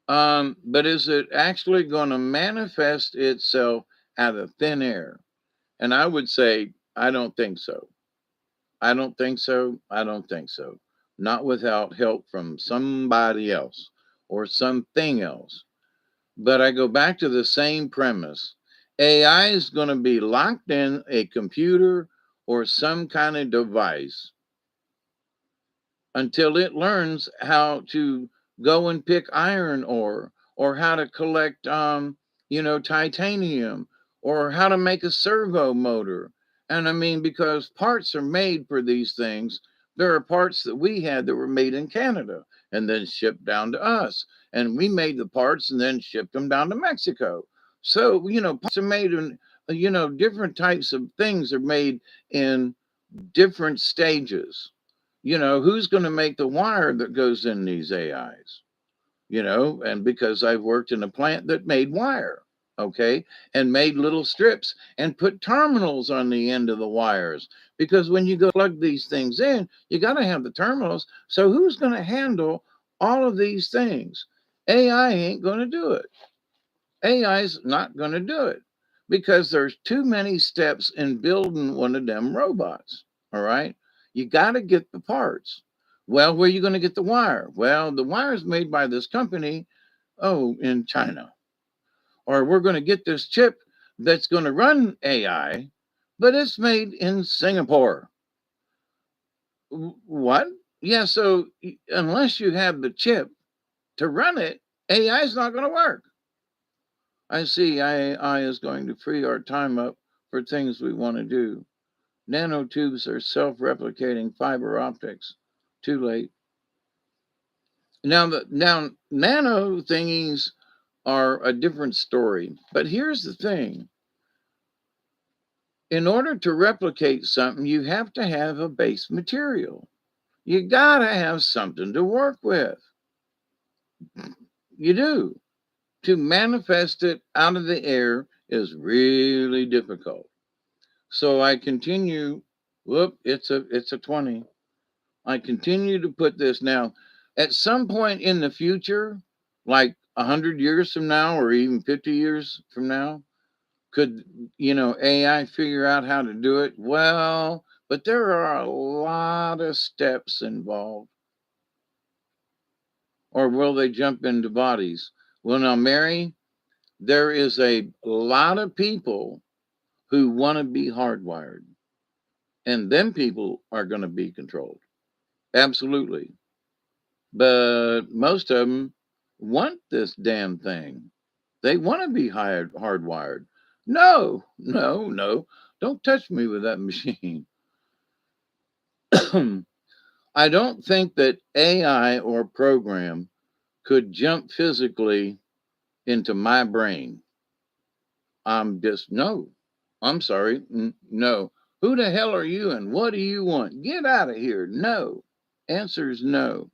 But is it actually going to manifest itself out of thin air? And I would say, I don't think so. I don't think so. I don't think so. Not without help from somebody else or something else. But I go back to the same premise. AI is going to be locked in a computer or some kind of device until it learns how to go and pick iron ore, or how to collect titanium, or how to make a servo motor. And I mean, because parts are made for these things, there are parts that we had that were made in Canada and then shipped down to us, and we made the parts and then shipped them down to Mexico. So, parts are made in, different types of things are made in different stages. Who's going to make the wire that goes in these AIs? And because I've worked in a plant that made wire, okay, and made little strips and put terminals on the end of the wires. Because when you go plug these things in, you got to have the terminals. So who's going to handle all of these things? AI ain't going to do it. AI's not going to do it because there's too many steps in building one of them robots. All right. You got to get the parts. Well, where are you going to get the wire? Well, the wire is made by this company, in China. Or we're going to get this chip that's going to run AI, but it's made in Singapore. What? Yeah. So unless you have the chip to run it, AI is not going to work. I see AI is going to free our time up for things we want to do. Nanotubes are self replicating fiber optics. Too late. Now nano thingies are a different story. But here's the thing. In order to replicate something, you have to have a base material. You gotta have something to work with. You do. To manifest it out of the air is really difficult. So I continue. Whoop, it's a 20. I continue to put this now. At some point in the future, like 100 years from now, or even 50 years from now, could AI figure out how to do it? Well, but there are a lot of steps involved. Or will they jump into bodies? Well, now, Mary, there is a lot of people who want to be hardwired, and them people are going to be controlled. Absolutely. But most of them want this damn thing. They want to be hardwired. No, no, no. Don't touch me with that machine. I don't think that AI or program could jump physically into my brain. I'm just, no. I'm sorry. No. Who the hell are you and what do you want? Get out of here. No. Answer is no.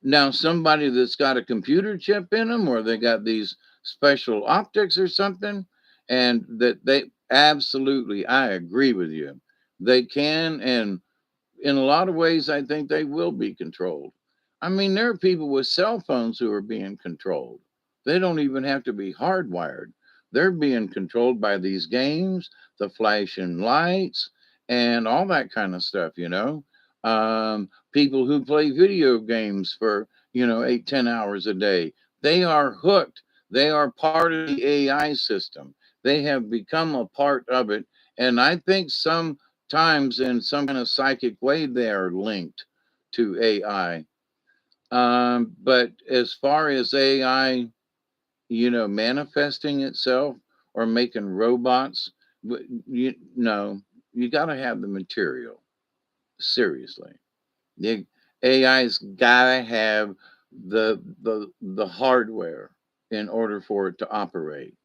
Now, somebody that's got a computer chip in them or they got these special optics or something, and that they absolutely, I agree with you. They can, and in a lot of ways, I think they will be controlled. I mean, there are people with cell phones who are being controlled. They don't even have to be hardwired. They're being controlled by these games, the flashing lights, and all that kind of stuff. People who play video games for, 8, 10 hours a day, they are hooked. They are part of the AI system. They have become a part of it. And I think sometimes in some kind of psychic way they are linked to AI. But as far as AI, manifesting itself or making robots, no, you got to have the material. Seriously, the AI's got to have the hardware in order for it to operate.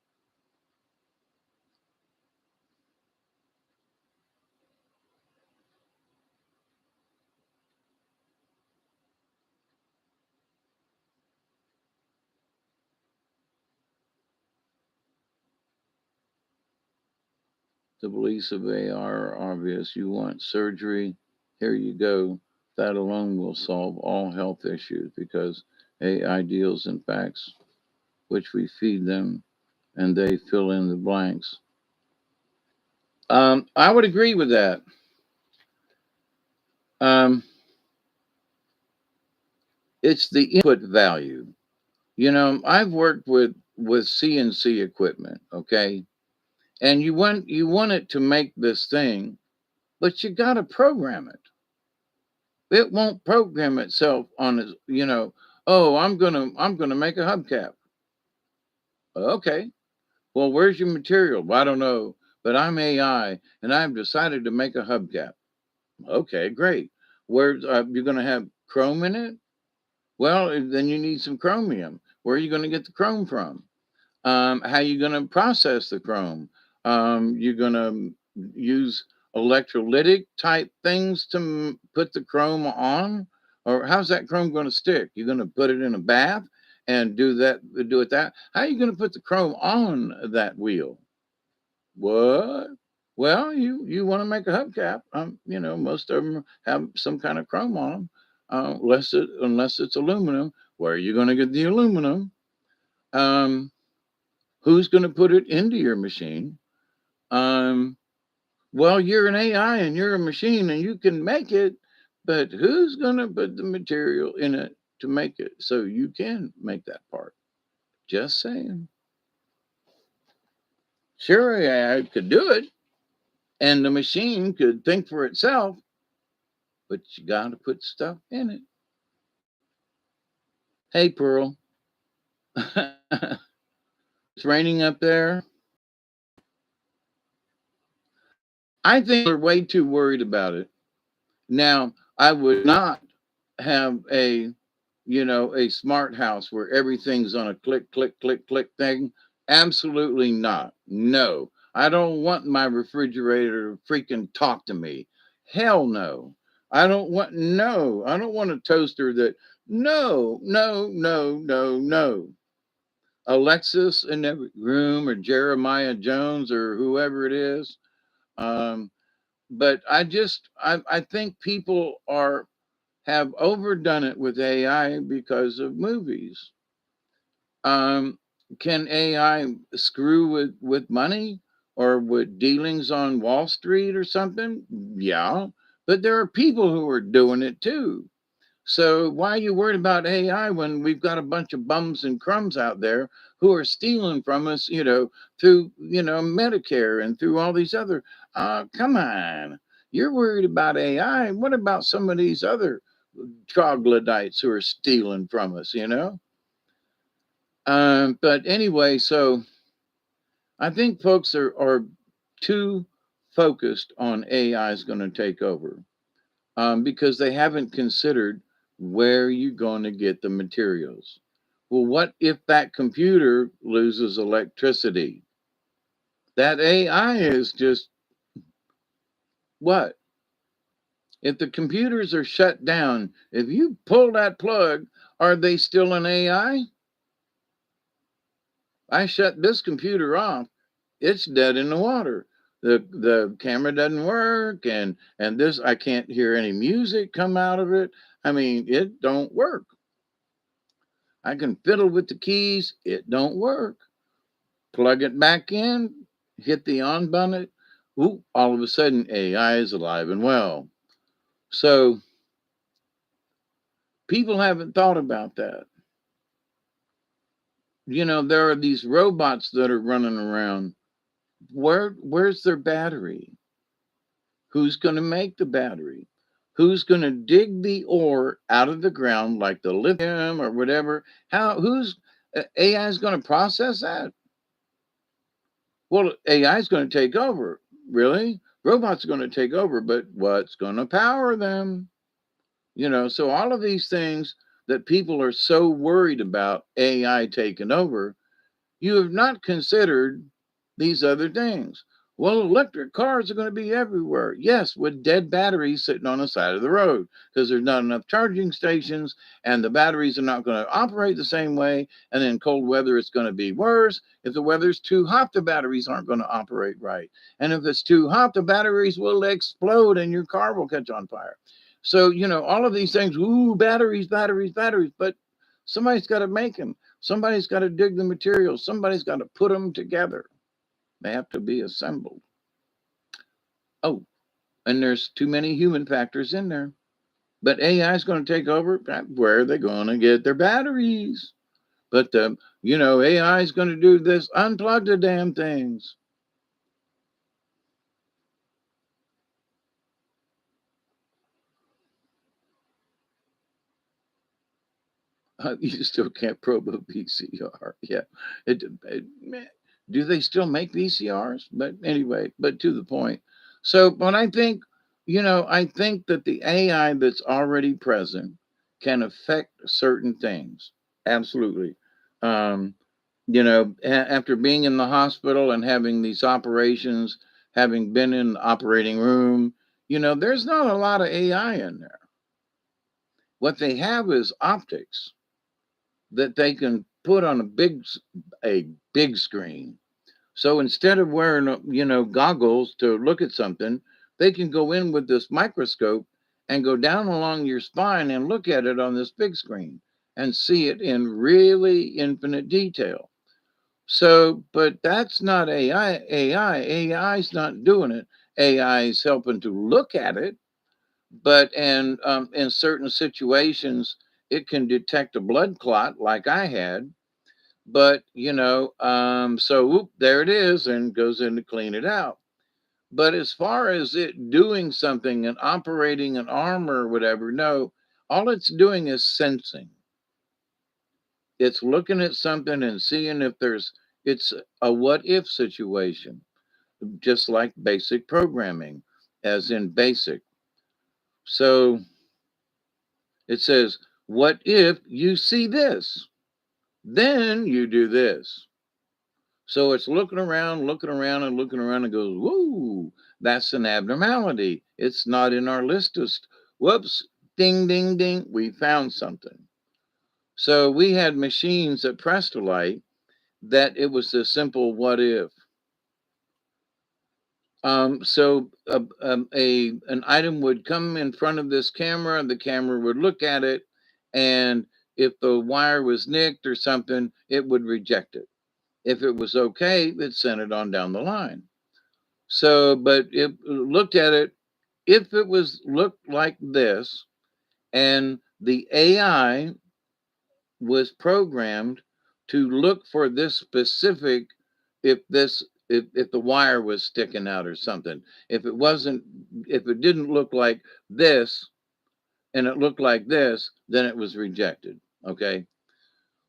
The beliefs of AR are obvious. You want surgery? Here you go. That alone will solve all health issues because AI deals in facts, which we feed them, and they fill in the blanks. I would agree with that. Um, it's the input value. I've worked with CNC equipment, okay, and you want it to make this thing, but you got to program it. It won't program itself on its. Oh, I'm gonna make a hubcap. Okay. Well, where's your material? Well, I don't know, but I'm AI and I've decided to make a hubcap. Okay, great. Where's you're gonna have chrome in it? Well, then you need some chromium. Where are you gonna get the chrome from? How you going to process the chrome? You're going to use electrolytic type things to put the chrome on, or how's that chrome going to stick? You're going to put it in a bath and do it that. How are you going to put the chrome on that wheel? What? Well, you want to make a hubcap. Most of them have some kind of chrome on them, unless it's aluminum. Where are you going to get the aluminum? Um, who's going to put it into your machine? Um, well, you're an AI and you're a machine and you can make it, but who's going to put the material in it to make it so you can make that part? Just saying. Sure, AI could do it, and the machine could think for itself, but you got to put stuff in it. Hey, Pearl. It's raining up there. I think we're way too worried about it. Now, I would not have a smart house where everything's on a click, click, click, click thing. Absolutely not. No. I don't want my refrigerator to freaking talk to me. Hell no. I don't want a toaster that, no, no, no, no, no. Alexis in every room, or Jeremiah Jones, or whoever it is. Um, but I think people have overdone it with AI because of movies. Um, can AI screw with money or with dealings on Wall Street or something? Yeah, but there are people who are doing it too. So why are you worried about AI when we've got a bunch of bums and crumbs out there who are stealing from us, through, Medicare and through all these other, come on. You're worried about AI. What about some of these other troglodytes who are stealing from us? But anyway, so I think folks are too focused on AI is going to take over, because they haven't considered where you're going to get the materials. Well, what if that computer loses electricity? That AI is just what? If the computers are shut down, if you pull that plug, are they still an AI? I shut this computer off, it's dead in the water. The camera doesn't work, and this, I can't hear any music come out of it. I mean, it don't work. I can fiddle with the keys, it don't work. Plug it back in, hit the on button. Ooh, all of a sudden AI is alive and well. So people haven't thought about that. There are these robots that are running around. Where's their battery? Who's going to make the battery? Who's going to dig the ore out of the ground, like the lithium or whatever? Who's AI is going to process that? Well, AI is going to take over. Really? Robots are going to take over, but what's going to power them? So all of these things that people are so worried about AI taking over, you have not considered these other things. Well, electric cars are going to be everywhere. Yes, with dead batteries sitting on the side of the road because there's not enough charging stations and the batteries are not going to operate the same way. And in cold weather, it's going to be worse. If the weather's too hot, the batteries aren't going to operate right. And if it's too hot, the batteries will explode and your car will catch on fire. So, all of these things, ooh, batteries, batteries, batteries, but somebody's got to make them. Somebody's got to dig the materials. Somebody's got to put them together. They have to be assembled. Oh, and there's too many human factors in there. But AI is going to take over. Where are they going to get their batteries? But AI is going to do this. Unplug the damn things. You still can't probe a VCR. Yeah. Man, do they still make VCRs? But anyway, but to the point. So, but I think that the AI that's already present can affect certain things. Absolutely. Um, After being in the hospital and having these operations, having been in the operating room, there's not a lot of AI in there. What they have is optics that they can put on a big screen. So instead of wearing, goggles to look at something, they can go in with this microscope and go down along your spine and look at it on this big screen and see it in really infinite detail. So, but that's not AI. AI's not doing it. AI is helping to look at it, but in certain situations, it can detect a blood clot like I had. But so whoop, there it is, and goes in to clean it out. But as far as it doing something and operating an arm or whatever, no, all it's doing is sensing. It's looking at something and seeing if it's a what if situation, just like basic programming, as in basic. So it says, what if you see this? Then you do this. So it's looking around, and looking around and goes, whoa, that's an abnormality. It's not in our list of, whoops, ding, ding, ding, we found something. So we had machines at Prestolite that it was a simple what if. An item would come in front of this camera, the camera would look at it, and if the wire was nicked or something, it would reject it. If it was okay, it sent it on down the line. So, but it looked at it, if it was looked like this, and the AI was programmed to look for this specific, if the wire was sticking out or something. If it didn't look like this and it looked like this, then it was rejected. Okay.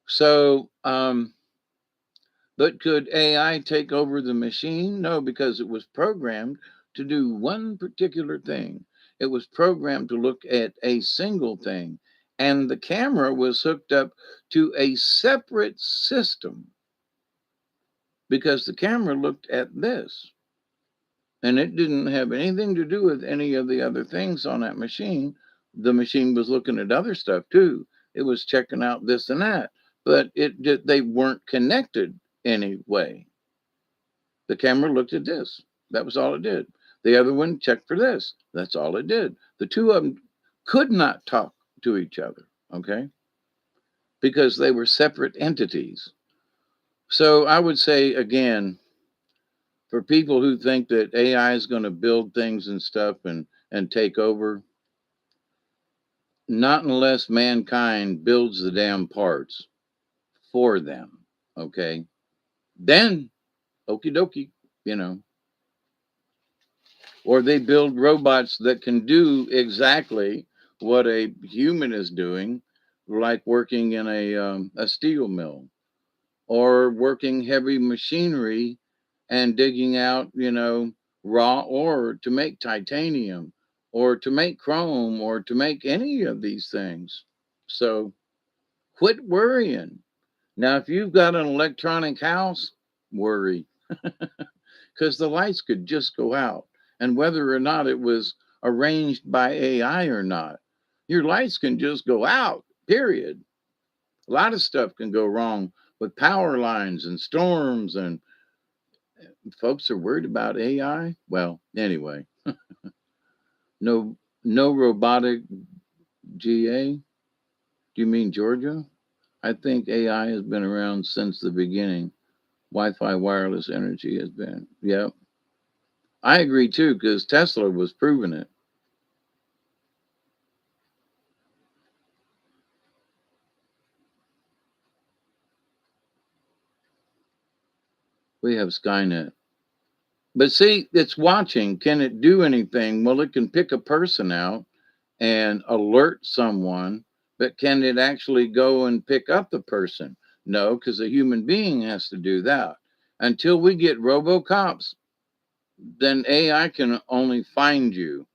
So but could AI take over the machine? No, because it was programmed to do one particular thing. It was programmed to look at a single thing. And the camera was hooked up to a separate system because the camera looked at this. And it didn't have anything to do with any of the other things on that machine. The machine was looking at other stuff too. It was checking out this and that, but they weren't connected anyway. The camera looked at this. That was all it did. The other one checked for this. That's all it did. The two of them could not talk to each other, okay? Because they were separate entities. So I would say, again, for people who think that AI is going to build things and stuff and take over, not unless mankind builds the damn parts for them, okay? Then, okie dokie, you know. Or they build robots that can do exactly what a human is doing, like working in a steel mill or working heavy machinery and digging out, raw ore to make titanium or to make chrome or to make any of these things. So quit worrying. Now, if you've got an electronic house, worry, because the lights could just go out. And whether or not it was arranged by AI or not, your lights can just go out, period. A lot of stuff can go wrong with power lines and storms, and folks are worried about AI. Well, anyway, no, no robotic GA. Do you mean Georgia? I think AI has been around since the beginning. Wi-Fi wireless energy has been. Yep. I agree too, because Tesla was proving it. We have Skynet. But see, it's watching. Can it do anything? Well, it can pick a person out and alert someone, but can it actually go and pick up the person? No, because a human being has to do that. Until we get robocops, then AI can only find you.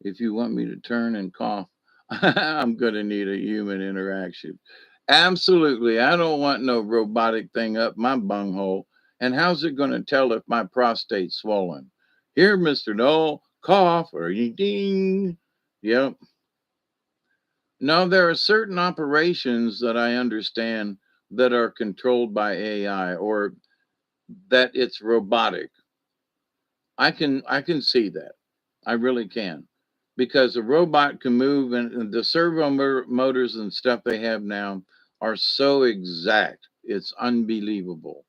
If you want me to turn and cough, I'm going to need a human interaction. Absolutely. I don't want no robotic thing up my bunghole. And how's it going to tell if my prostate's swollen? Here, Mr. Knoll, cough or you ding. Yep. No, there are certain operations that I understand that are controlled by AI or that it's robotic. I can see that. I really can. Because a robot can move and the motors and stuff they have now are so exact. It's unbelievable.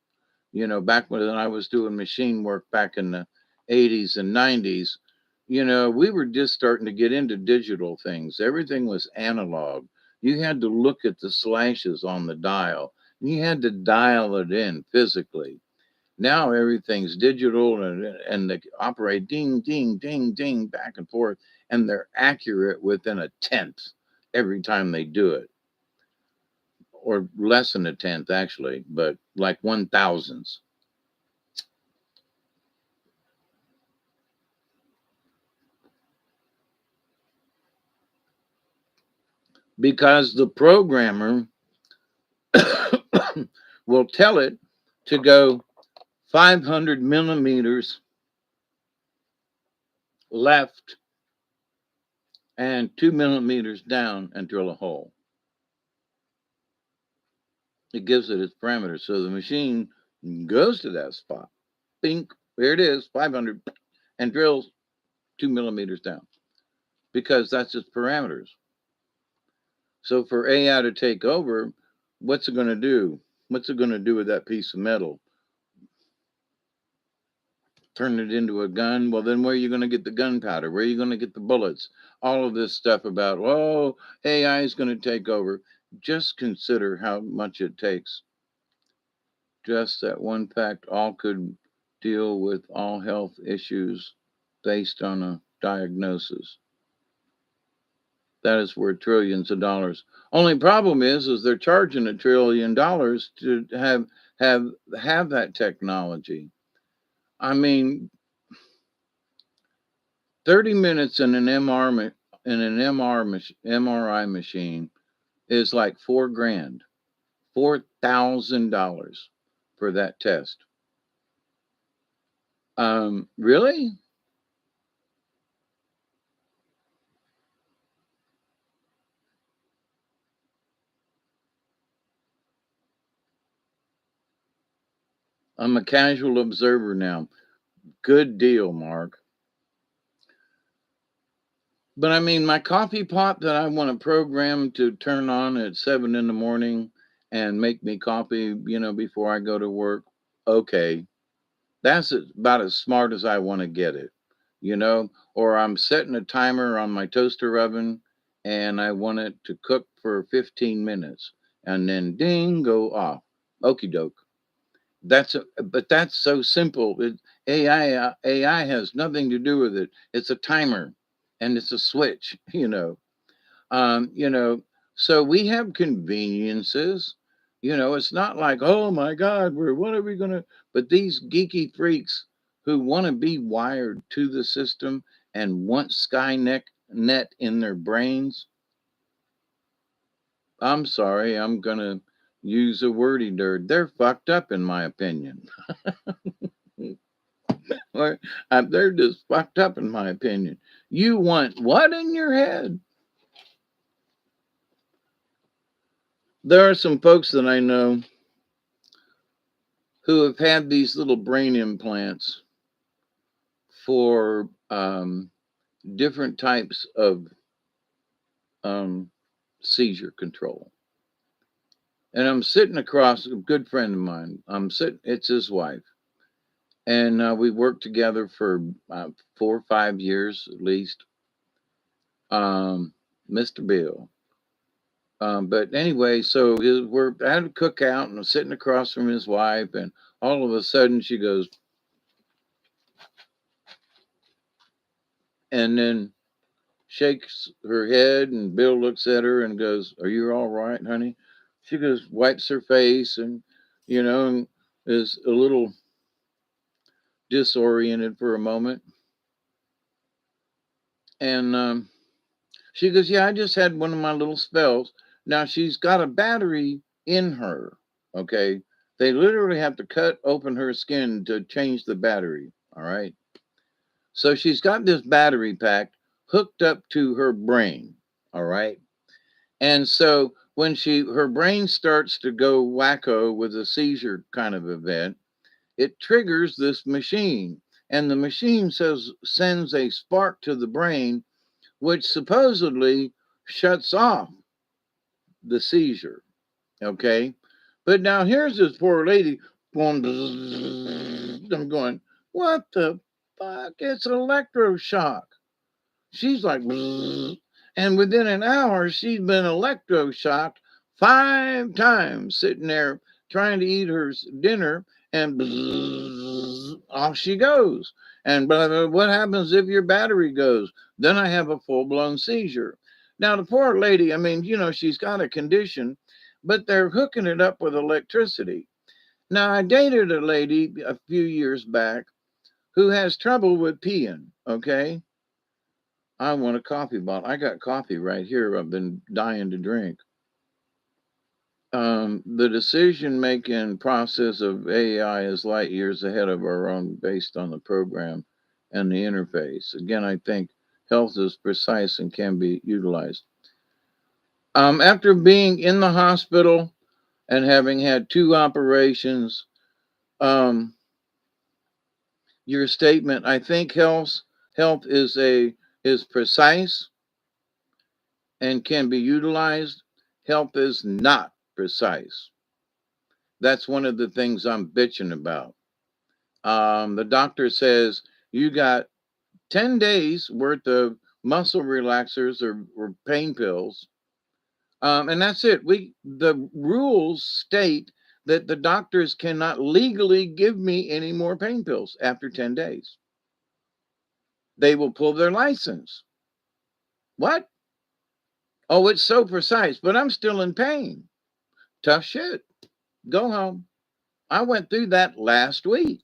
Back when I was doing machine work back in the 80s and 90s, we were just starting to get into digital things. Everything was analog. You had to look at the slashes on the dial. You had to dial it in physically. Now everything's digital and they operate ding, ding, ding, ding back and forth, and they're accurate within a tenth every time they do it, or less than a tenth actually, but like 1,000ths. Because the programmer will tell it to go 500 millimeters left and 2 millimeters down and drill a hole. It gives it its parameters. So the machine goes to that spot. Bink, there it is, 500, and drills 2 millimeters down because that's its parameters. So for AI to take over, what's it going to do? What's it going to do with that piece of metal? Turn it into a gun? Well, then where are you going to get the gunpowder? Where are you going to get the bullets? All of this stuff about, oh, AI is going to take over. Just consider how much it takes. Just that one fact, all could deal with all health issues based on a diagnosis. That is worth trillions of dollars. Only problem is they're charging $1 trillion to have that technology. I mean, 30 minutes in an MRI machine is like 4 grand, $4,000 for that test. Really? I'm a casual observer now. Good deal, Mark. But I mean, my coffee pot that I want to program to turn on at 7 in the morning and make me coffee, before I go to work. Okay, that's about as smart as I want to get it, or I'm setting a timer on my toaster oven and I want it to cook for 15 minutes and then ding, go off. Okie doke. But that's so simple. AI has nothing to do with it. It's a timer and it's a switch, Um, you know, so we have conveniences. It's not like, oh my God, what are we gonna? But these geeky freaks who want to be wired to the system and want Skynet net in their brains. I'm sorry, I'm gonna use a wordy dirt. They're fucked up, in my opinion. Or they're just fucked up, in my opinion. You want what in your head? There are some folks that I know who have had these little brain implants for different types of um, seizure control. And I'm sitting across a good friend of mine. It's his wife. And we worked together for 4 or 5 years at least. Mr. Bill. But anyway, so we're at a cookout and I'm sitting across from his wife, and all of a sudden she goes, and then shakes her head, and Bill looks at her and goes, "Are you all right, honey?" She goes, wipes her face, and is a little disoriented for a moment. And she goes, "Yeah, I just had one of my little spells." Now she's got a battery in her. Okay. They literally have to cut open her skin to change the battery. All right. So she's got this battery pack hooked up to her brain. All right. And so when her brain starts to go wacko with a seizure kind of event, it triggers this machine. And the machine sends a spark to the brain, which supposedly shuts off the seizure. Okay. But now here's this poor lady going, bzzz. I'm going, what the fuck? It's electroshock. She's like, bzzz. And within an hour, she's been electroshocked 5 times, sitting there trying to eat her dinner, and bzzz, off she goes. And blah, blah, what happens if your battery goes? Then I have a full blown seizure. Now, the poor lady, I mean, she's got a condition, but they're hooking it up with electricity. Now, I dated a lady a few years back who has trouble with peeing, okay? I want a coffee bottle. I got coffee right here. I've been dying to drink. The decision making process of AI is light years ahead of our own based on the program and the interface. Again, I think health is precise and can be utilized. After being in the hospital and having had 2 operations, um, your statement, I think health is precise and can be utilized. Health is not precise. That's one of the things I'm bitching about. The doctor says you got 10 days worth of muscle relaxers or pain pills. And that's it. The rules state that the doctors cannot legally give me any more pain pills after 10 days. They will pull their license. What? Oh, it's so precise, but I'm still in pain. Tough shit. Go home. I went through that last week,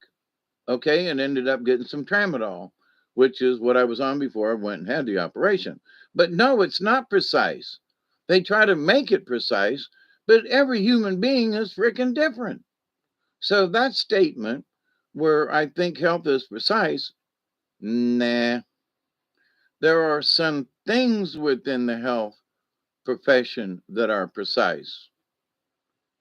okay, and ended up getting some tramadol, which is what I was on before I went and had the operation. But no, it's not precise. They try to make it precise, but every human being is freaking different. So that statement, where I think health is precise, nah. There are some things within the health profession that are precise.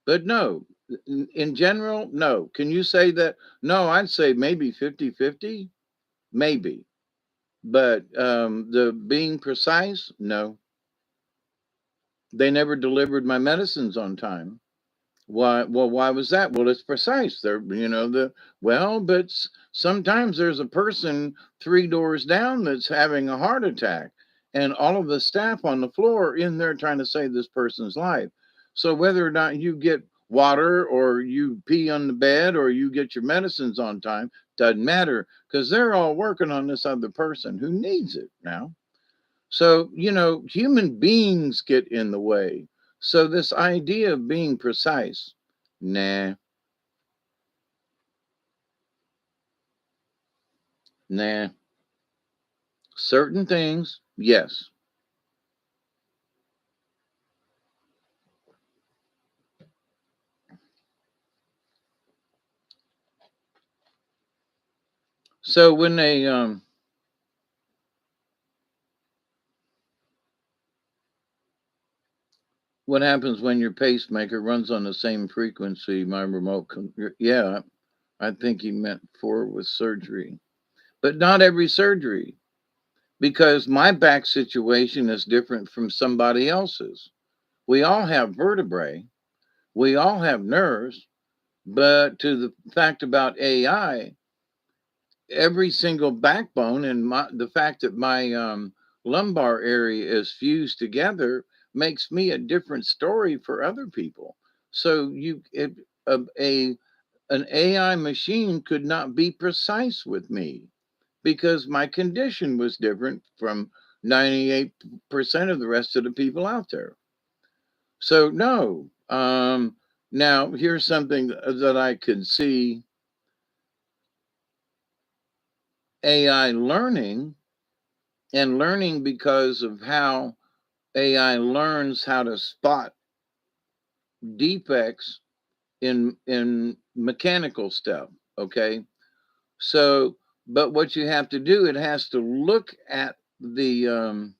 But no, in general, no. Can you say that? No, I'd say maybe 50-50, maybe. But the being precise, no. They never delivered my medicines on time. Why? Well, why was that? Well, it's precise. But sometimes there's a person 3 doors down that's having a heart attack, and all of the staff on the floor are in there trying to save this person's life. So whether or not you get water or you pee on the bed or you get your medicines on time doesn't matter because they're all working on this other person who needs it now. So, human beings get in the way. So, this idea of being precise, nah, nah. Certain things, yes. So, what happens when your pacemaker runs on the same frequency? Yeah, I think he meant for with surgery, but not every surgery because my back situation is different from somebody else's. We all have vertebrae, we all have nerves. But to the fact about AI, every single backbone and the fact that my lumbar area is fused together makes me a different story for other people. So a an AI machine could not be precise with me because my condition was different from 98% of the rest of the people out there. So no. Now here's something that I could see AI learning and learning because of how AI learns how to spot defects in mechanical stuff. Okay. So, but what you have to do, it has to look at the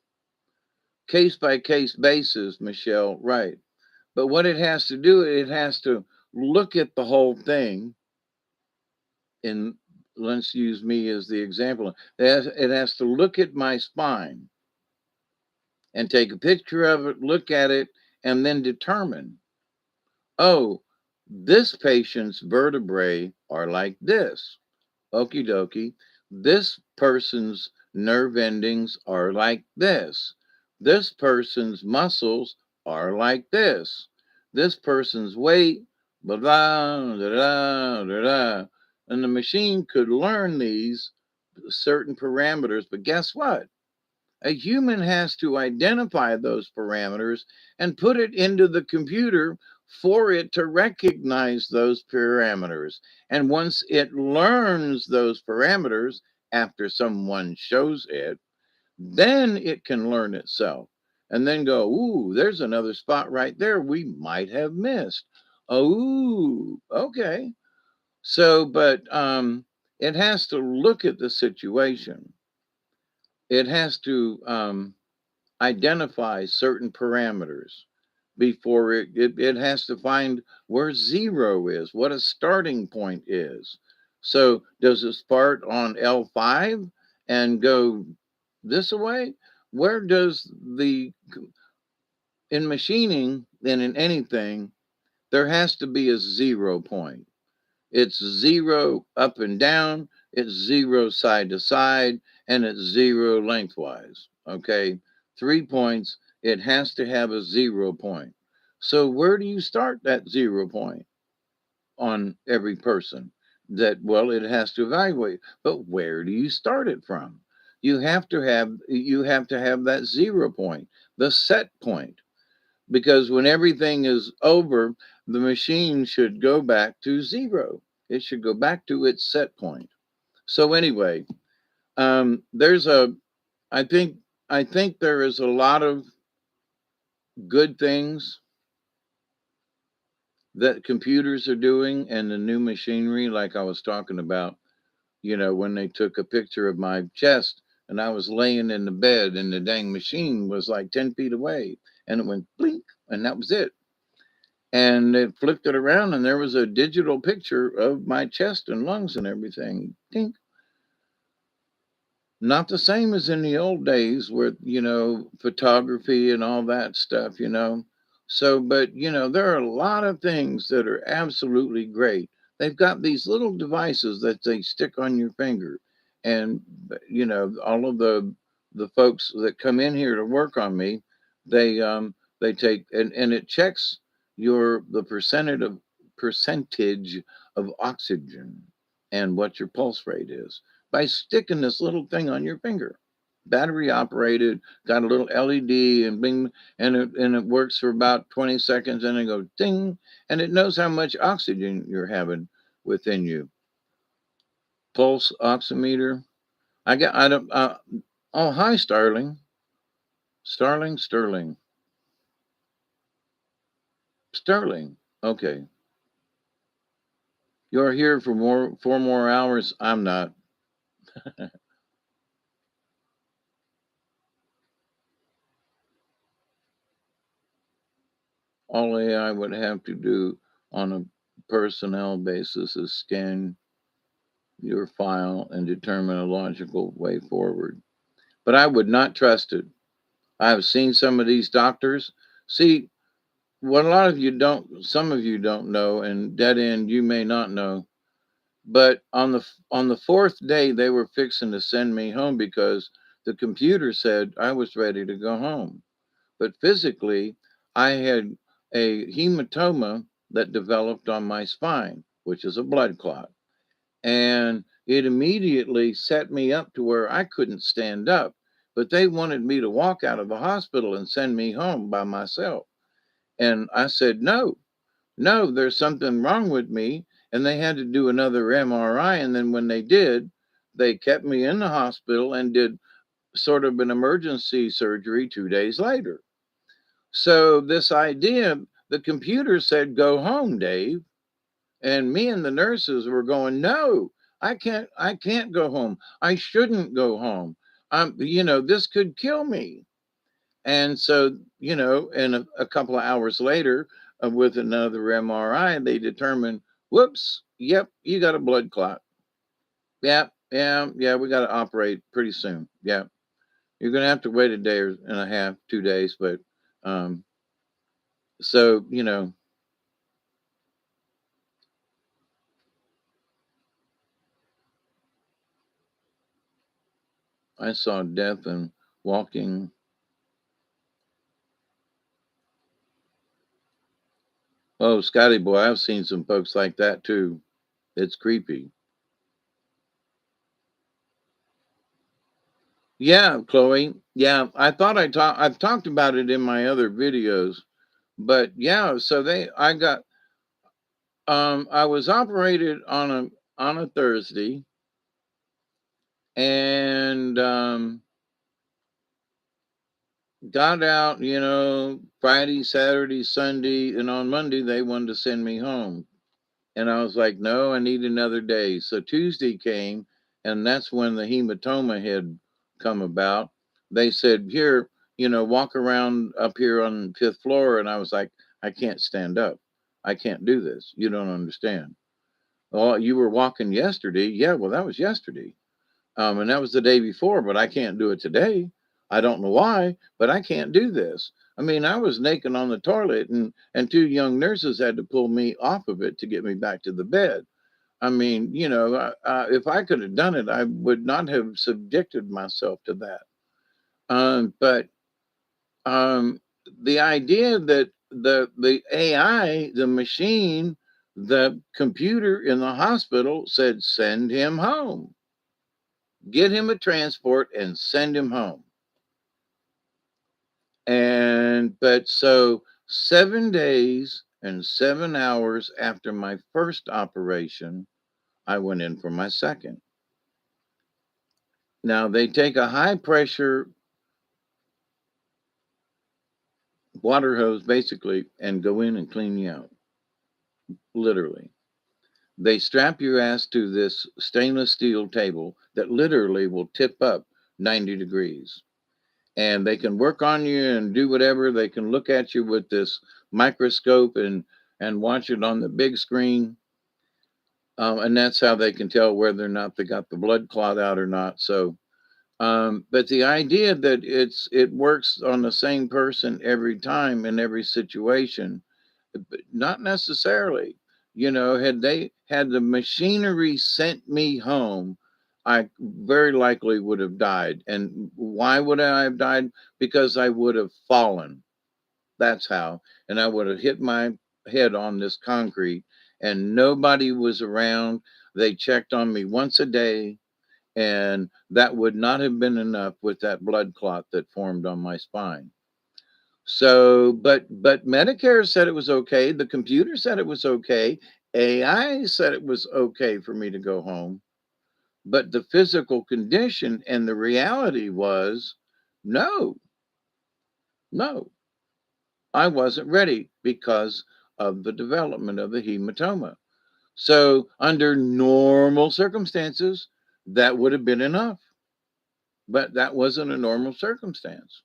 case by case basis, Michelle, right? But what it has to do, it has to look at the whole thing. And let's use me as the example. It has to look at my spine and take a picture of it, look at it, and then determine, oh, this patient's vertebrae are like this. Okie dokie. This person's nerve endings are like this. This person's muscles are like this. This person's weight, blah, blah, da, da, da, da. And the machine could learn these certain parameters, but guess what? A human has to identify those parameters and put it into the computer for it to recognize those parameters. And once it learns those parameters after someone shows it, then it can learn itself and then go, ooh, there's another spot right there we might have missed. Oh, okay. So, but it has to look at the situation. It has to identify certain parameters before it has to find where zero is, what a starting point is. So does it start on L5 and go this way? Where does in machining and in anything, there has to be a zero point. It's zero up and down, it's zero side to side, and it's zero lengthwise. Okay. 3 points, it has to have a 0 point. So, where do you start that 0 point on every person? That, well, it has to evaluate, but where do you start it from? You have to have that 0 point, the set point, because when everything is over, the machine should go back to zero. It should go back to its set point. So anyway, there's a. I think I think there is a lot of good things that computers are doing and the new machinery, like I was talking about. When they took a picture of my chest and I was laying in the bed and the dang machine was like 10 feet away and it went blink and that was it. And they flipped it around and there was a digital picture of my chest and lungs and everything. Ding. Not the same as in the old days with, photography and all that stuff. So, but, there are a lot of things that are absolutely great. They've got these little devices that they stick on your finger. And, all of the folks that come in here to work on me, they take, and it checks the percentage of oxygen and what your pulse rate is by sticking this little thing on your finger. Battery operated, got a little LED and bing, and it works for about 20 seconds, and it goes ding, and it knows how much oxygen you're having within you. Pulse oximeter. I don't. Oh, hi, Starling. Sterling. Okay, you're here for 4 more hours. I'm not. All AI would have to do on a personnel basis is scan your file and determine a logical way forward. But I would not trust it. I've seen some of these doctors. See, what a lot of you don't, some of you don't know, and dead end, you may not know. But on the fourth day, they were fixing to send me home because the computer said I was ready to go home. But physically, I had a hematoma that developed on my spine, which is a blood clot. And it immediately set me up to where I couldn't stand up. But they wanted me to walk out of the hospital and send me home by myself. And I said, no, no, there's something wrong with me. And they had to do another MRI. And then when they did, they kept me in the hospital and did sort of an emergency surgery 2 days later. So this idea, the computer said, go home, Dave. And me and the nurses were going, no, I can't go home. I shouldn't go home. This could kill me. And so, and a couple of hours later, with another MRI, they determined, whoops, yep, you got a blood clot. Yeah, yeah, yeah, we got to operate pretty soon. Yeah, you're going to have to wait a day and a half, 2 days. But um, so, I saw death and walking. Oh, Scotty boy, I've seen some folks like that too. It's creepy. Yeah, Chloe. Yeah, I thought I've talked about it in my other videos, but yeah, so I was operated on a Thursday, and got out, Friday, Saturday, Sunday, and on Monday they wanted to send me home. And I was like, no, I need another day. So Tuesday came, and that's when the hematoma had come about. They said, here, walk around up here on fifth floor. And I was like, I can't stand up. I can't do this. You don't understand. Oh, you were walking yesterday. Yeah, well, that was yesterday. And that was the day before, but I can't do it today. I don't know why, but I can't do this. I mean, I was naked on the toilet, and two young nurses had to pull me off of it to get me back to the bed. I mean, if I could have done it, I would not have subjected myself to that. But the idea that the AI, the machine, the computer in the hospital said, send him home, get him a transport, and send him home. But so 7 days and 7 hours after my first operation, I went in for my second. Now they take a high pressure water hose basically and go in and clean you out. Literally. They strap your ass to this stainless steel table that literally will tip up 90 degrees. And they can work on you and do whatever. They can look at you with this microscope and watch it on the big screen. And that's how they can tell whether or not they got the blood clot out or not. So but the idea that it works on the same person every time in every situation, not necessarily. Had they had the machinery sent me home, I very likely would have died. And why would I have died? Because I would have fallen. That's how. And I would have hit my head on this concrete, and nobody was around. They checked on me once a day, and that would not have been enough with that blood clot that formed on my spine. So, but Medicare said it was okay. The computer said it was okay. AI said it was okay for me to go home. But the physical condition and the reality was no, no, I wasn't ready because of the development of the hematoma. So, under normal circumstances, that would have been enough. But that wasn't a normal circumstance.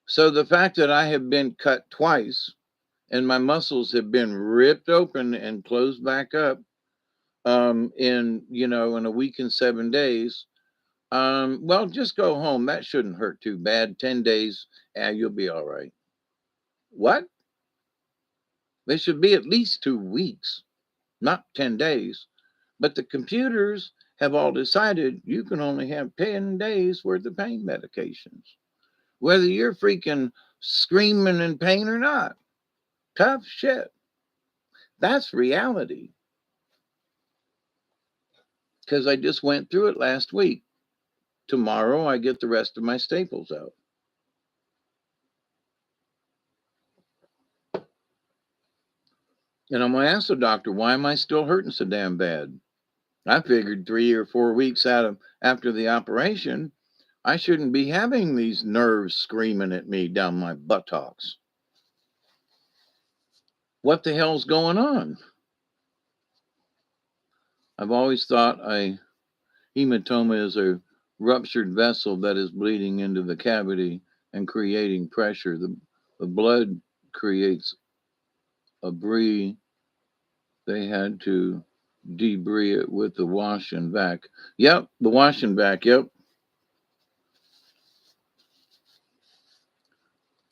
So the fact that I have been cut twice and my muscles have been ripped open and closed back up in a week and 7 days, well, just go home. That shouldn't hurt too bad. 10 days, you'll be all right. What? They should be at least 2 weeks, not 10 days. But the computers have all decided you can only have 10 days worth of pain medications, whether you're freaking screaming in pain or not. Tough shit. That's reality. Because I just went through it last week. Tomorrow, I get the rest of my staples out. And I'm going to ask the doctor, why am I still hurting so damn bad? I figured 3 or 4 weeks out of after the operation, I shouldn't be having these nerves screaming at me down my buttocks. What the hell's going on? I've always thought a hematoma is a ruptured vessel that is bleeding into the cavity and creating pressure. The blood creates a brie. They had to debris it with the wash and vac. Yep, the wash and vac. Yep.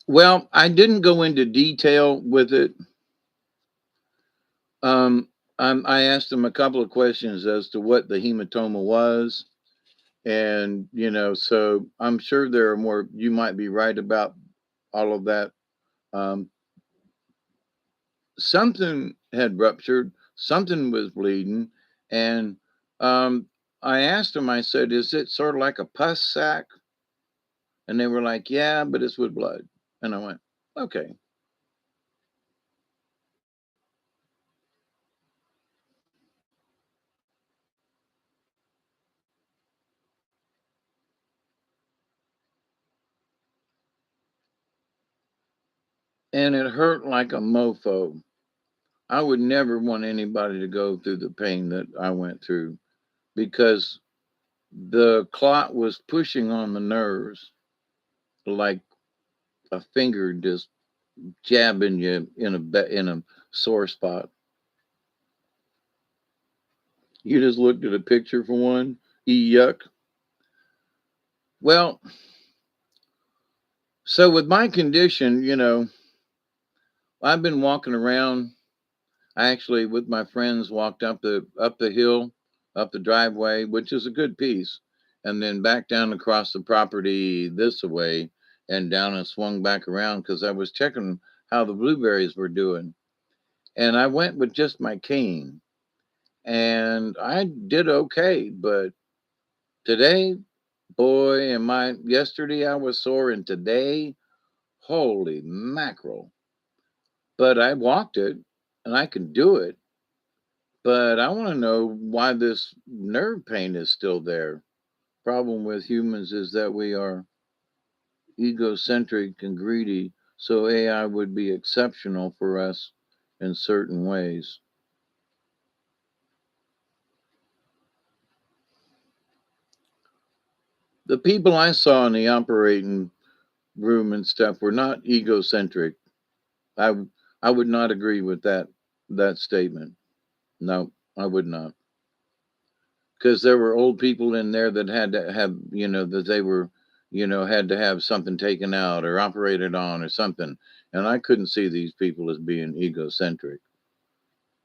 Well, I didn't go into detail with it. Um, I asked him a couple of questions as to what the hematoma was. And, so I'm sure there are more, you might be right about all of that. Um, Something had ruptured, something was bleeding. And I asked him, I said, is it sort of like a pus sac? And they were like, yeah, but it's with blood. And I went, okay. And it hurt like a mofo. I would never want anybody to go through the pain that I went through because the clot was pushing on the nerves like a finger just jabbing you in a sore spot. You just looked at a picture for one. Yuck. Well, so with my condition, I've been walking around. I actually, with my friends, walked up the hill, up the driveway, which is a good piece, and then back down across the property this way, and down and swung back around because I was checking how the blueberries were doing. And I went with just my cane, and I did okay. But today, boy, am I! Yesterday I was sore, and today, holy mackerel! But I walked it, and I can do it. But I want to know why this nerve pain is still there. Problem with humans is that we are egocentric and greedy, so AI would be exceptional for us in certain ways. The people I saw in the operating room and stuff were not egocentric. I I would not agree with that statement. No, I would not. Because there were old people in there that had to have, that they were, had to have something taken out or operated on or something. And I couldn't see these people as being egocentric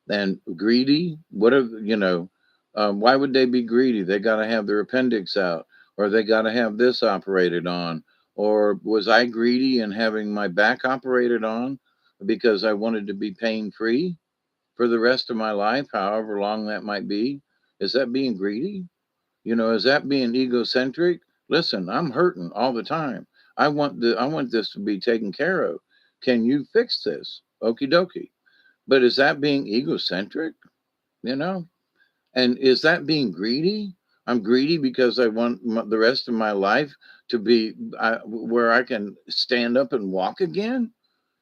and greedy. Why would they be greedy? They got to have their appendix out, or they got to have this operated on. Or was I greedy in having my back operated on because I wanted to be pain free for the rest of my life, however long that might be? Is that being greedy? Is that being egocentric? Listen, I'm hurting all the time. I want this to be taken care of. Can you fix this? Okie dokie. But is that being egocentric? You know? And is that being greedy? I'm greedy because I want the rest of my life to be where I can stand up and walk again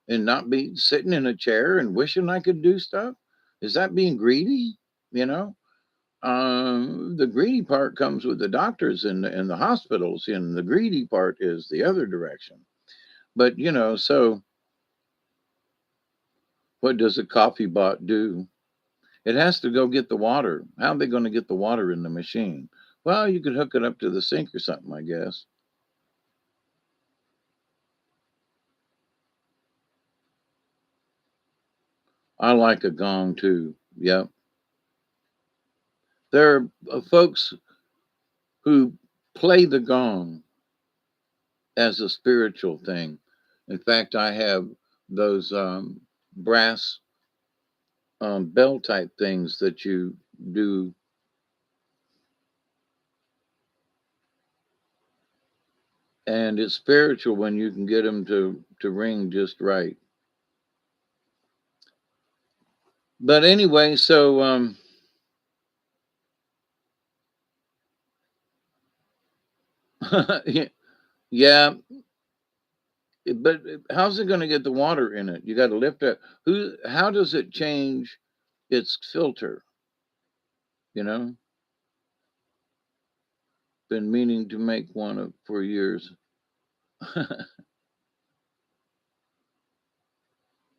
and not be sitting in a chair and wishing I could do stuff. Is that being greedy? You know? The greedy part comes with the doctors and the hospitals, and the greedy part is the other direction. But so what does a coffee bot do? It has to go get the water. How are they going to get the water in the machine? Well, you could hook it up to the sink or something, I guess. I like a gong too. Yep. There are folks who play the gong as a spiritual thing. In fact, I have those brass bell type things that you do, and it's spiritual when you can get them to ring just right. But anyway, so Yeah, but how's it going to get the water in it? You got to lift it. Who? How does it change its filter? You know, been meaning to make one for years.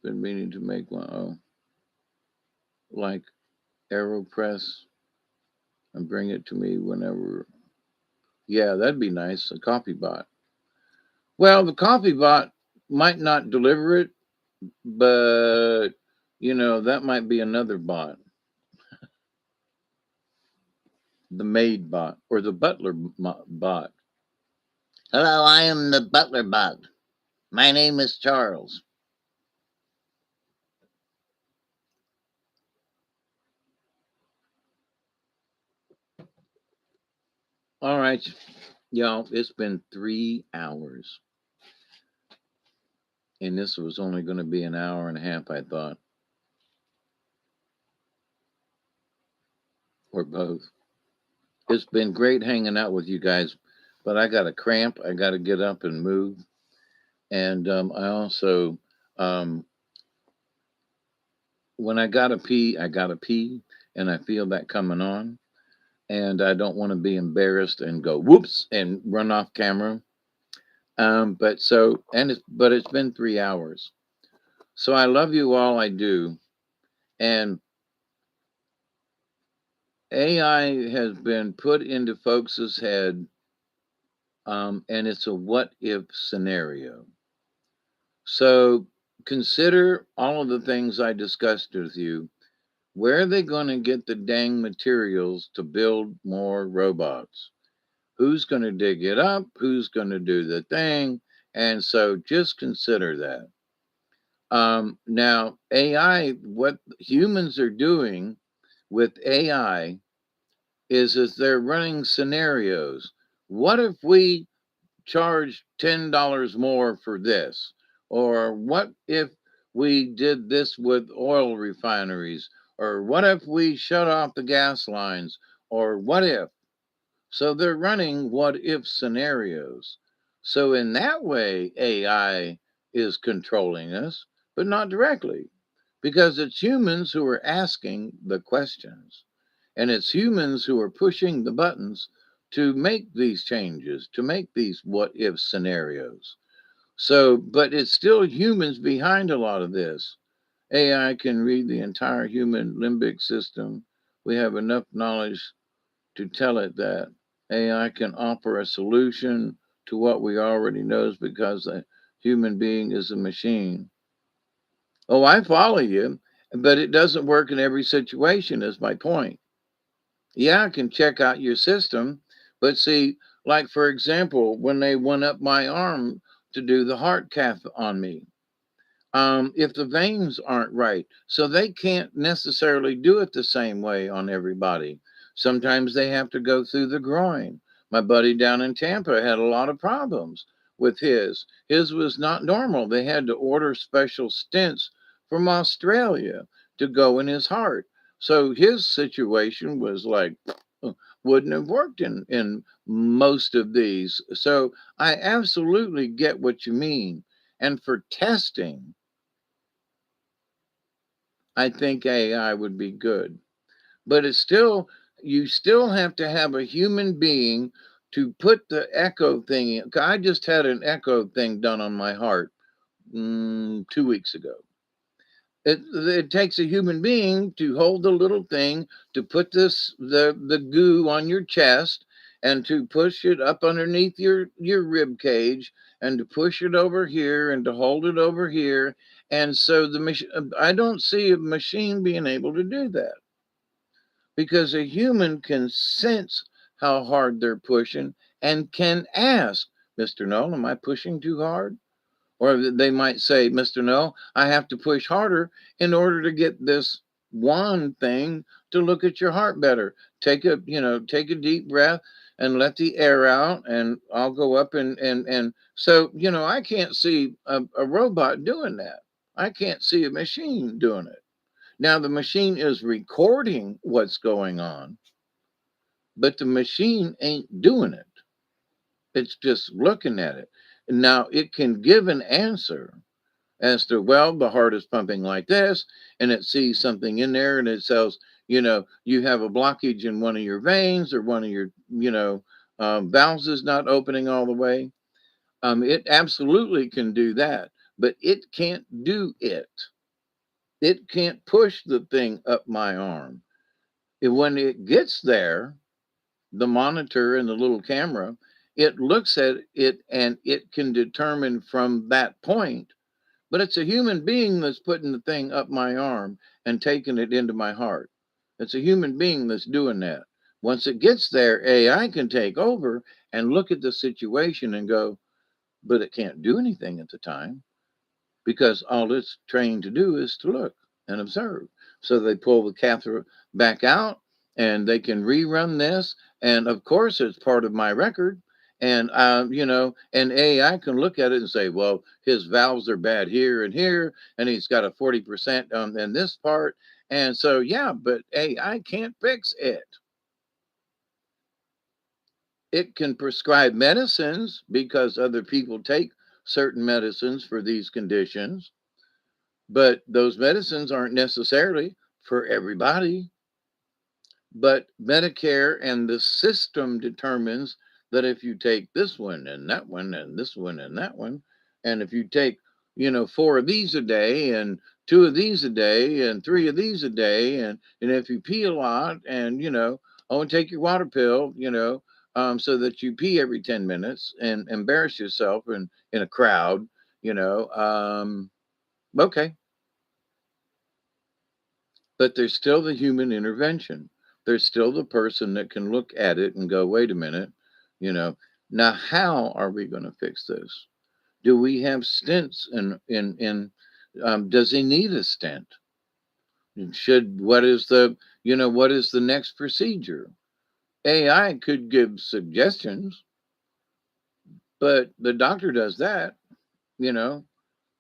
Been meaning to make one. Oh, like AeroPress and bring it to me whenever. Yeah, that'd be nice. A coffee bot. Well, the coffee bot might not deliver it, but that might be another bot, the maid bot or the butler bot. Hello, I am the butler bot. My name is Charles. All right, y'all, it's been 3 hours, and this was only going to be an hour and a half, I thought, or both. It's been great hanging out with you guys, but I got a cramp. I got to get up and move. And I also, um, when I got to pee, and I feel that coming on. And I don't want to be embarrassed and go whoops and run off camera. But it's been 3 hours. So I love you all. I do. And AI has been put into folks' head, and it's a what if scenario. So consider all of the things I discussed with you. Where are they going to get the dang materials to build more robots? Who's going to dig it up? Who's going to do the thing? And so just consider that. Now, AI, what humans are doing with AI is they're running scenarios. What if we charge $10 more for this? Or what if we did this with oil refineries? Or what if we shut off the gas lines? Or what if? So they're running what if scenarios. So in that way, AI is controlling us, but not directly, because it's humans who are asking the questions. And it's humans who are pushing the buttons to make these changes, to make these what if scenarios. So, but it's still humans behind a lot of this. AI can read the entire human limbic system. We have enough knowledge to tell it that AI can offer a solution to what we already knows because a human being is a machine. Oh, I follow you, but it doesn't work in every situation, is my point. Yeah, I can check out your system, but see, like for example, when they went up my arm to do the heart cath on me, if the veins aren't right. So they can't necessarily do it the same way on everybody. Sometimes they have to go through the groin. My buddy down in Tampa had a lot of problems with his. His was not normal. They had to order special stents from Australia to go in his heart. So his situation was like, wouldn't have worked in most of these. So I absolutely get what you mean. And for testing, I think AI would be good. But you still have to have a human being to put the echo thing in. I just had an echo thing done on my heart 2 weeks ago. It takes a human being to hold the little thing to put the goo on your chest and to push it up underneath your rib cage and to push it over here and to hold it over here. And so the machine, I don't see a machine being able to do that because a human can sense how hard they're pushing and can ask, Mr. Null, am I pushing too hard? Or they might say, Mr. No, I have to push harder in order to get this one thing to look at your heart better. Take a deep breath and let the air out, and I'll go up and so I can't see a robot doing that. I can't see a machine doing it. Now the machine is recording what's going on, but the machine ain't doing it. It's just looking at it. Now it can give an answer as to, well, the heart is pumping like this, and it sees something in there and it says, you have a blockage in one of your veins, or one of your, valves is not opening all the way. It absolutely can do that, but it can't do it. It can't push the thing up my arm. When it gets there, the monitor and the little camera, it looks at it and it can determine from that point. But it's a human being that's putting the thing up my arm and taking it into my heart. It's a human being that's doing that. Once it gets there, AI can take over and look at the situation and go, but it can't do anything at the time, because all it's trained to do is to look and observe. So they pull the catheter back out and they can rerun this. And of course, it's part of my record. And, and AI can look at it and say, well, his valves are bad here and here, and he's got a 40% in this part. And so, yeah, but AI can't fix it. It can prescribe medicines because other people take certain medicines for these conditions, but those medicines aren't necessarily for everybody. But Medicare and the system determines that if you take this one and that one and this one and that one, and if you take, four of these a day and two of these a day and three of these a day, and if you pee a lot and, oh, and take your water pill, so that you pee every 10 minutes and embarrass yourself in a crowd, okay. But there's still the human intervention. There's still the person that can look at it and go, wait a minute, you know, now how are we going to fix this? Do we have stents does he need a stent? What is the next procedure? AI could give suggestions, but the doctor does that, you know,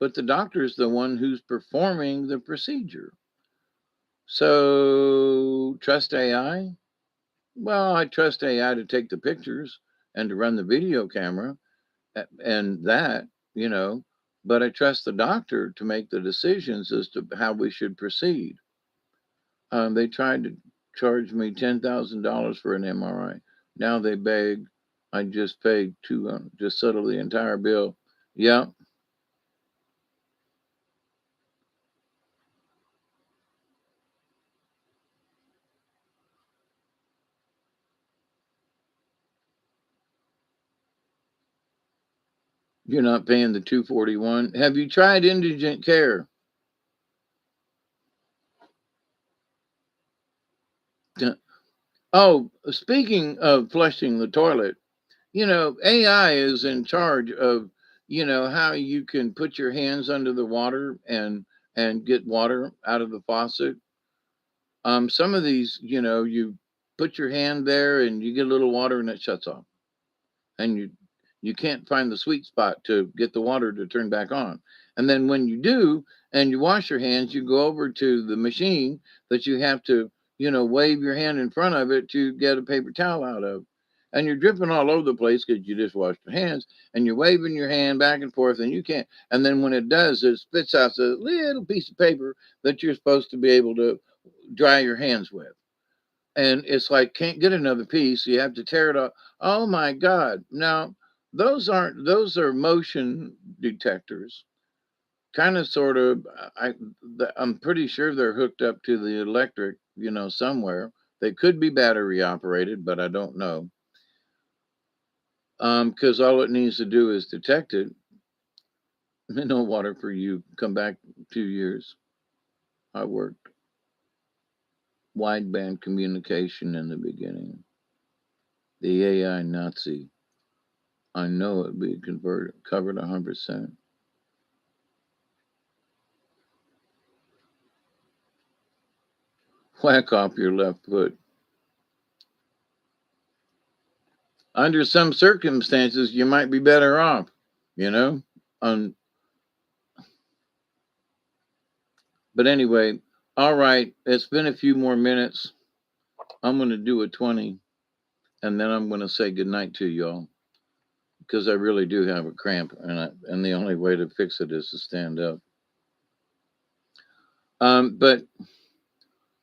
but the doctor is the one who's performing the procedure. So trust AI? Well, I trust AI to take the pictures and to run the video camera and that, you know, but I trust the doctor to make the decisions as to how we should proceed. They tried to charge me $10,000 for an MRI. Now they beg I just paid to just settle the entire bill. Yeah, you're not paying the 241. Have you tried indigent care? Oh, speaking of flushing the toilet, AI is in charge of, how you can put your hands under the water and get water out of the faucet. Some of these, you put your hand there and you get a little water and it shuts off, and you can't find the sweet spot to get the water to turn back on. And then when you do and you wash your hands, you go over to the machine that you have to, wave your hand in front of it to get a paper towel out of. And you're dripping all over the place because you just washed your hands, and you're waving your hand back and forth, and you can't. And then when it does, it spits out a little piece of paper that you're supposed to be able to dry your hands with. And it's like, can't get another piece. You have to tear it off. Oh my God. Now, those are motion detectors. Kind of, sort of, I'm pretty sure they're hooked up to the electric, somewhere. They could be battery operated, but I don't know. Because all it needs to do is detect it. No water for you. Come back 2 years. I worked wideband communication in the beginning. The AI Nazi. I know it'd be covered 100%. Whack off your left foot. Under some circumstances, you might be better off, you know? Um, but anyway, all right, it's been a few more minutes. I'm going to do a 20, and then I'm going to say goodnight to y'all. because I really do have a cramp, and the only way to fix it is to stand up. But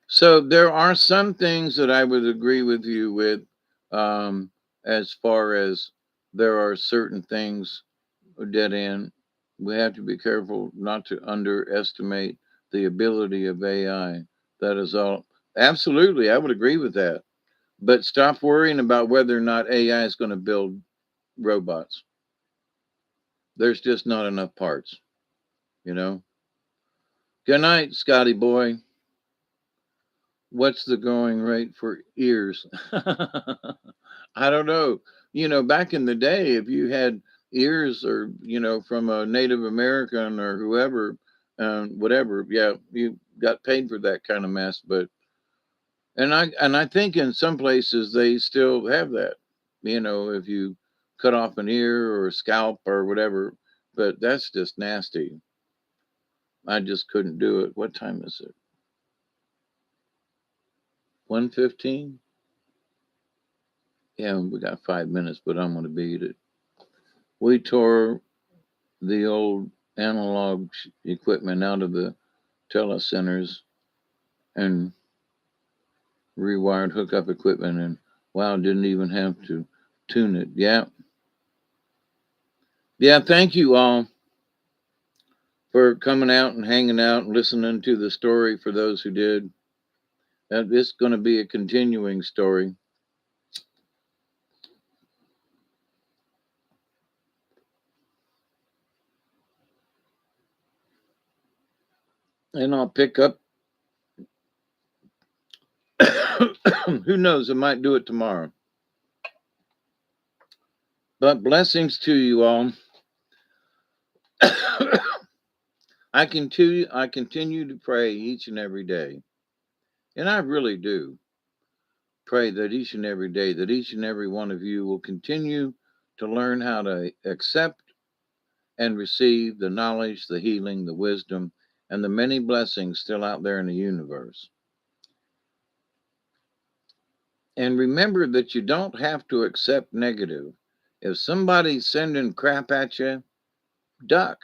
so there are some things that I would agree with you with, um, as far as there are certain things dead end. We have to be careful not to underestimate the ability of AI. That is all. Absolutely, I would agree with that. But stop worrying about whether or not AI is going to build robots. There's just not enough parts, you know? Good night, Scotty boy. What's the going rate for ears? I don't know. Back in the day, if you had ears or, from a Native American or whoever, whatever, yeah, you got paid for that kind of mess. But, and I think in some places they still have that, if you cut off an ear or a scalp or whatever, but that's just nasty. I just couldn't do it. What time is it? 1:15? Yeah, we got 5 minutes, but I'm going to beat it. We tore the old analog equipment out of the telecenters and rewired hookup equipment, and wow, didn't even have to tune it. Yeah. Yeah, thank you all for coming out and hanging out and listening to the story for those who did. It's going to be a continuing story. And I'll pick up. Who knows? I might do it tomorrow. But blessings to you all. I continue to pray each and every day. And I really do pray that each and every day, that each and every one of you will continue to learn how to accept and receive the knowledge, the healing, the wisdom, and the many blessings still out there in the universe. And remember that you don't have to accept negative. If somebody's sending crap at you, duck,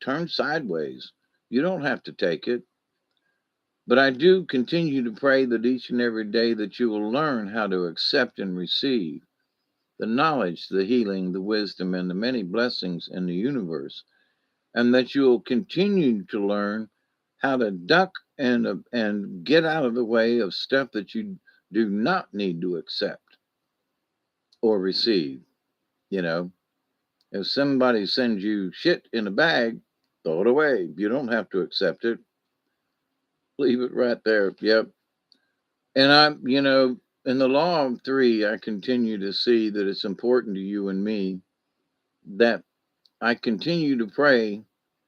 turn sideways. You don't have to take it. But I do continue to pray that each and every day that you will learn how to accept and receive the knowledge, the healing, the wisdom, and the many blessings in the universe, and that you will continue to learn how to duck and get out of the way of stuff that you do not need to accept or receive. You know, if somebody sends you shit in a bag, throw it away. You don't have to accept it. Leave it right there. Yep. And in the law of three, I continue to see that it's important to you and me that I continue to pray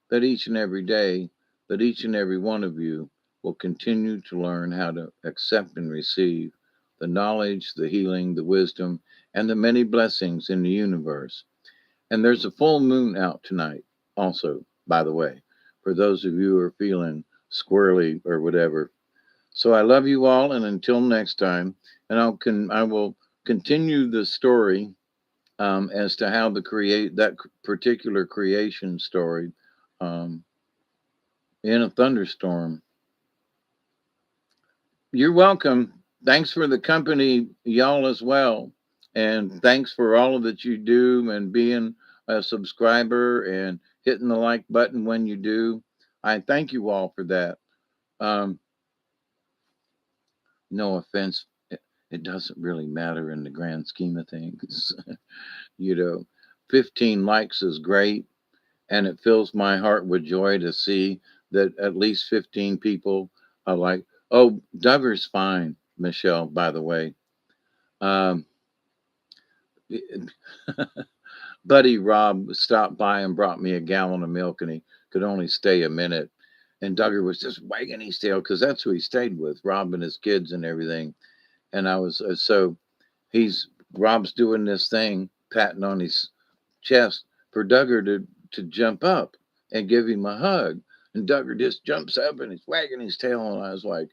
that each and every day, that each and every one of you will continue to learn how to accept and receive the knowledge, the healing, the wisdom, and the many blessings in the universe. And there's a full moon out tonight, also, by the way, for those of you who are feeling squirrely or whatever. So I love you all, and until next time, and I will continue the story, as to how the create that particular creation story, um, in a thunderstorm. You're welcome. Thanks for the company, y'all, as well, and thanks for all of that you do and being a subscriber and hitting the like button when you do. I thank you all for that. Um, no offense. It doesn't really matter in the grand scheme of things. you know, 15 likes is great, and it fills my heart with joy to see that at least 15 people are like, oh, Duggar's fine, Michelle, by the way. Um, Buddy Rob stopped by and brought me a gallon of milk, and he could only stay a minute. And Duggar was just wagging his tail because that's who he stayed with, Rob and his kids and everything. And I was so he's Rob's doing this thing, patting on his chest for Duggar to jump up and give him a hug. And Duggar just jumps up and he's wagging his tail. And I was like,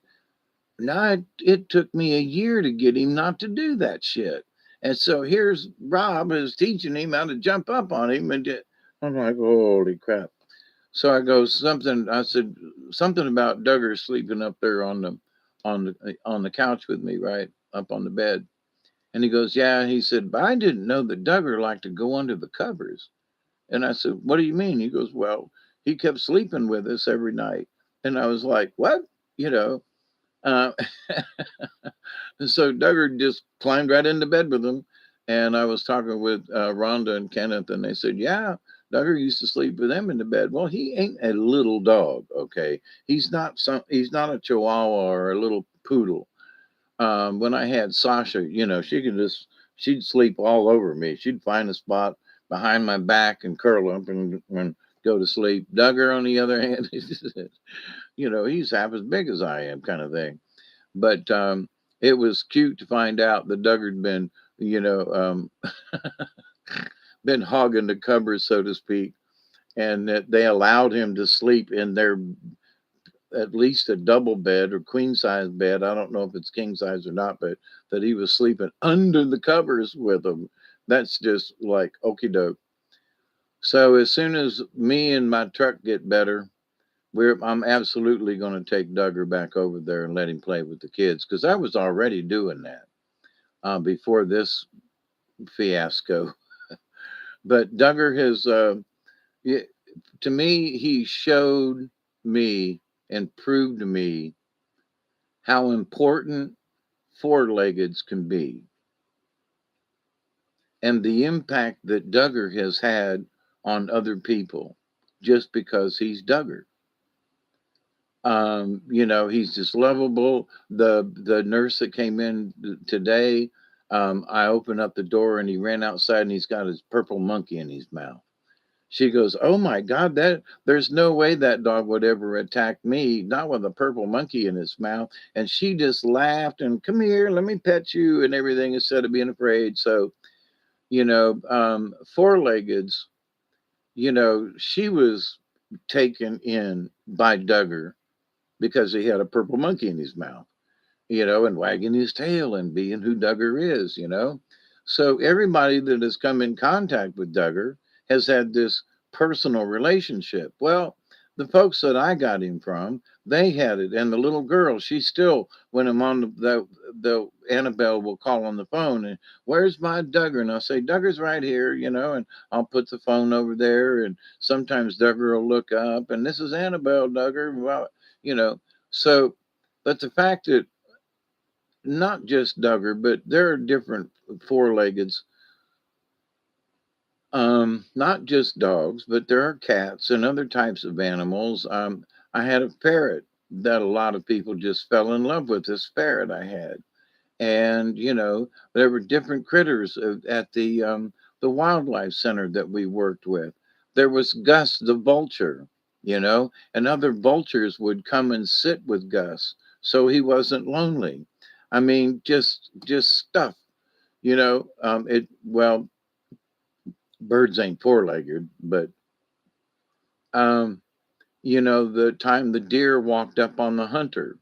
no, it took me a year to get him not to do that shit. And so here's Rob is teaching him how to jump up on him, and I'm like, holy crap. So I go something. I said something about Duggar sleeping up there on the couch with me, right up on the bed. And he goes, yeah. He said, but I didn't know that Duggar liked to go under the covers. And I said, what do you mean? He goes, well, he kept sleeping with us every night. And I was like, what? You know. Uh, and so Duggar just climbed right into bed with him. And I was talking with Rhonda and Kenneth, and they said, yeah, Duggar used to sleep with them in the bed. Well, he ain't a little dog, okay? He's not a Chihuahua or a little poodle. When I had Sasha, she'd sleep all over me. She'd find a spot behind my back and curl up and go to sleep. Duggar, on the other hand, he's half as big as I am, kind of thing. But it was cute to find out that Duggar had been, you know, been hogging the covers, so to speak, and that they allowed him to sleep in their at least a double bed or queen size bed. I don't know if it's king size or not, but that he was sleeping under the covers with them. That's just like okie doke. So as soon as me and my truck get better, I'm absolutely going to take Duggar back over there and let him play with the kids because I was already doing that before this fiasco. But Duggar has, to me, he showed me and proved to me how important four-leggeds can be and the impact that Duggar has had on other people just because he's Duggar. He's just lovable. The nurse that came in today, I opened up the door and he ran outside and he's got his purple monkey in his mouth. She goes, "Oh my God, that there's no way that dog would ever attack me, not with a purple monkey in his mouth." And she just laughed and, "Come here, let me pet you," and everything instead of being afraid. So, four-leggeds, she was taken in by Duggar because he had a purple monkey in his mouth, and wagging his tail and being who Duggar is. So everybody that has come in contact with Duggar has had this personal relationship. Well, the folks that I got him from, they had it. And the little girl, she still, when I'm on the Annabelle will call on the phone and, "Where's my Duggar?" And I'll say, "Duggar's right here," and I'll put the phone over there. And sometimes Duggar will look up and, "This is Annabelle, Duggar." Well, you know, so, but the fact that not just Duggar, but there are different four-leggeds. Not just dogs, but there are cats and other types of animals. I had a ferret that a lot of people just fell in love with. This ferret I had, and there were different critters at the wildlife center that we worked with. There was Gus the vulture, and other vultures would come and sit with Gus so he wasn't lonely. I mean, just stuff, it well, birds ain't four-legged, but um, the time the deer walked up on the hunter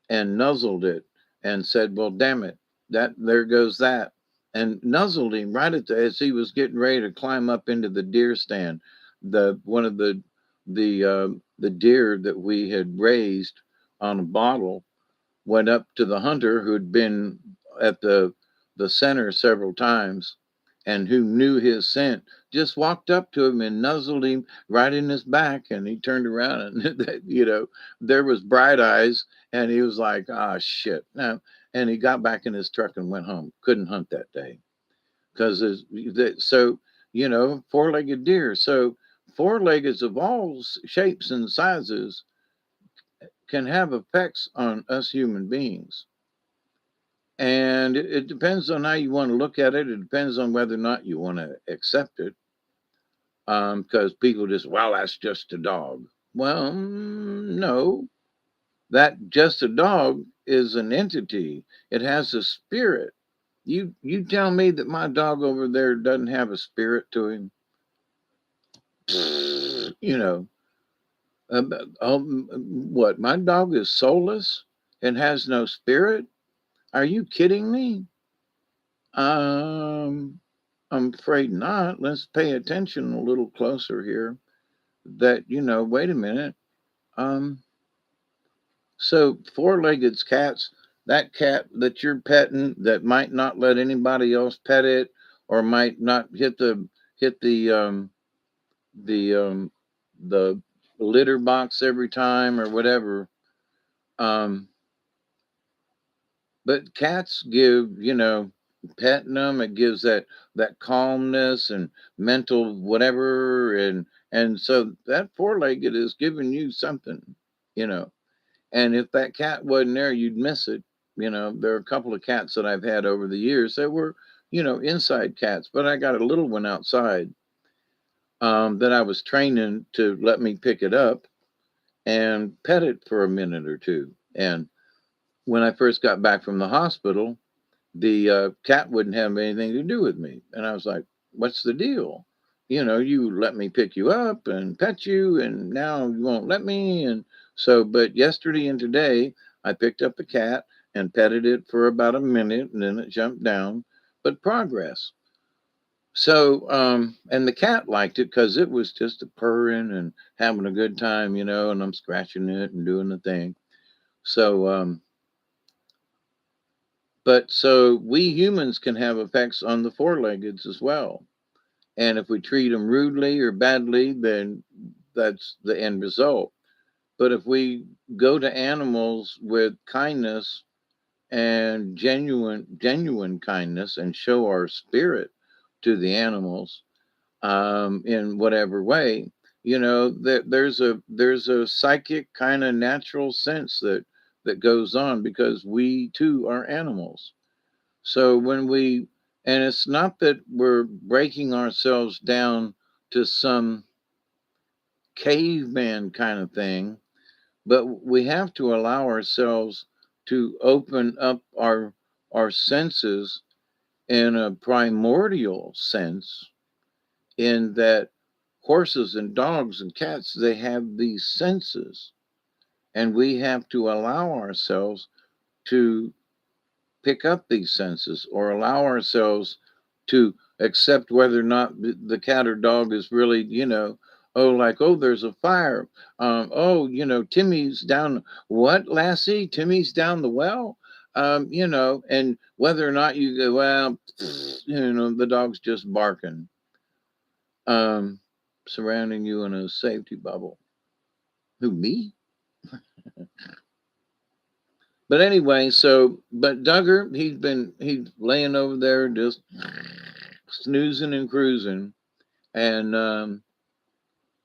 and nuzzled it and said, "Well, damn it, that there goes that," and nuzzled him right as he was getting ready to climb up into the deer stand. One of the deer that we had raised on a bottle went up to the hunter who'd been at the center several times and who knew his scent, just walked up to him and nuzzled him right in his back. And he turned around and, there was bright eyes and he was like, "Ah, shit." No. And he got back in his truck and went home. Couldn't hunt that day because so, four-legged deer. So four-leggeds of all shapes and sizes can have effects on us human beings. And it depends on how you want to look at it. It depends on whether or not you want to accept it. Because people just, "Well, that's just a dog." Well, no, that just a dog is an entity. It has a spirit. You tell me that my dog over there doesn't have a spirit to him. You know, what? My dog is soulless and has no spirit? Are you kidding me? Um, I'm afraid not. Let's pay attention a little closer here. That, wait a minute. Um, so four-legged cats, that cat that you're petting that might not let anybody else pet it, or might not hit the the litter box every time or whatever. Um, but cats give, petting them, it gives that calmness and mental whatever, and so that four-legged is giving you something, you know. And if that cat wasn't there, you'd miss it. There are a couple of cats that I've had over the years that were, inside cats, but I got a little one outside that I was training to let me pick it up and pet it for a minute or two. And when I first got back from the hospital, the cat wouldn't have anything to do with me. And I was like, what's the deal? You let me pick you up and pet you, and now you won't let me. And so, but yesterday and today, I picked up the cat and petted it for about a minute, and then it jumped down. But progress. So, and the cat liked it because it was just a purring and having a good time, and I'm scratching it and doing the thing. So, but so we humans can have effects on the four-leggeds as well. And if we treat them rudely or badly, then that's the end result. But if we go to animals with kindness and genuine kindness and show our spirit to the animals, in whatever way, there's a psychic kind of natural sense that goes on because we too are animals. So and it's not that we're breaking ourselves down to some caveman kind of thing, but we have to allow ourselves to open up our senses in a primordial sense, in that horses and dogs and cats, they have these senses, and we have to allow ourselves to pick up these senses, or allow ourselves to accept whether or not the cat or dog is really, oh, like, oh, there's a fire. Oh, Timmy's down. What, Lassie? Timmy's down the well? And whether or not you go, well, the dog's just barking, um, surrounding you in a safety bubble. Who, me? But anyway, but Duggar, he's laying over there just snoozing and cruising. And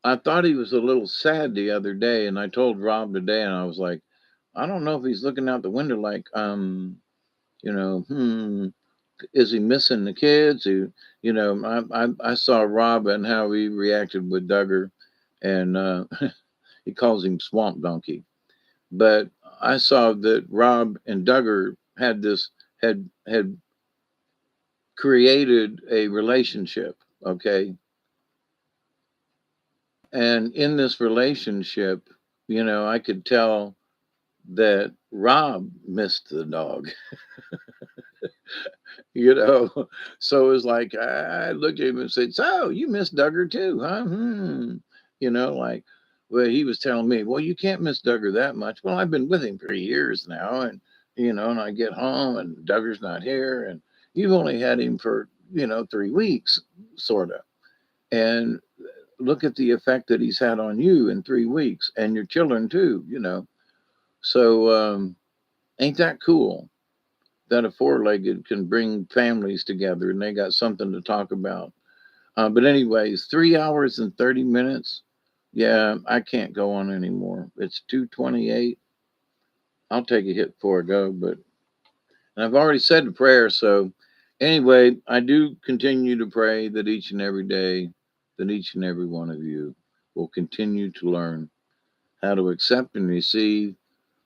I thought he was a little sad the other day. And I told Rob today, and I was like, I don't know if he's looking out the window like, you know, hmm, is he missing the kids? I saw Rob and how he reacted with Duggar, and he calls him Swamp Donkey. But I saw that Rob and Duggar had created a relationship, okay? And in this relationship, I could tell that Rob missed the dog, you know. So it was like I looked at him and said, "So you miss Duggar too, huh?" Like, well, he was telling me, "Well, you can't miss Duggar that much." Well, I've been with him for years now, and and I get home and Duggar's not here, and you've only had him for 3 weeks, sort of. And look at the effect that he's had on you in 3 weeks, and your children too. So ain't that cool that a four-legged can bring families together and they got something to talk about? But anyways, 3 hours and 30 minutes. Yeah, I can't go on anymore. It's 2:28. I'll take a hit before I go, but and I've already said the prayer. So anyway, I do continue to pray that each and every day, that each and every one of you will continue to learn how to accept and receive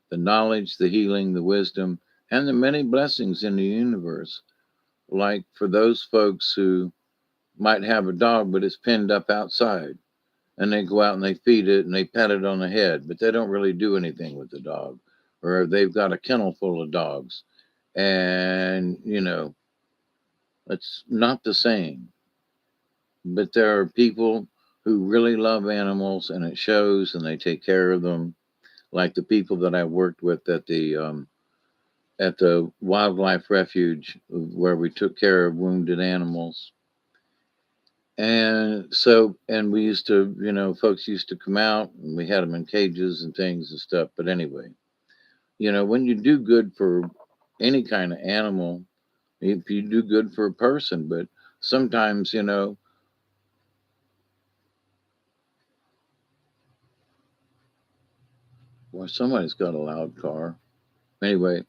the knowledge, the healing, the wisdom, and the many blessings in the universe. Like for those folks who might have a dog, but it's pinned up outside, and they go out and they feed it and they pat it on the head, but they don't really do anything with the dog. Or they've got a kennel full of dogs, and It's not the same, but there are people who really love animals and it shows and they take care of them, like the people that I worked with at the wildlife refuge where we took care of wounded animals. And so, and we used to, folks used to come out and we had them in cages and things and stuff. But anyway, when you do good for any kind of animal, if you do good for a person, but sometimes, well, somebody's got a loud car. Anyway,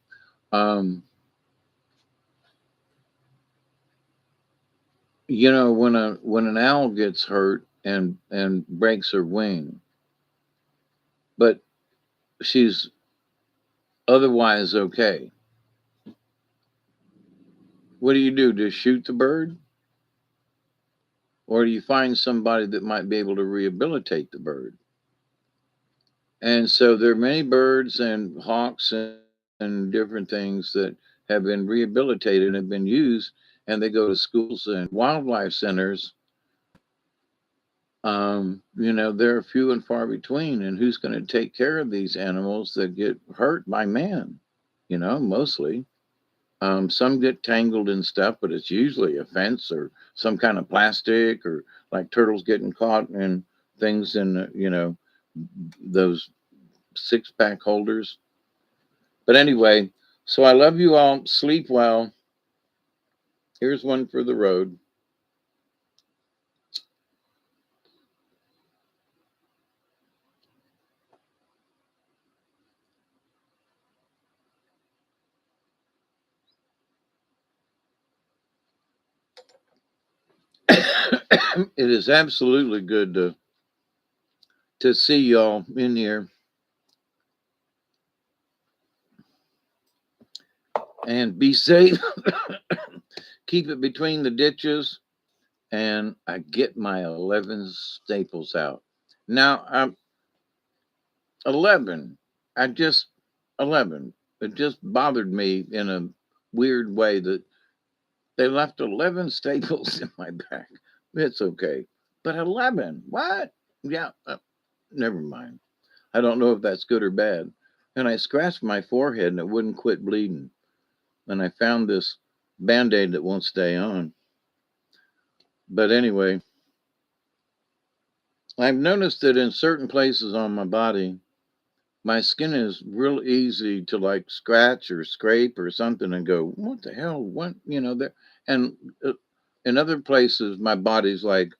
um, when an owl gets hurt and breaks her wing, but she's otherwise okay, what do you do? Just shoot the bird, or do you find somebody that might be able to rehabilitate the bird? And so there are many birds and hawks and different things that have been rehabilitated and have been used, and they go to schools and wildlife centers. They're few and far between, and who's going to take care of these animals that get hurt by man? Mostly. Some get tangled in stuff, but it's usually a fence or some kind of plastic, or like turtles getting caught in things in, those 6-pack holders. But anyway, so I love you all. Sleep well. Here's one for the road. It is absolutely good to see y'all in here, and be safe. Keep it between the ditches, and I get my 11 staples out. Now I'm 11. I just 11. It just bothered me in a weird way that they left 11 staples in my back. It's okay, but 11. What? Yeah, never mind. I don't know if that's good or bad. And I scratched my forehead and it wouldn't quit bleeding. And I found this band aid that won't stay on. But anyway, I've noticed that in certain places on my body, my skin is real easy to like scratch or scrape or something and go, what the hell? What, there. And in other places, my body's like,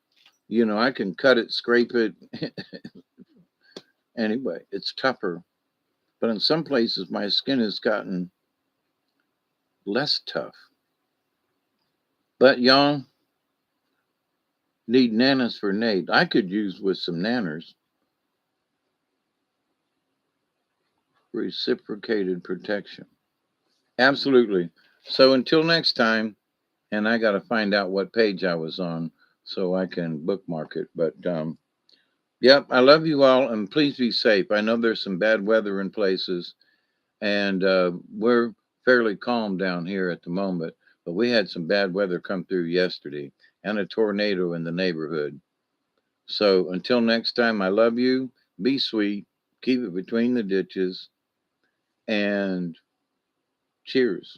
I can cut it, scrape it. Anyway, it's tougher. But in some places, my skin has gotten less tough. But y'all need nanas for Nate. I could use with some nanners. Reciprocated protection. Absolutely. So until next time, and I got to find out what page I was on so I can bookmark it. But yep, I love you all, and please be safe. I know there's some bad weather in places, and we're fairly calm down here at the moment, but we had some bad weather come through yesterday and a tornado in the neighborhood. So until next time, I love you. Be sweet. Keep it between the ditches. And cheers.